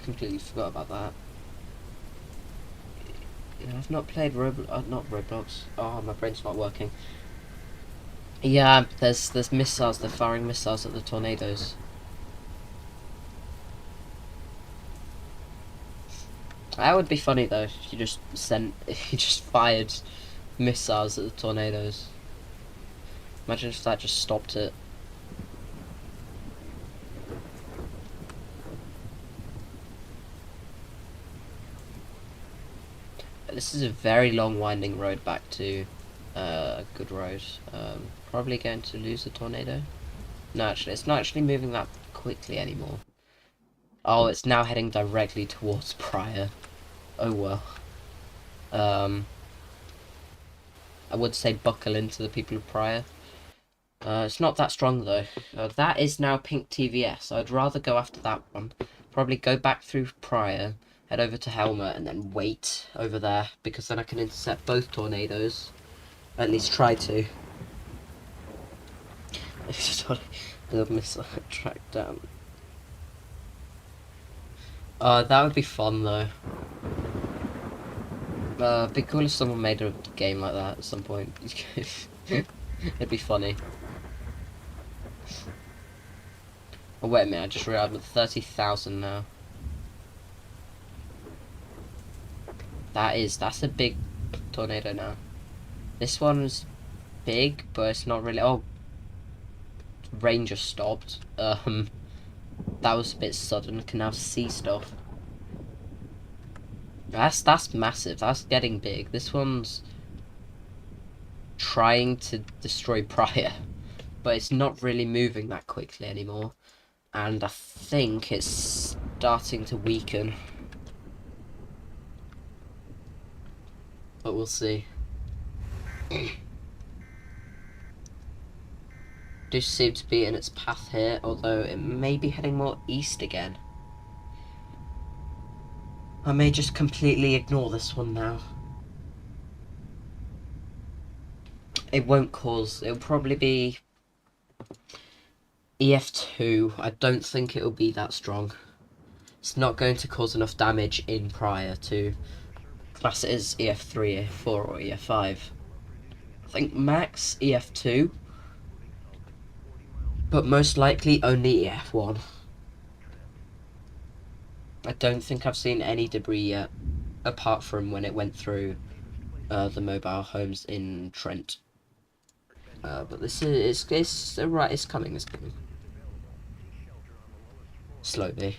completely forgot about that. Yeah, I've not played not Roblox. Oh, my brain's not working. Yeah, there's missiles. They're firing missiles at the tornadoes. That would be funny though. If you just fired missiles at the tornadoes. Imagine if that just stopped it. This is a very long winding road back to a good road. Probably going to lose the tornado. No, actually, it's not actually moving that quickly anymore. Oh, it's now heading directly towards Pryor. Oh well. I would say buckle into the people of Pryor. It's not that strong though. That is now pink TVS. I'd rather go after that one. Probably go back through Pryor, head over to Helmet, and then wait over there, because then I can intercept both tornadoes. At least try to. The missile track down. That would be fun though. It'd be cool if someone made a game like that at some point. It'd be funny. Oh wait a minute, I just realized I'm at 30,000 now. That's a big tornado now. This one's big, but it's not really. Oh, rain just stopped. That was a bit sudden. I can now see stuff. That's massive. That's getting big. This one's trying to destroy Pryor, but it's not really moving that quickly anymore. And I think it's starting to weaken. but we'll see. Do seem to be in its path here, although it may be heading more east again. I may just completely ignore this one now. It won't cause... It'll probably be EF2. I don't think it'll be that strong. It's not going to cause enough damage in prior to class it as EF3, EF4 or EF5. I think max EF2, but most likely only EF1. I don't think I've seen any debris yet, apart from when it went through the mobile homes in Trent. But this is right. It's coming. It's coming slowly.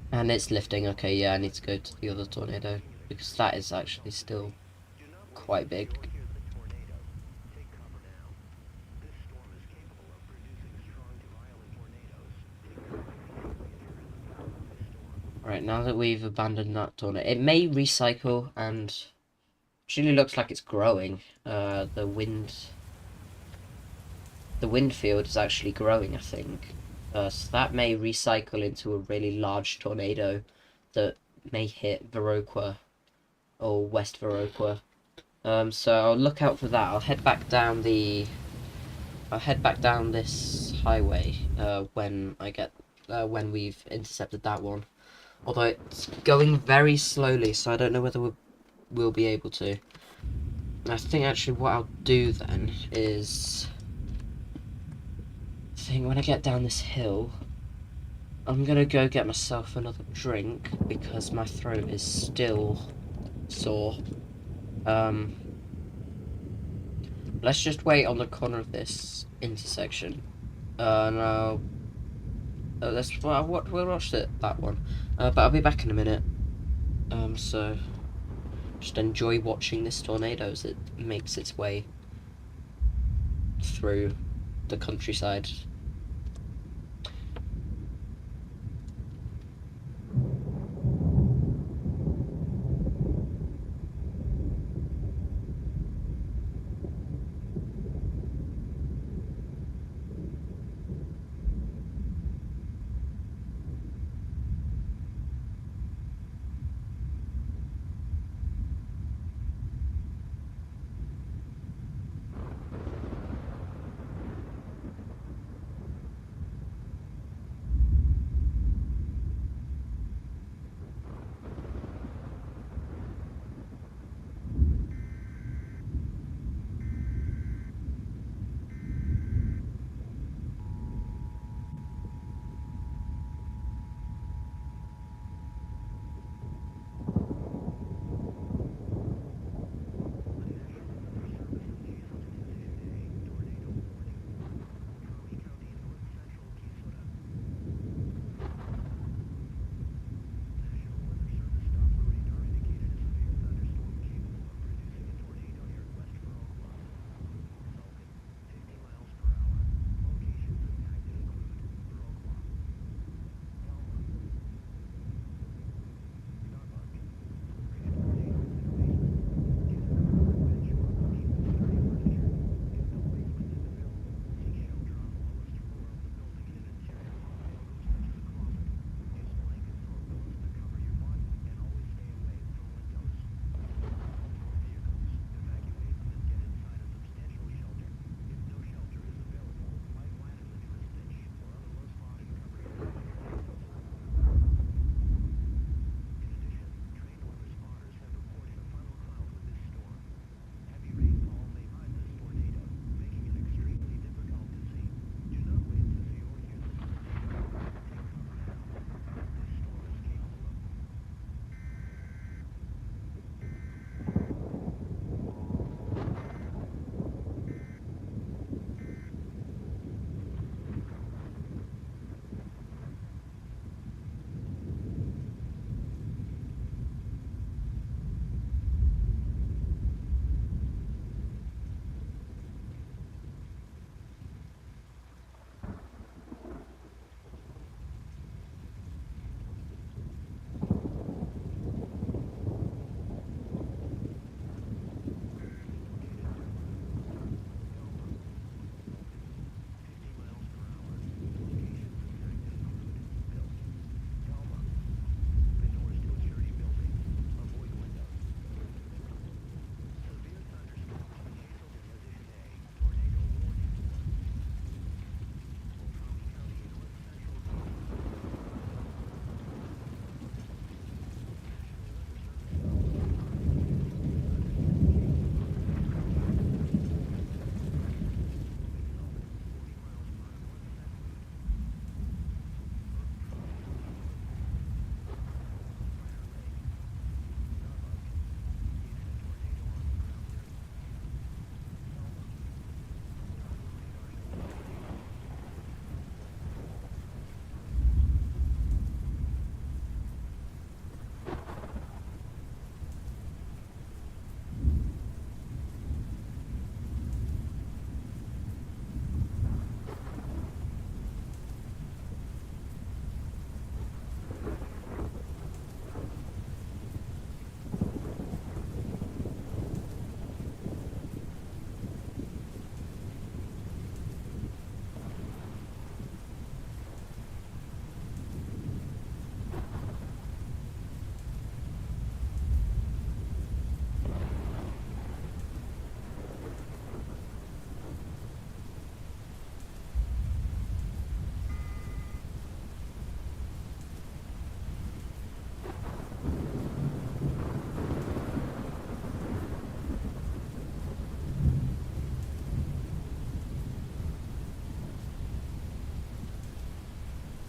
And it's lifting. Okay, yeah, I need to go to the other tornado because that is actually still quite big. Right, now that we've abandoned that tornado, it may recycle and actually looks like it's growing. The wind field is actually growing, I think. So that may recycle into a really large tornado that may hit Viroqua or West Viroqua. So I'll look out for that. I'll head back down this highway when we've intercepted that one. Although it's going very slowly, so I don't know whether we'll be able to. I think actually what I'll do then is, when I get down this hill, I'm gonna go get myself another drink because my throat is still sore. Let's just wait on the corner of this intersection. Now, we'll watch that one. But I'll be back in a minute. So just enjoy watching this tornado as it makes its way through the countryside.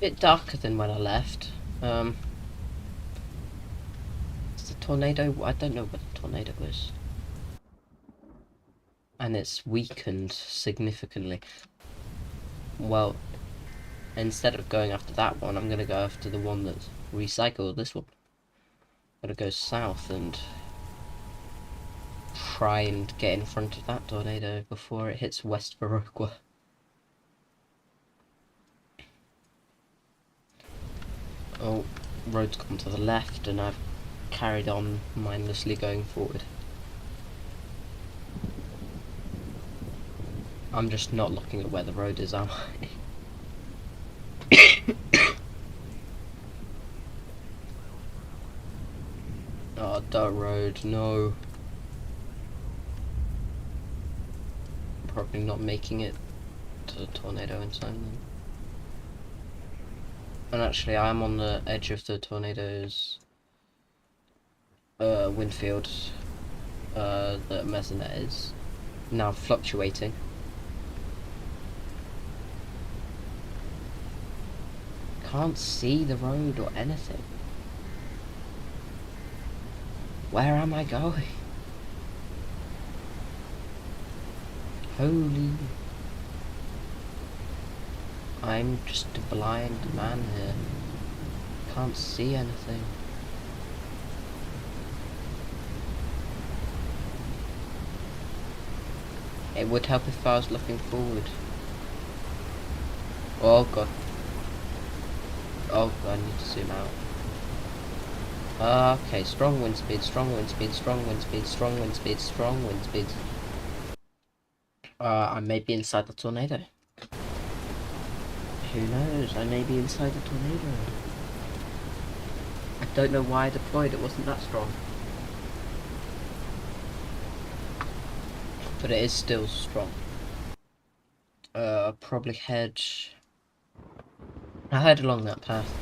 bit darker than when I left. It's a tornado. I don't know what the tornado is. And it's weakened significantly. Well, instead of going after that one, I'm gonna go after the one that's recycled. This one. I'm gonna go south and try and get in front of that tornado before it hits West Baroqua. Oh, road's gone to the left and I've carried on mindlessly going forward. I'm just not looking at where the road is, am I? Oh, dirt road, no. Probably not making it to the tornado in time then. And actually, I'm on the edge of the tornado's wind field that Mesonet is now fluctuating. Can't see the road or anything. Where am I going? Holy... I'm just a blind man here. Can't see anything. It would help if I was looking forward. Oh god. Oh god, I need to zoom out. Okay, strong wind speed, strong wind speed, strong wind speed, strong wind speed, strong wind speed. I may be inside the tornado. Who knows? I may be inside the tornado. I don't know why I deployed, it wasn't that strong. But it is still strong. Probably head... I head along that path.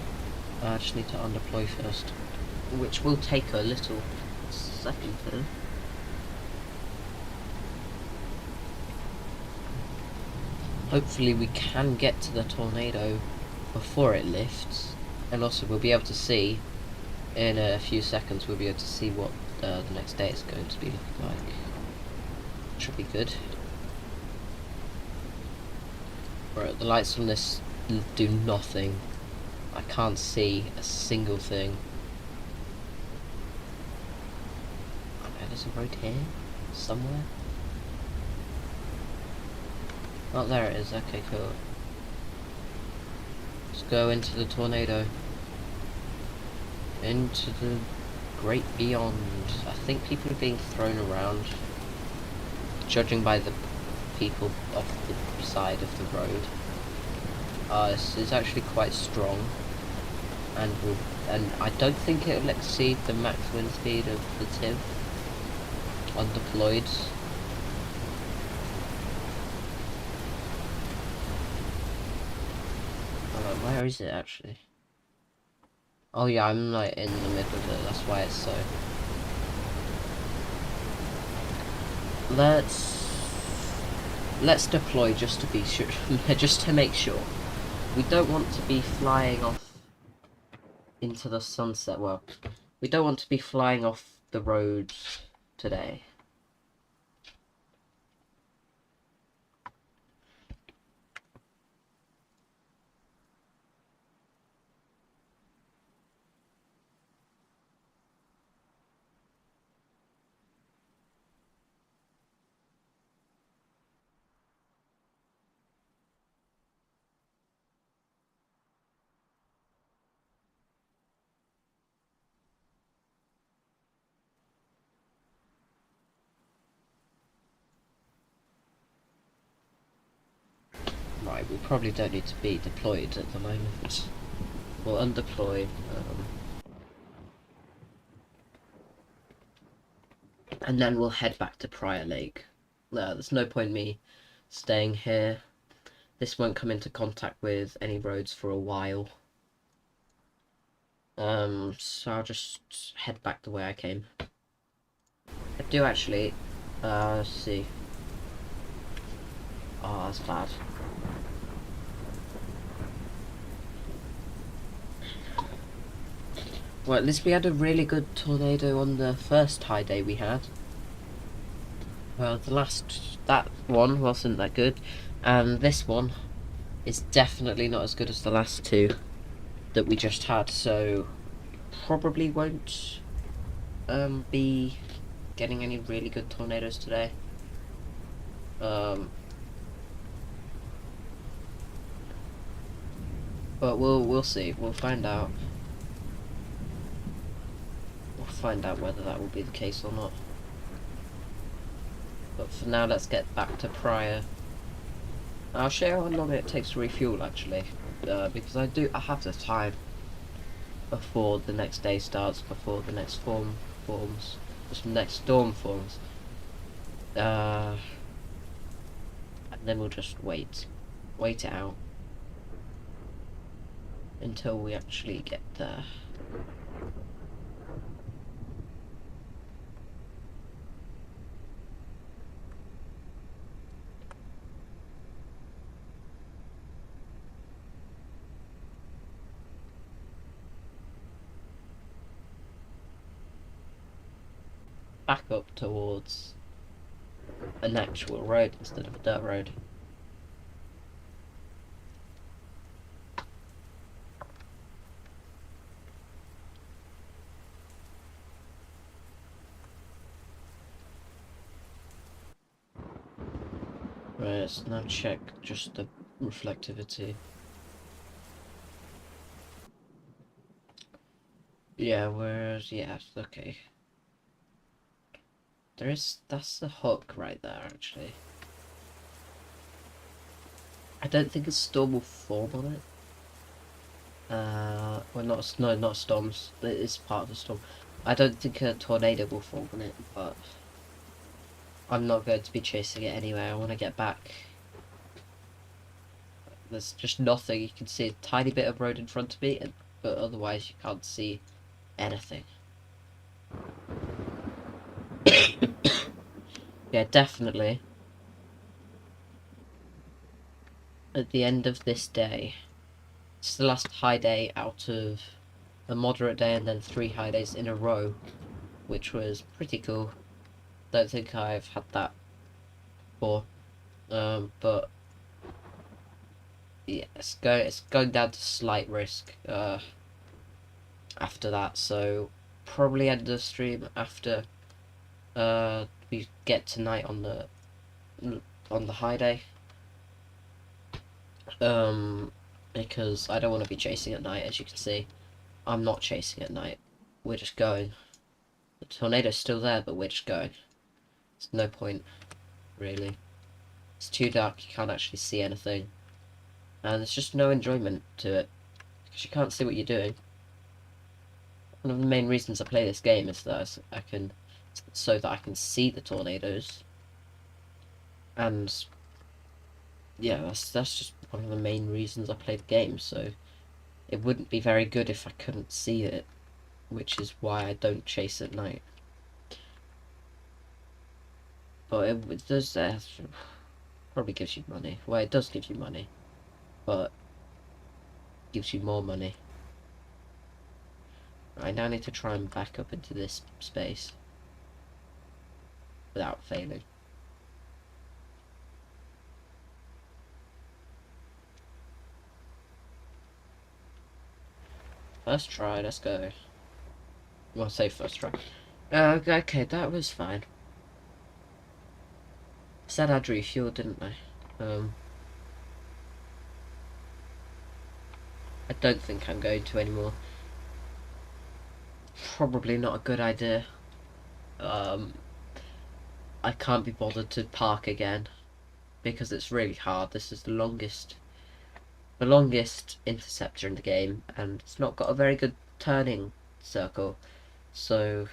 I just need to undeploy first. Which will take a little second though. Hopefully we can get to the tornado before it lifts. And also we'll be able to see, in a few seconds, we'll be able to see what the next day is going to be looking like. Should be good. Right, the lights on this do nothing. I can't see a single thing. Okay, there's a road here, somewhere. Oh, there it is. Okay, cool. Let's go into the tornado. Into the great beyond. I think people are being thrown around. Judging by the people off the side of the road. This is actually quite strong. And I don't think it will exceed the max wind speed of the TIV. Undeployed. Where is it actually? Oh yeah, I'm like in the middle of it, that's why it's so... Let's deploy just to be sure, just to make sure. We don't want to be flying off into the sunset, well, we don't want to be flying off the road today. Right, we probably don't need to be deployed at the moment. We'll undeploy, and then we'll head back to Prior Lake. There's no point me staying here. This won't come into contact with any roads for a while. So I'll just head back the way I came. I do actually, let's see. Oh, that's bad. Well, at least we had a really good tornado on the first high day we had. Well, that one wasn't that good, and this one is definitely not as good as the last two that we just had, so probably won't be getting any really good tornadoes today. But we'll see. We'll find out. We'll find out whether that will be the case or not. But for now, let's get back to prior. I'll show you how long it takes to refuel actually, because I have the time before the next day starts, before the next next storm forms. And then we'll just wait it out until we actually get there. Back up towards an actual road instead of a dirt road. Right, let's now check just the reflectivity. Yeah, okay. That's the hook right there, actually. I don't think a storm will form on it. Well, not storms. It is part of the storm. I don't think a tornado will form on it, but I'm not going to be chasing it anyway. I want to get back. There's just nothing. You can see a tiny bit of road in front of me, but otherwise you can't see anything. Yeah, definitely. At the end of this day, it's the last high day out of a moderate day and then 3 high days in a row, which was pretty cool. Don't think I've had that before. But yeah, it's going down to slight risk after that, so probably end the stream after we get tonight on the high day. Because I don't want to be chasing at night. As you can see, I'm not chasing at night. We're just going. The tornado's still there, but we're just going. There's no point, really. It's too dark, you can't actually see anything. And there's just no enjoyment to it, because you can't see what you're doing. One of the main reasons I play this game is that so that I can see the tornadoes. And yeah, that's just one of the main reasons I play the game, so it wouldn't be very good if I couldn't see it, which is why I don't chase at night. But it does probably gives you money. Well, it does give you money, but it gives you more money. I now need to try and back up into this space without failing. First try, let's go. Well, say first try. Okay, that was fine. Said I'd refuel, didn't I? I don't think I'm going to anymore. Probably not a good idea. I can't be bothered to park again because it's really hard. This is the longest interceptor in the game, and it's not got a very good turning circle. So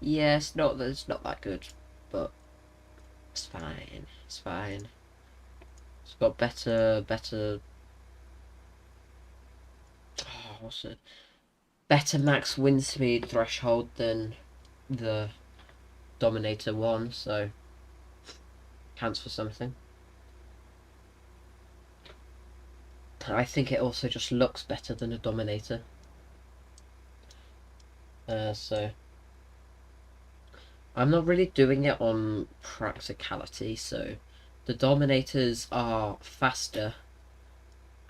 yeah, it's not that good, but it's fine. It's fine. It's got better. Oh, what's it? Better max wind speed threshold than the Dominator 1, so counts for something. I think it also just looks better than a Dominator. So I'm not really doing it on practicality. So the Dominators are faster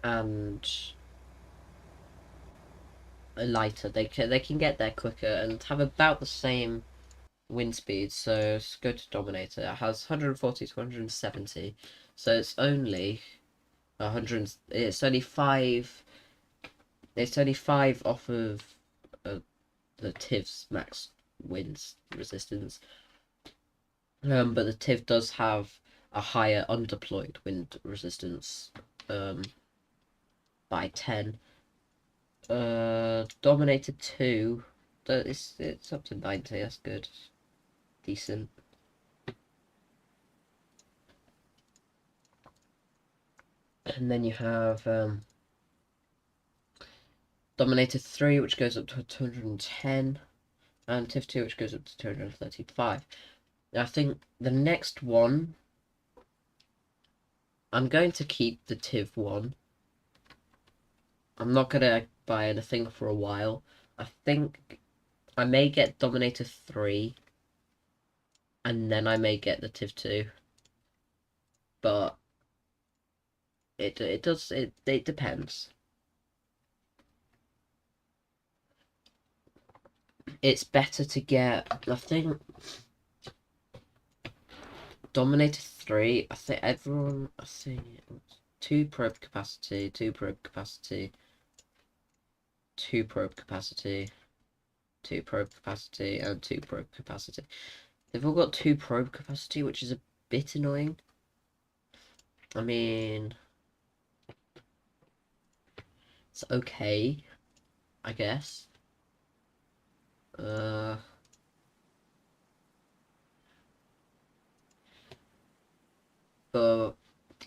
and lighter. They can get there quicker and have about the same wind speed. So let's go to Dominator. It has 140 to 170. So it's only 100. It's only five. It's only five off of uh, the TIV's max wind resistance. But the TIV does have a higher undeployed wind resistance by 10. Dominator 2, it's up to 90, that's good. Decent. And then you have Dominator 3, which goes up to 210, and TIV 2, which goes up to 235. I think the next one, I'm going to keep the TIV 1. I'm not going to buy anything for a while. I think I may get Dominator 3, and then I may get the TIV 2. But it depends. It's better to get, I think, Dominator 3. I think everyone, I think 2 probe capacity, 2 probe capacity, 2 probe capacity, 2 probe capacity, and 2 probe capacity. They've all got 2 probe capacity, which is a bit annoying. I mean, it's okay, I guess. But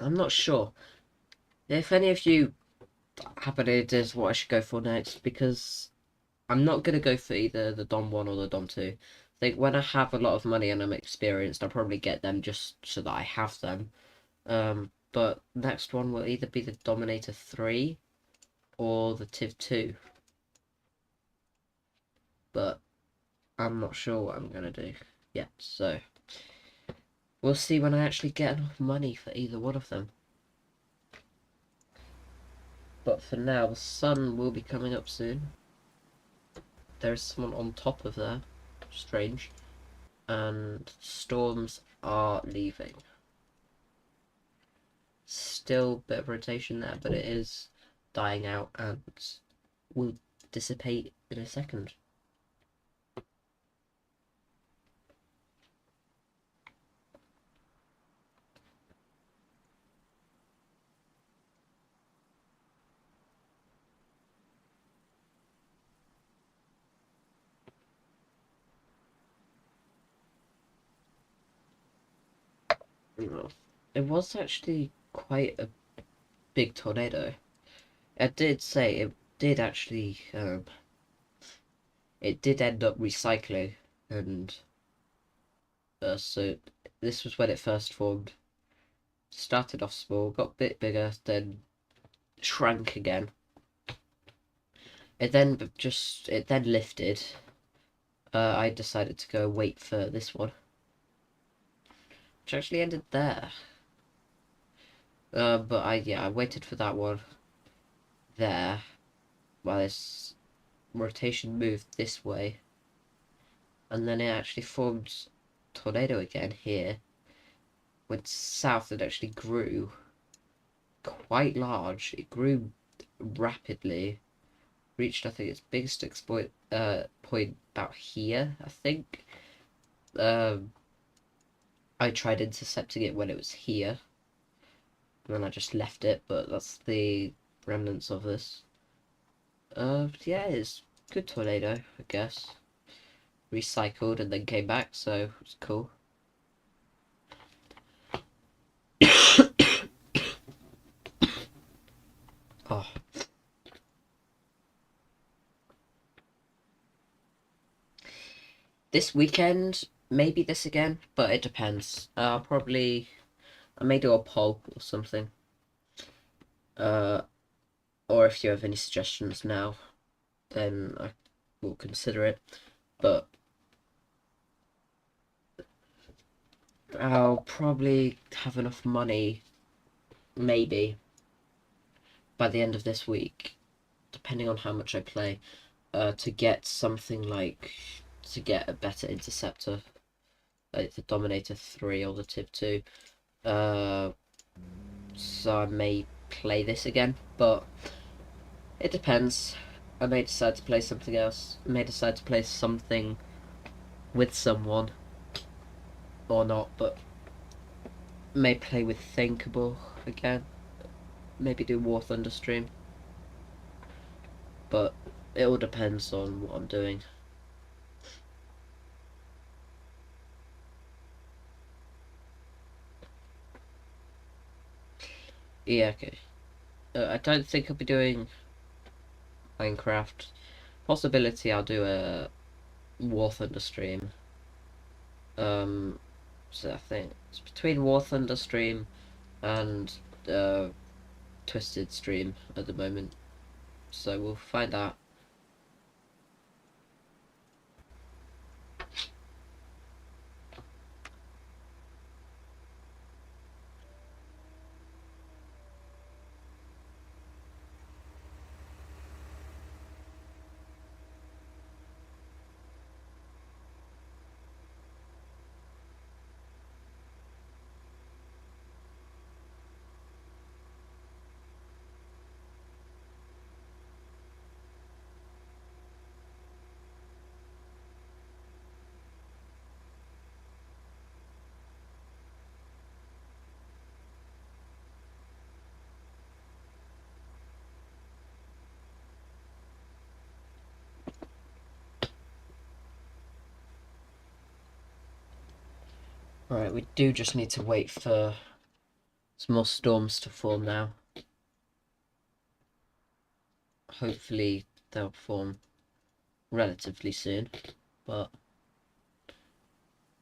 I'm not sure. If any of you have any ideas what I should go for next, because I'm not going to go for either the Dom 1 or the Dom 2. I think when I have a lot of money and I'm experienced, I'll probably get them just so that I have them. But next one will either be the Dominator 3 or the TIV 2. But I'm not sure what I'm going to do yet, so we'll see when I actually get enough money for either one of them. But for now, the sun will be coming up soon. There's someone on top of there. Strange. And storms are leaving. Still a bit of rotation there, but it is dying out and will dissipate in a second. It was actually quite a big tornado. I did say it did actually, it did end up recycling, and so this was when it first formed. Started off small, got a bit bigger, then shrank again. It then lifted. I decided to go wait for this one, which actually ended there. But I waited for that one there while this rotation moved this way, and then it actually formed tornado again here. Went south and actually grew quite large. It grew rapidly. Reached, I think, its biggest point about here, I think. I tried intercepting it when it was here, and then I just left it, but that's the remnants of this. Yeah, it's good tornado, I guess. Recycled and then came back, so it's cool. Oh. This weekend, maybe this again, but it depends. I may do a poll or something. Or if you have any suggestions now, then we'll consider it. But I'll probably have enough money, maybe, by the end of this week, depending on how much I play, to get something like, to get a better interceptor, like the Dominator 3 or the Tib 2. So I may play this again, but it depends. I may decide to play something else. I may decide to play something with someone or not, but may play with Thinkable again. Maybe do War Thunder stream. But it all depends on what I'm doing. Yeah, okay. I don't think I'll be doing Minecraft. Possibility I'll do a War Thunder stream. So I think it's between War Thunder stream and Twisted stream at the moment. So we'll find out. Right, we do just need to wait for some more storms to form now. Hopefully they'll form relatively soon, but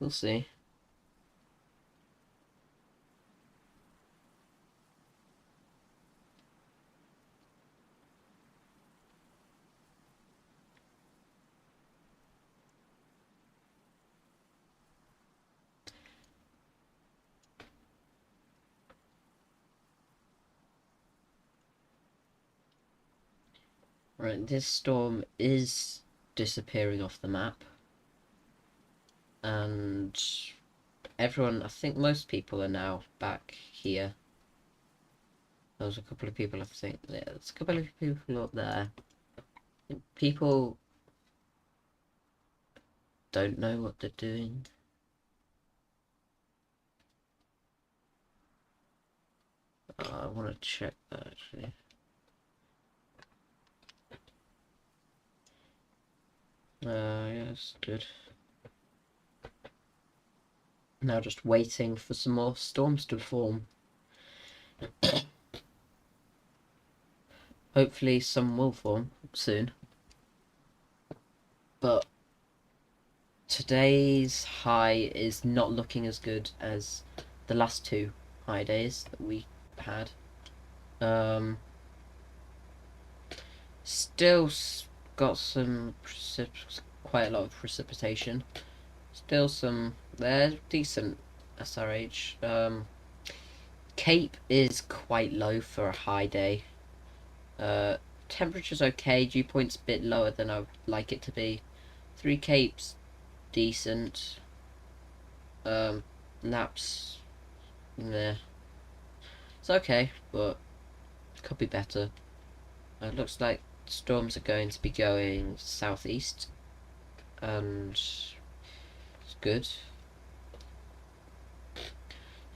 we'll see. Right, this storm is disappearing off the map. And everyone, I think most people are now back here. There was a couple of people, I think. Yeah, there's a couple of people up there. People don't know what they're doing. I want to check that actually. Yes, good. Now just waiting for some more storms to form. Hopefully some will form soon. But today's high is not looking as good as the last two high days that we had. Still got some quite a lot of precipitation. Still some, they're decent SRH. Cape is quite low for a high day. Temperature's okay, dew point's a bit lower than I would like it to be. 3 Capes, decent. Naps, meh. It's okay, but could be better. It looks like storms are going to be going southeast, and it's good.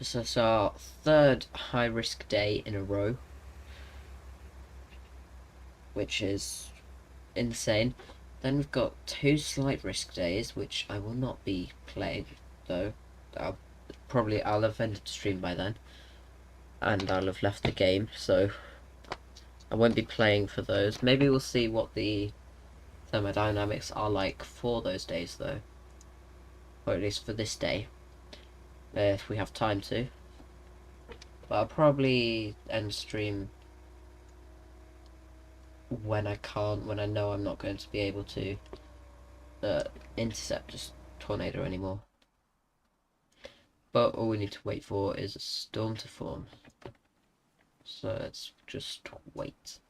This is our third high risk day in a row, which is insane. Then we've got 2 slight risk days, which I will not be playing, though. I'll have ended the stream by then, and I'll have left the game, so I won't be playing for those. Maybe we'll see what the thermodynamics are like for those days, though, or at least for this day, if we have time to. But I'll probably end stream when I know I'm not going to be able to intercept this tornado anymore. But all we need to wait for is a storm to form. So let's just wait.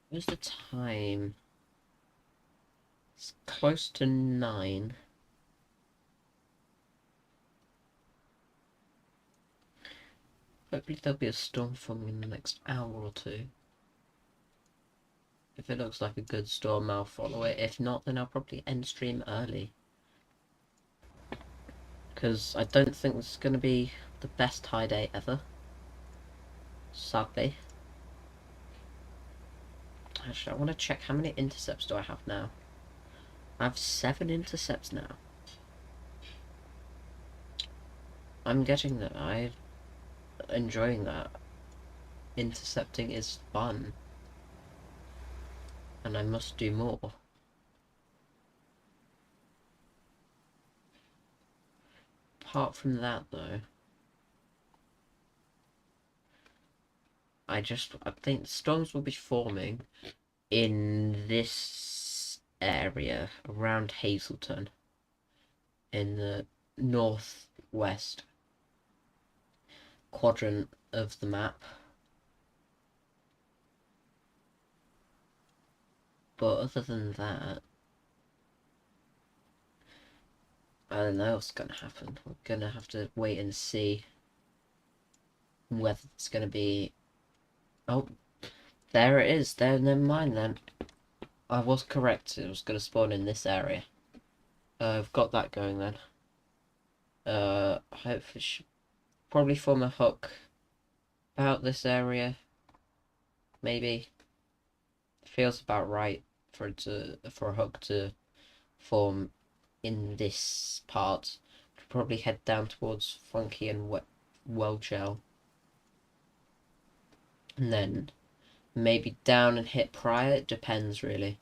Where's the time? It's close to 9. Hopefully there'll be a storm forming in the next hour or two. If it looks like a good storm, I'll follow it. If not, then I'll probably end stream early. Because I don't think this is going to be the best high day ever. Sadly. Actually, I want to check how many intercepts do I have now. I have 7 intercepts now. I'm getting that. I'm enjoying that. Intercepting is fun. And I must do more. Apart from that, though, I think storms will be forming in this area around Hazleton in the northwest quadrant of the map. But other than that, I don't know what's going to happen. We're going to have to wait and see whether it's going to be... Oh, there it is. There, never mind then. I was correct. It was going to spawn in this area. I've got that going then. Hopefully should probably form a hook about this area. Maybe. Feels about right for a hook to form in this part. Probably head down towards Funky and Welchel. And then maybe down and hit Prior. It depends really.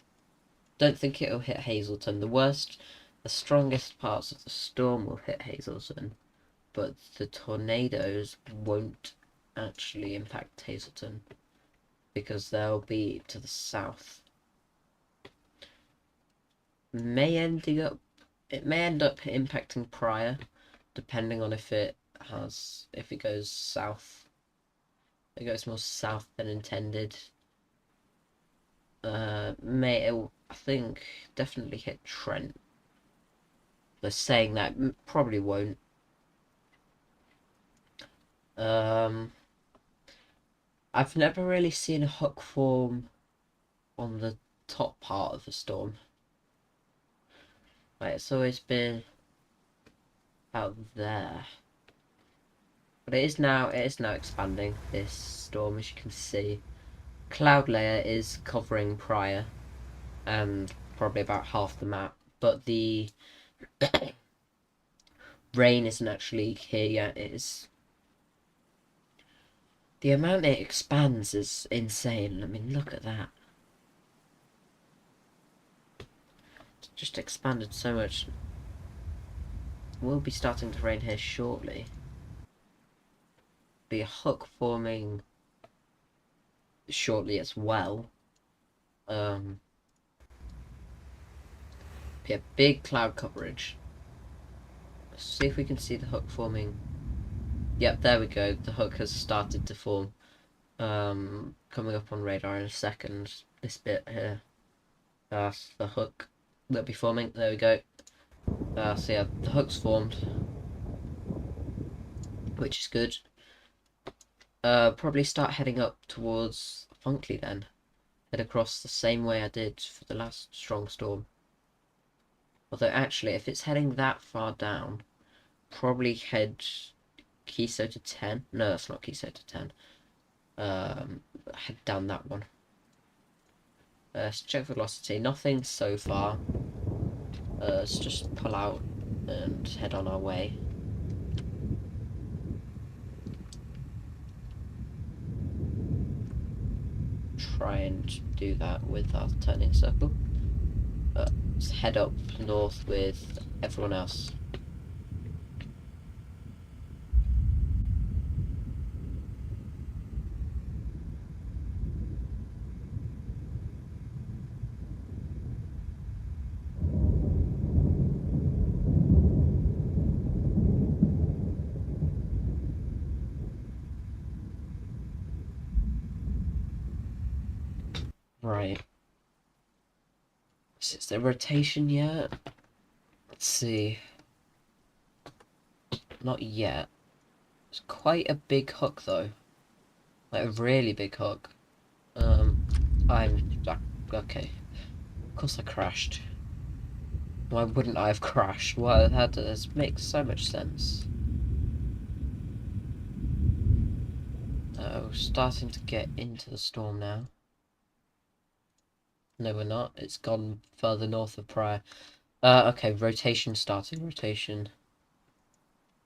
Don't think it'll hit Hazleton. The strongest parts of the storm will hit Hazleton, but the tornadoes won't actually impact Hazleton because they'll be to the south. It may end up impacting Prior, depending on if it goes south. If it goes more south than intended. I think definitely hit Trent. They're saying that probably won't. I've never really seen a hook form on the top part of the storm. Like, it's always been out there. But it is now expanding, this storm, as you can see. Cloud layer is covering Prior and probably about half the map, but the rain isn't actually here yet. It is... The amount it expands is insane. I mean, look at that. It's just expanded so much. We'll be starting to rain here shortly. Be a hook forming shortly as well. Be a big cloud coverage. Let's see if we can see the hook forming. Yep, there we go. The hook has started to form. Coming up on radar in a second. This bit here. That's the hook. They'll be forming. There we go. So yeah, the hook's formed, which is good. Probably start heading up towards Funkley then. Head across the same way I did for the last strong storm. Although actually, if it's heading that far down, probably head Kiso to 10. No, that's not Kiso to 10. Head down that one. Let's check velocity. Nothing so far. Let's just pull out and head on our way. Try and do that with our turning circle. Let's head up north with everyone else. Right. Is there rotation yet? Let's see. Not yet. It's quite a big hook though. Like a really big hook. Okay. Of course I crashed. Why wouldn't I have crashed? Well, this makes so much sense. We're starting to get into the storm now. No, we're not. It's gone further north of prior. Okay, rotation starting. Rotation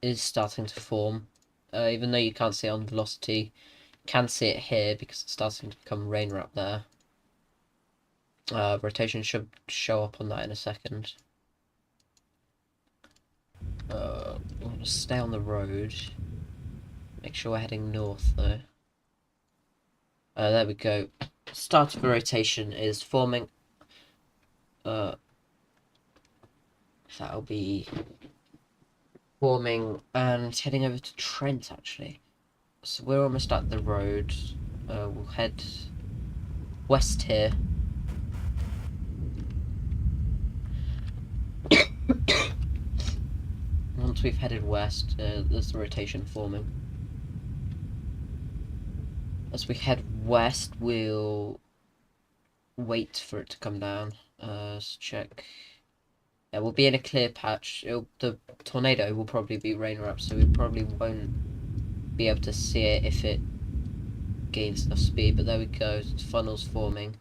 is starting to form. Even though you can't see it on velocity, you can see it here because it's starting to become rain wrap there. Rotation should show up on that in a second. We'll just stay on the road. Make sure we're heading north though. There we go. Start of the rotation is forming. That'll be forming and heading over to Trent actually. So we're almost at the road. We'll head west here. Once we've headed west, there's the rotation forming. As we head west, we'll wait for it to come down. Let's check. Yeah, we'll be in a clear patch. The tornado will probably be rain wrapped, so we probably won't be able to see it if it gains enough speed. But there we go. Funnels forming.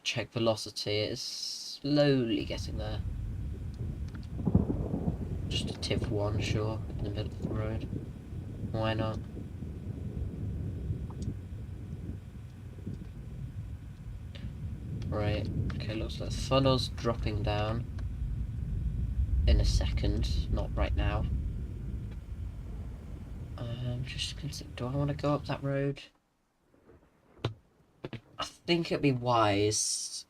Check velocity. It's slowly getting there. Just a Tiv 1, sure, in the middle of the road. Why not? Right, okay, looks like the funnel's dropping down in a second, not right now. Just consider, do I want to go up that road? I think it'd be wise.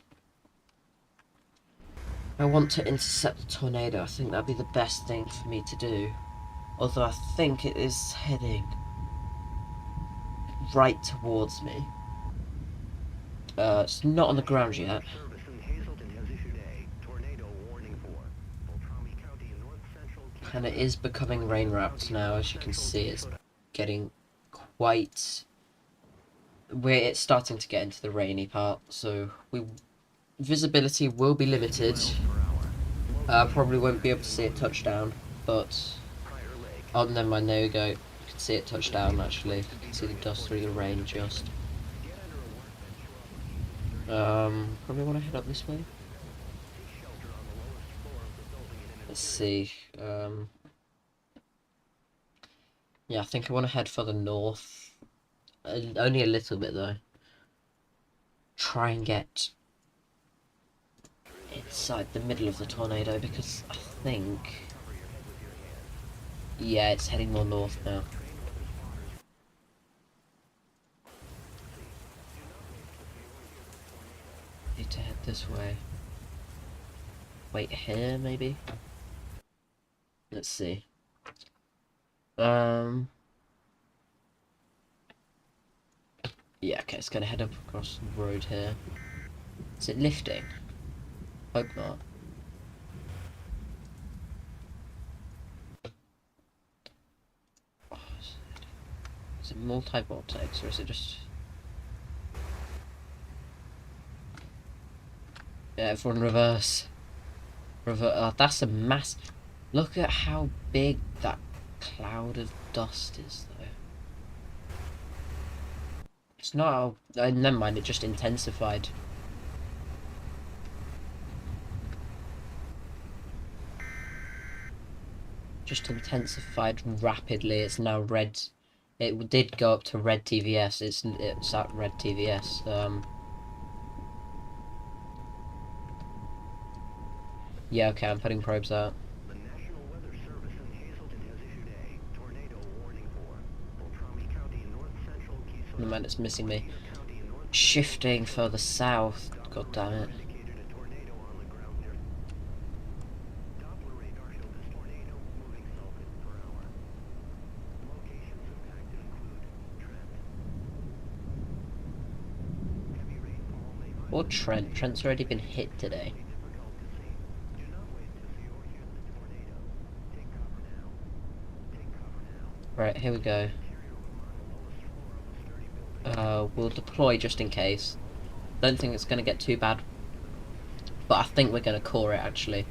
I want to intercept the tornado. I think that'd be the best thing for me to do. Although I think it is heading right towards me. It's not on the ground yet. And it is becoming rain wrapped now, as you can see. It's getting quite... It's starting to get into the rainy part, so visibility will be limited. Probably won't be able to see it touch down, but... Oh, never mind, there we go. You can see it touch down, actually. You can see the dust through the rain, just. Probably want to head up this way. Let's see. Yeah, I think I want to head further north. Only a little bit, though. Try and get inside the middle of the tornado, because I think... Yeah, it's heading more north now. Need to head this way. Wait here, maybe? Let's see. Yeah, okay, it's gonna head up across the road here. Is it lifting? Hope not. Is it multi-vortex or is it just... Yeah, everyone reverse. Oh, that's a mass... Look at how big that cloud of dust is, though. It's not... never mind, it just intensified. Just intensified rapidly. It's now red. It did go up to red TVS. It's at red TVS. Yeah, okay, I'm putting probes out. The National Weather Service in Hazleton has issued a tornado warning for Beltrami County, north central Keystone. The man that's missing me. Shifting further south. God damn it. Indicated a tornado on the ground near. Doppler radar showed this tornado moving south per hour. Locations impacted include Trent. Heavy rainfall may find Or Trent. Trent's already been hit today. difficult to see. Do not wait to see or hear the tornado. Take cover now. Take cover now. Right, here we go. We'll deploy just in case. Don't think it's going to get too bad. But I think we're going to core it, actually.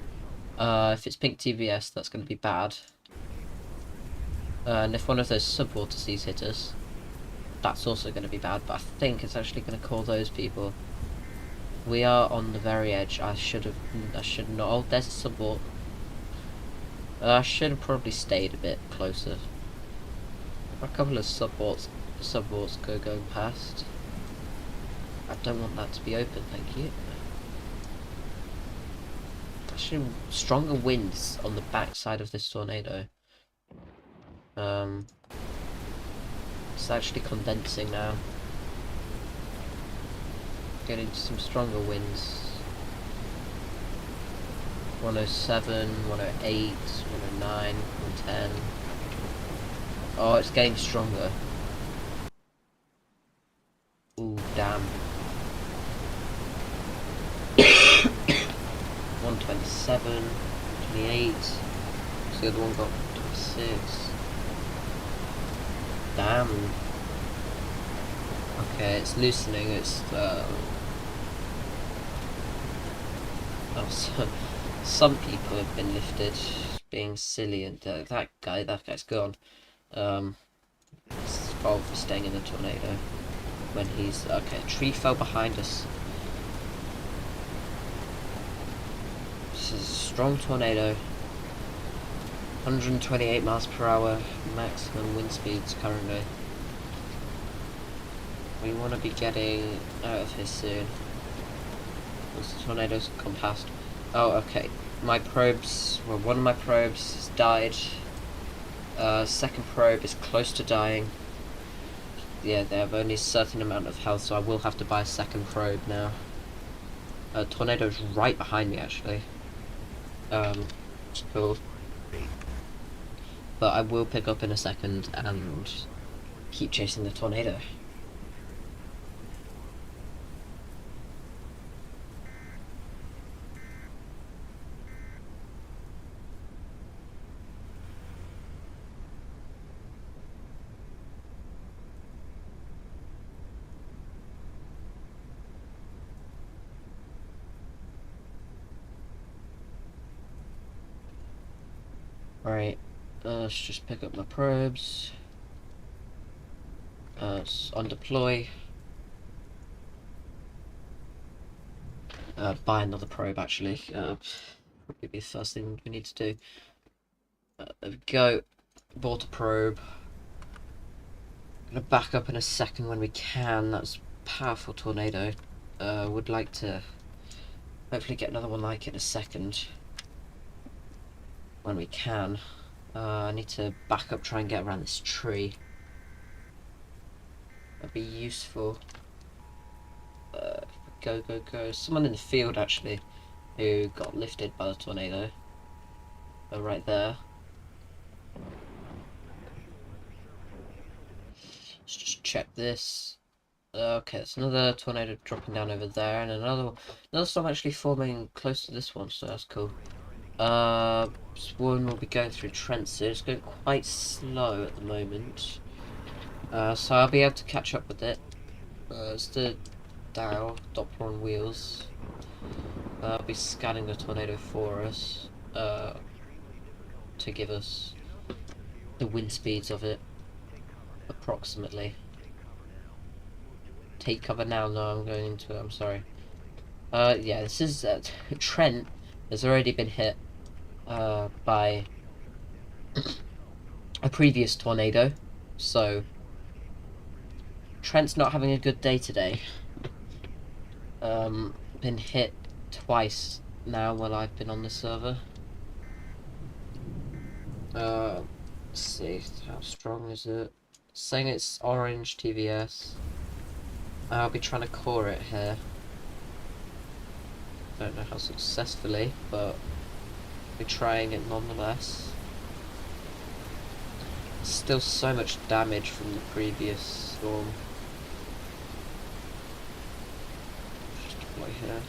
If it's pink TVS, that's going to be bad. And if one of those subwater seas hit us, that's also going to be bad. But I think it's actually going to core those people. We are on the very edge. I should not. Oh, there's a subwort. I should have probably stayed a bit closer. A couple of subwarts going past. I don't want that to be open, thank you. Actually, stronger winds on the backside of this tornado. It's actually condensing now. Getting some stronger winds. 107, 108, 109, 110. Oh, it's getting stronger. Ooh, damn. 127, 28. So the other one got 26. Damn. Okay, it's loosening. It's oh, so some people have been lifted, being silly, and that guy's gone. His fault for staying in the tornado when he's okay. A tree fell behind us. This is a strong tornado. 128 miles per hour maximum wind speeds currently. We want to be getting out of here soon. Once the tornadoes come past. Oh, okay. My probes. Well, one of my probes has died. Second probe is close to dying. Yeah, they have only a certain amount of health, so I will have to buy a second probe now. Tornado's right behind me, actually. It's cool. But I will pick up in a second and keep chasing the tornado. Right, let's just pick up my probes. It's on deploy. Buy another probe, actually. Probably be the first thing we need to do. There we go. Bought a probe. Gonna back up in a second when we can. That's a powerful tornado. Would like to hopefully get another one like it in a second. When we can. I need to back up, try and get around this tree. That'd be useful. Go, go, go. Someone in the field, actually, who got lifted by the tornado. Right there. Let's just check this. Okay, it's another tornado dropping down over there, and another storm actually forming close to this one, so that's cool. This one will be going through Trent soon. It's going quite slow at the moment. So I'll be able to catch up with it. It's the Doppler on wheels. I'll be scanning the tornado for us, to give us the wind speeds of it, approximately. Take cover now. No, I'm going into it. I'm sorry. Yeah, this is Trent has already been hit by a previous tornado, so Trent's not having a good day today. Been hit twice now while I've been on the server. Let's see, how strong is it? Saying it's orange TVS. I'll be trying to core it here. Don't know how successfully, but I'll be trying it nonetheless. Still so much damage from the previous storm. Just deploy here.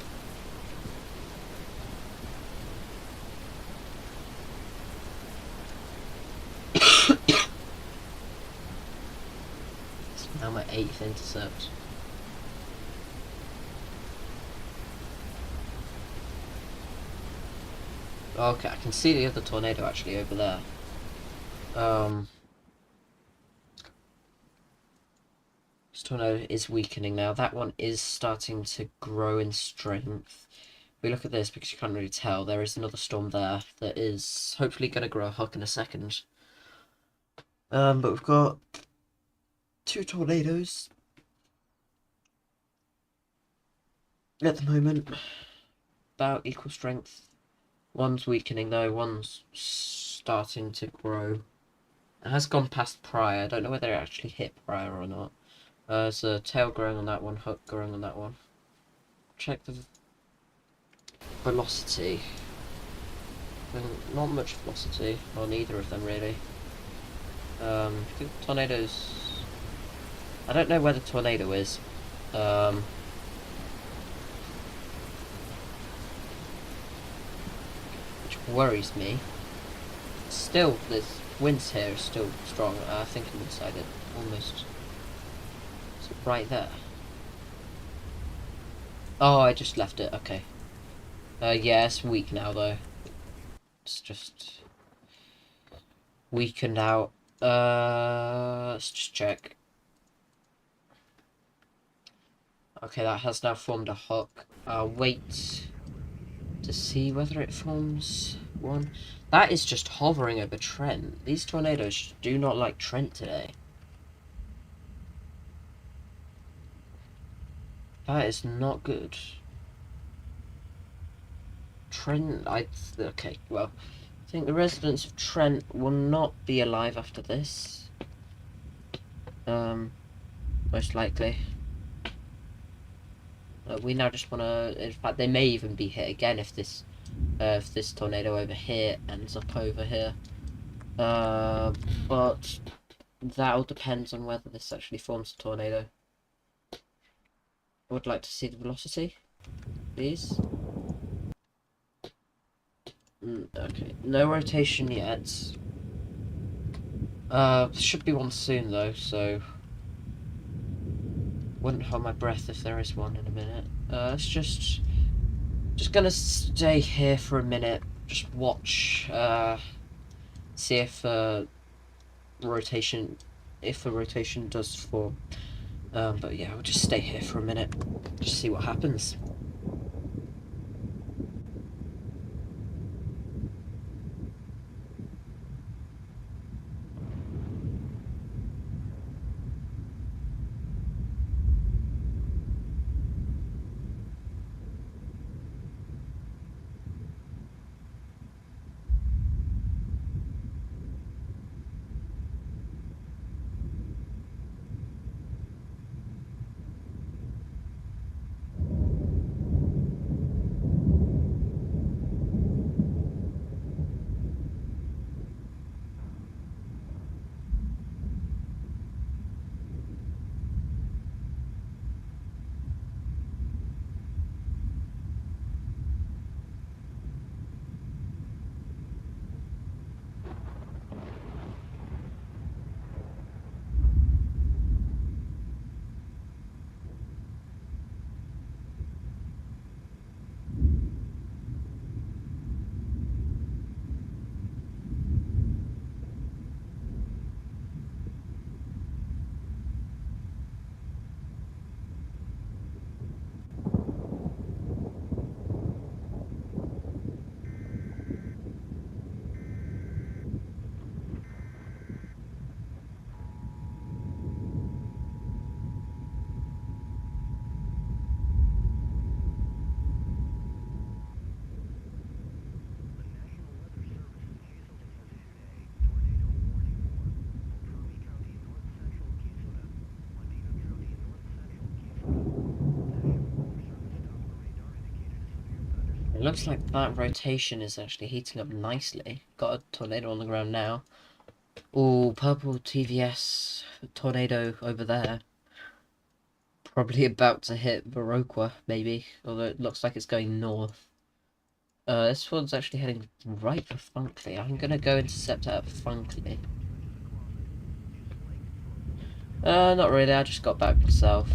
It's now my 8th intercept. Okay, I can see the other tornado actually over there. This tornado is weakening now. That one is starting to grow in strength. We look at this because you can't really tell. There is another storm there that is hopefully going to grow a hook in a second. But we've got 2 tornadoes at the moment, about equal strength. One's weakening though, one's starting to grow. It has gone past Prior. I don't know whether it actually hit Prior or not. There's a tail growing on that one, hook growing on that one. Check the velocity. Not much velocity on either of them really. I think tornadoes. I don't know where the tornado is. Which worries me. Still, the winds here are still strong. I think I'm inside it almost. Is it right there? Oh, I just left it. Okay. Yeah, it's weak now though. It's just weakened out. Let's just check. Okay, that has now formed a hook. I'll wait to see whether it forms one. That is just hovering over Trent. These tornadoes do not like Trent today. That is not good. Trent, okay, well, I think the residents of Trent will not be alive after this. Most likely. We now just want to, in fact, they may even be hit again if this tornado over here ends up over here. But that all depends on whether this actually forms a tornado. I would like to see the velocity, please. Okay, no rotation yet. Should be one soon though, so wouldn't hold my breath if there is one in a minute. Let's just gonna stay here for a minute, just watch, see if rotation, if a rotation does form. But yeah, we'll just stay here for a minute, just see what happens. looks like that rotation is actually heating up nicely. Got a tornado on the ground now. Oh, purple TVS tornado over there. Probably about to hit Viroqua, maybe. Although it looks like it's going north. This one's actually heading right for Funkley. I'm gonna go intercept it at Funkley. Not really. I just got back myself.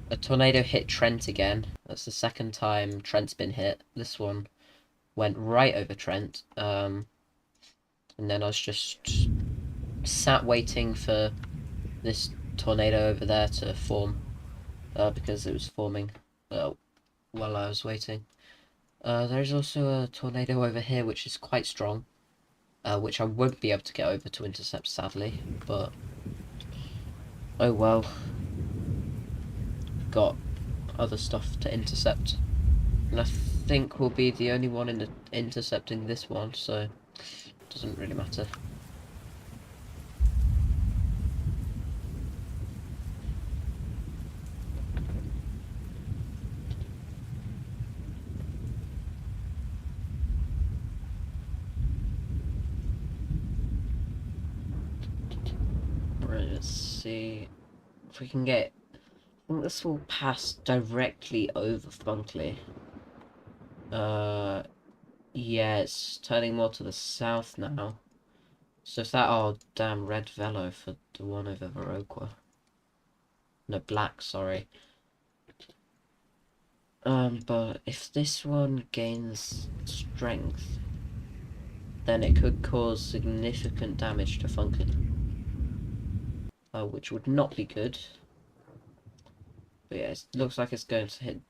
A tornado hit Trent again. That's the second time Trent's been hit. This one went right over Trent. And then I was just sat waiting for this tornado over there to form. Because it was forming while I was waiting. There's also a tornado over here which is quite strong. Which I won't be able to get over to intercept, sadly. But oh well. Got other stuff to intercept. And I think we'll be the only one intercepting this one, so it doesn't really matter. Right, let's see if we can get... I think this will pass directly over Funkley. Yeah, it's turning more to the south now. So if that... Oh, damn, red velo for the one over Viroqua. No, black, sorry. But if this one gains strength, then it could cause significant damage to Funkley. Which would not be good. But yeah, it looks like it's going to hit...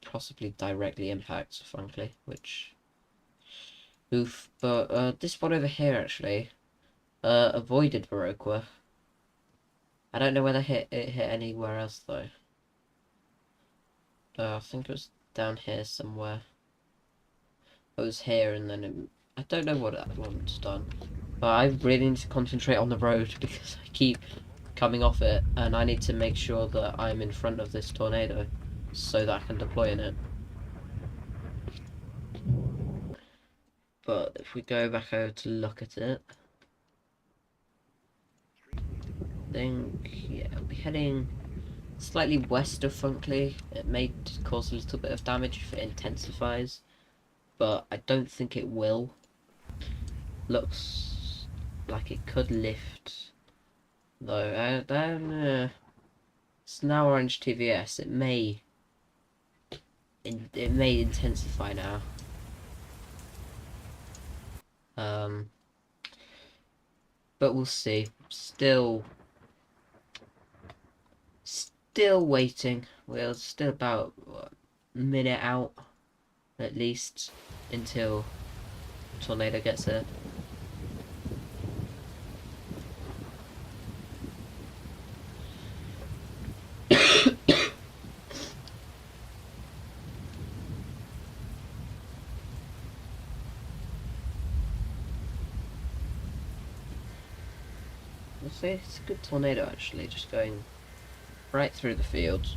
possibly directly impact Funkley, which... Oof. But, this one over here, actually, avoided Viroqua. I don't know whether it hit anywhere else, though. I think it was down here somewhere. It was here, and then it... I don't know what that one's done. But I really need to concentrate on the road, because I keep coming off it, and I need to make sure that I'm in front of this tornado, so that I can deploy in it. But if we go back over to look at it, I think, yeah, we'll be heading slightly west of Funkley. It may cause a little bit of damage if it intensifies, but I don't think it will. Looks like it could lift, though. I don't know. It's now orange TVS. It may intensify now. But we'll see. Still waiting. We're still about a minute out, at least, until tornado gets here. We'll see. It's a good tornado, actually, just going right through the field,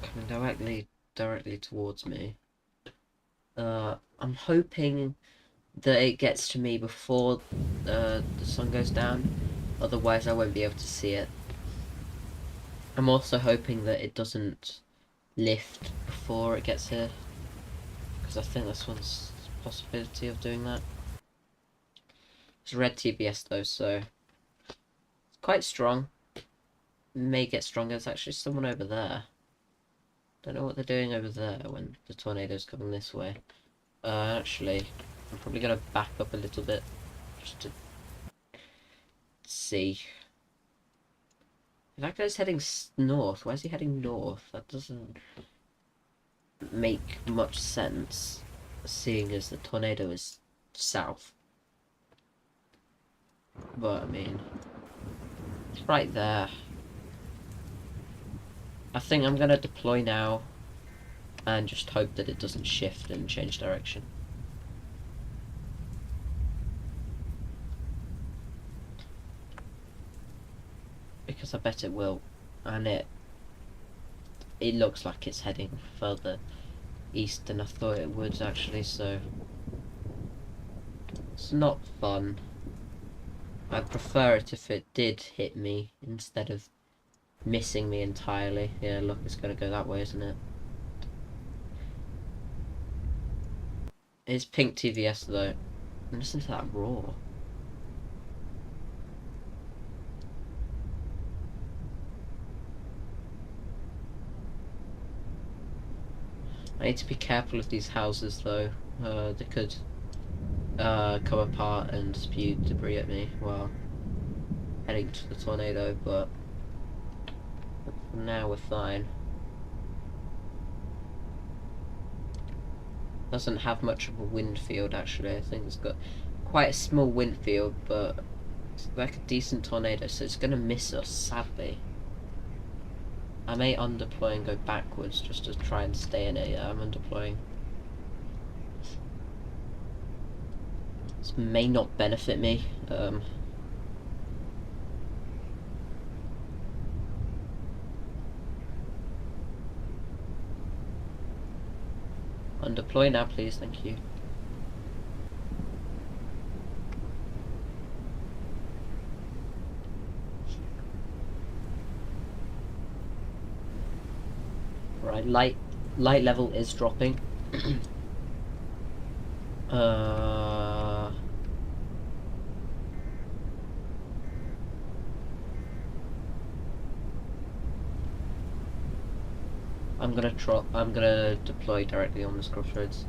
coming directly towards me. I'm hoping that it gets to me before the sun goes down, otherwise I won't be able to see it. I'm also hoping that it doesn't lift before it gets here, because I think this one's a possibility of doing that. It's red TBS though, so it's quite strong. May get stronger. There's actually someone over there. Don't know what they're doing over there when the tornado's coming this way. Actually, I'm probably gonna back up a little bit just to see. That guy's heading north. Why is he heading north? That doesn't make much sense, seeing as the tornado is south. But, I mean, it's right there. I think I'm gonna deploy now and just hope that it doesn't shift and change direction. Because I bet it will. And it looks like it's heading further east than I thought it would actually, so it's not fun. I'd prefer it if it did hit me instead of missing me entirely. Yeah, look, it's gonna go that way, isn't it? It's pink TVS though. And listen to that roar. I need to be careful of these houses though. They could come apart and spew debris at me while heading to the tornado, but for now we're fine. Doesn't have much of a wind field actually. I think it's got quite a small wind field, but it's like a decent tornado, so it's gonna miss us sadly. I may undeploy and go backwards just to try and stay in it. Yeah, I'm undeploying. This may not benefit me. Undeploy now, please. Thank you. Right, light level is dropping. I'm gonna deploy directly on this crossroads.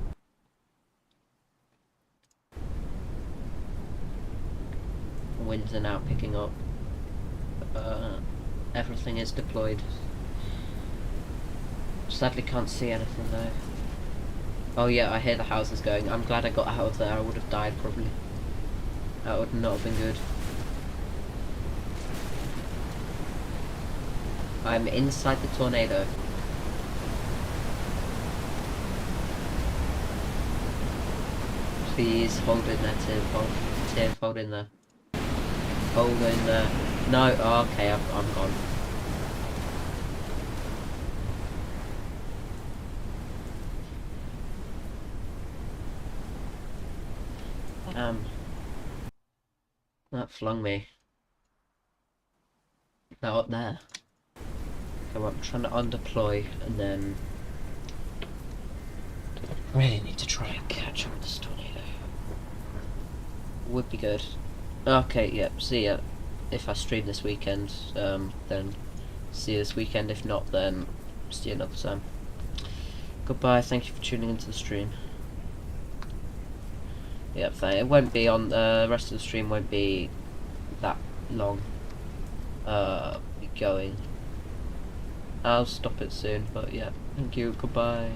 Winds are now picking up. Everything is deployed. Sadly can't see anything though. Oh yeah, I hear the houses going. I'm glad I got out of there. I would have died probably. That would not have been good. I'm inside the tornado. Please hold in there, Tiff, hold in there. Hold in there. No, oh, okay, I'm gone. That flung me. Now up there. Okay, well, I'm trying to undeploy and then really need to try and catch up with this tornado. Would be good. Okay, yep, see ya. If I stream this weekend, then see you this weekend. If not, then see you another time. Goodbye, thank you for tuning into the stream. Yep, it won't be on, the rest of the stream won't be that long. Going. I'll stop it soon, but yeah, thank you, goodbye.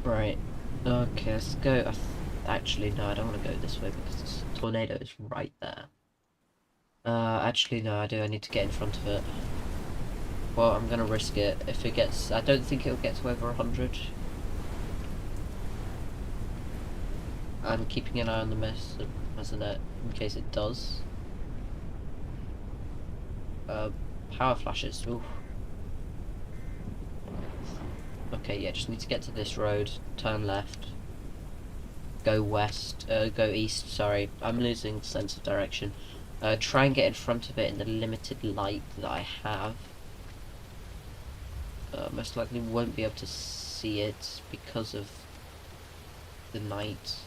Right, okay, let's go. Actually, no, I don't want to go this way because this tornado is right there. Actually, no, I do. I need to get in front of it. Well, I'm gonna risk it. If it gets, I don't think it'll get to over 100. I'm keeping an eye on the mess as in case it does. Power flashes. Ooh. Okay, yeah, just need to get to this road, turn left, go west, go east, sorry, I'm losing sense of direction. Try and get in front of it in the limited light that I have. Most likely won't be able to see it because of the night.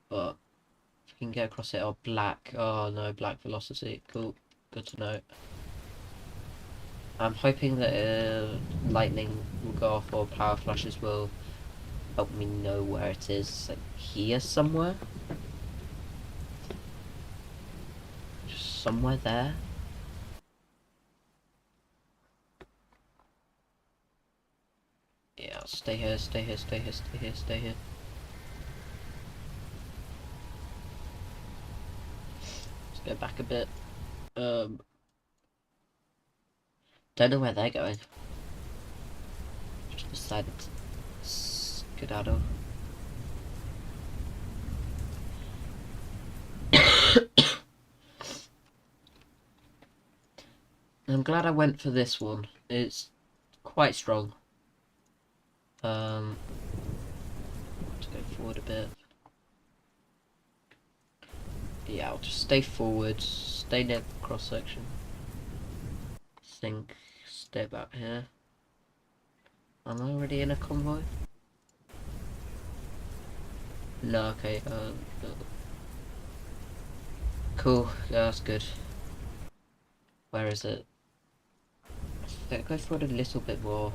But if I can get across it, black, oh no, black velocity, cool, good to know. I'm hoping that lightning will go off or power flashes will help me know where it is, like here somewhere. Just somewhere there. Yeah, I'll stay here, stay here, stay here, stay here, stay here. Let's go back a bit. Don't know where they're going. Just decided to skedaddle. I'm glad I went for this one. It's quite strong. To go forward a bit. Yeah, I'll just stay forward, stay near the cross section. Think, stay about here. Am I already in a convoy? No, okay, cool, yeah, that's good. Where is it? Let's go forward a little bit more.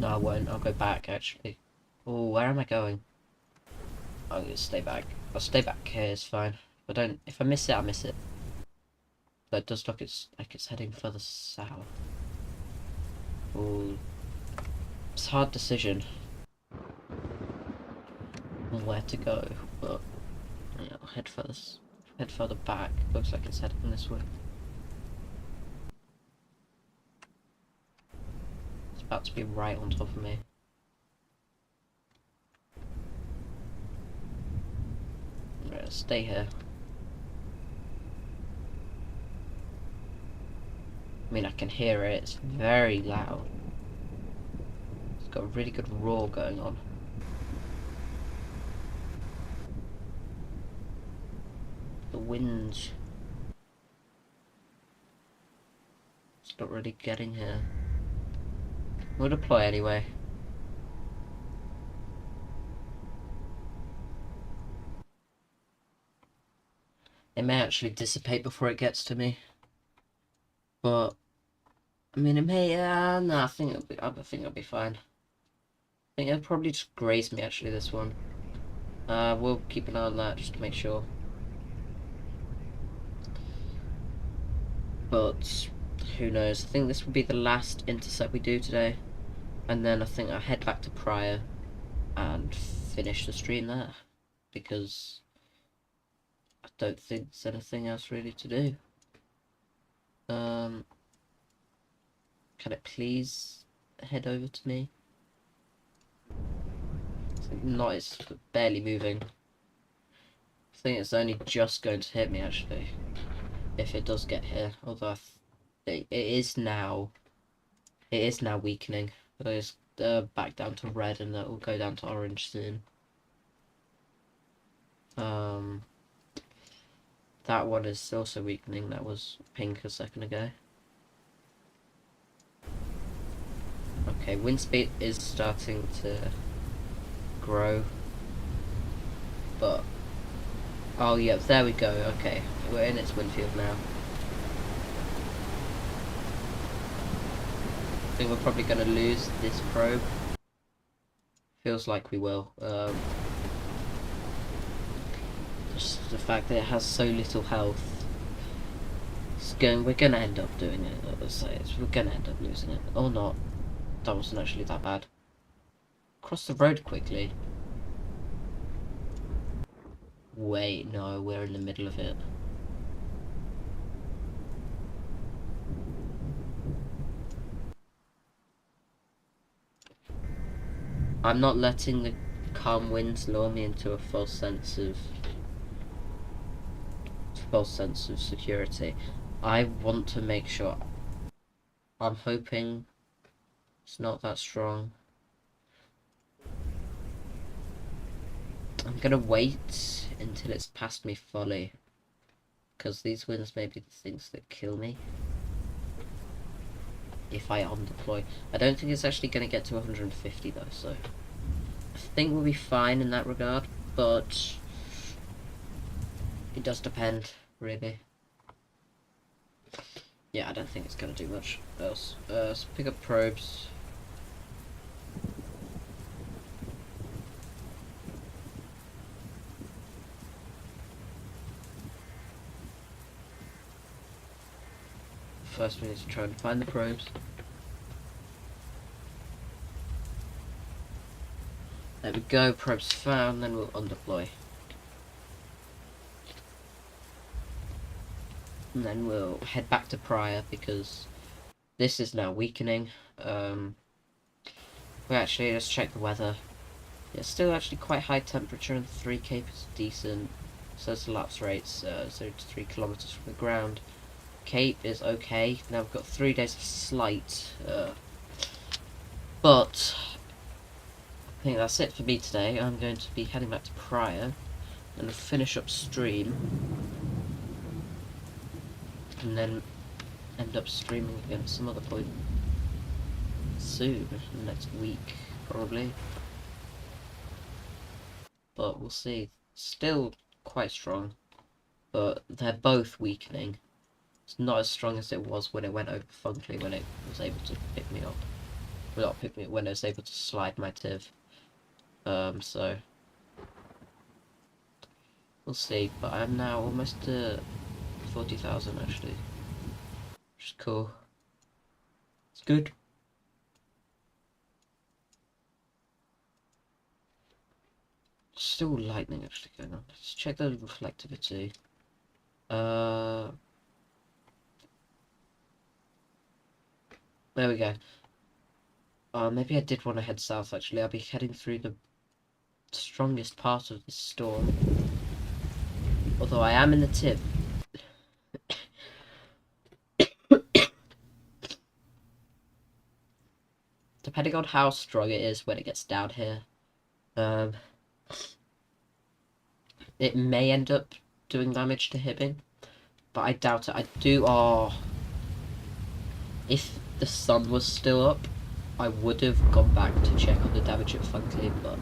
No, I won't, I'll go back actually. Oh, where am I going? I'm gonna stay back. I'll stay back here, it's fine. If I miss it, I miss it. But it does look like it's heading further south. Oh, it's a hard decision on where to go, but yeah, I'll head further back. Looks like it's heading this way. It's about to be right on top of me. Right, stay here. I mean, I can hear it. It's very loud. It's got a really good roar going on. The wind. It's not really getting here. We'll deploy anyway. It may actually dissipate before it gets to me. But I mean, it may. No, I think it'll be fine. I think it'll probably just graze me actually. This one. We'll keep an eye on that just to make sure. But who knows? I think this will be the last intercept we do today, and then I think I'll head back to Pryor and finish the stream there because I don't think there's anything else really to do. Can it please head over to me? It's barely moving. I think it's only just going to hit me actually, if it does get here. Although I think it is now weakening. It's back down to red, and that will go down to orange soon. That one is also weakening. That was pink a second ago. Okay, wind speed is starting to grow, but oh yeah, there we go. Okay, we're in its wind field now. I think we're probably going to lose this probe. Feels like we will. Just the fact that it has so little health. We're going to end up doing it. We're going to end up losing it, or not. That wasn't actually that bad. Cross the road quickly. Wait, no, we're in the middle of it. I'm not letting the calm winds lure me into a false sense of security. I want to make sure. I'm hoping it's not that strong. I'm gonna wait until it's past me fully, because these winds may be the things that kill me if I on-deploy. I don't think it's actually going to get to 150 though, so I think we'll be fine in that regard, but it does depend, really. Yeah, I don't think it's going to do much else. Let's pick up probes. First we need to try and find the probes. There we go, probes found, then we'll undeploy. And then we'll head back to Pryor because This is now weakening. We actually let's check the weather. It's still actually quite high temperature, and 3 Cape is decent. So the lapse rates 0 to 3 kilometers from the ground. Cape is okay. Now we've got 3 days of slight, but I think that's it for me today. I'm going to be heading back to Pryor and finish up stream, and then end up streaming again at some other point soon, next week probably. But we'll see. Still quite strong, but they're both weakening. It's not as strong as it was when it went over Funkly, when it was able to pick me up. Well, not pick me up, when it was able to slide my tiv. So we'll see. But I'm now almost to 40,000 actually, which is cool. It's good. Still lightning actually going on. Let's check the reflectivity. There we go. Maybe I did want to head south actually. I'll be heading through the strongest part of the storm. Although I am in the tip. Depending on how strong it is when it gets down here. It may end up doing damage to Hibbing, but I doubt it. I do. If the sun was still up, I would have gone back to check on the damage at Funky, but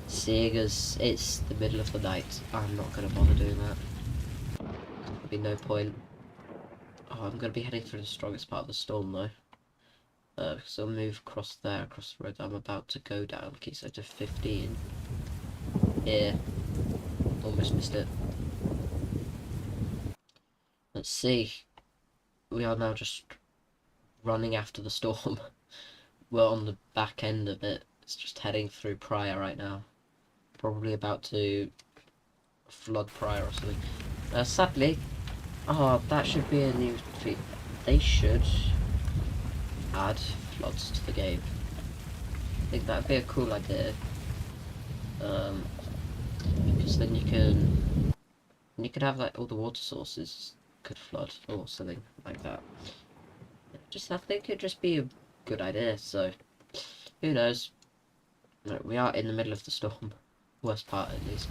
seeing as it's the middle of the night, I'm not going to bother doing that. There'll be no point. Oh, I'm going to be heading through the strongest part of the storm though. Because I'll move across there, across the road I'm about to go down. Keystone to 15. Here. Almost missed it. Let's see. We are now just running after the storm. We're on the back end of it. It's just heading through Pryor right now. Probably about to flood Pryor or something. Sadly, that should be a new feat. They should add floods to the game. I think that'd be a cool idea. Because then you could have like all the water sources could flood or something like that. I think it'd just be a good idea. So who knows? No, we are in the middle of the storm. Worst part at least.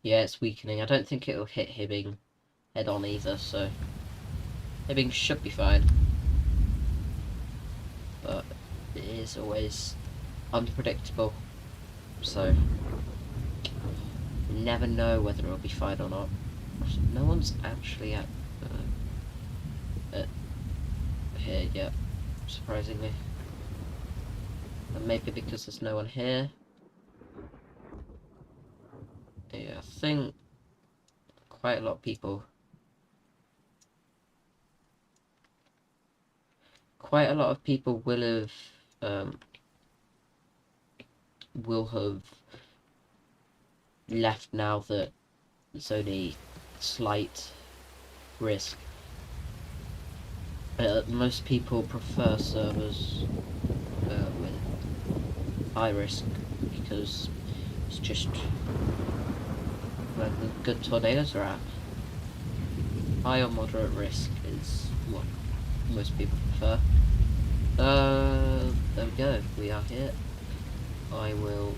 Yeah, it's weakening. I don't think it'll hit Hibbing head on either, so Hibbing should be fine. But it is always unpredictable, so you never know whether it'll be fine or not. No one's actually at here yet, surprisingly. And maybe because there's no one here. Yeah, I think quite a lot of people. Quite a lot of people will have left now that there's only slight risk. Most people prefer servers with high risk because it's just where the good tornadoes are at. High or moderate risk is what most people prefer. There we go, we are here. I will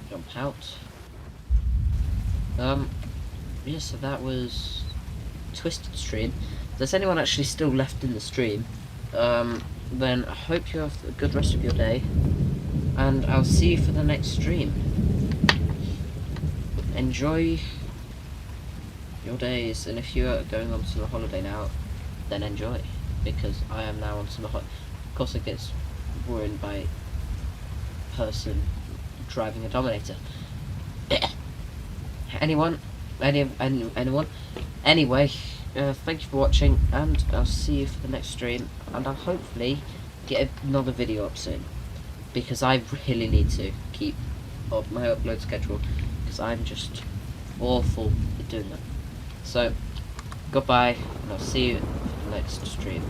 jump out. Yeah, so that was Twisted Stream. If there's anyone actually still left in the stream, then I hope you have a good rest of your day, and I'll see you for the next stream. Enjoy your days, and if you are going on summer holiday now, then enjoy, because I am now on summer holiday. Of course it gets ruined by a person driving a Dominator. Anyone? Anyway, thank you for watching, and I'll see you for the next stream, and I'll hopefully get another video up soon, because I really need to keep up my upload schedule, because I'm just awful at doing that. So, goodbye, and I'll see you in the next stream.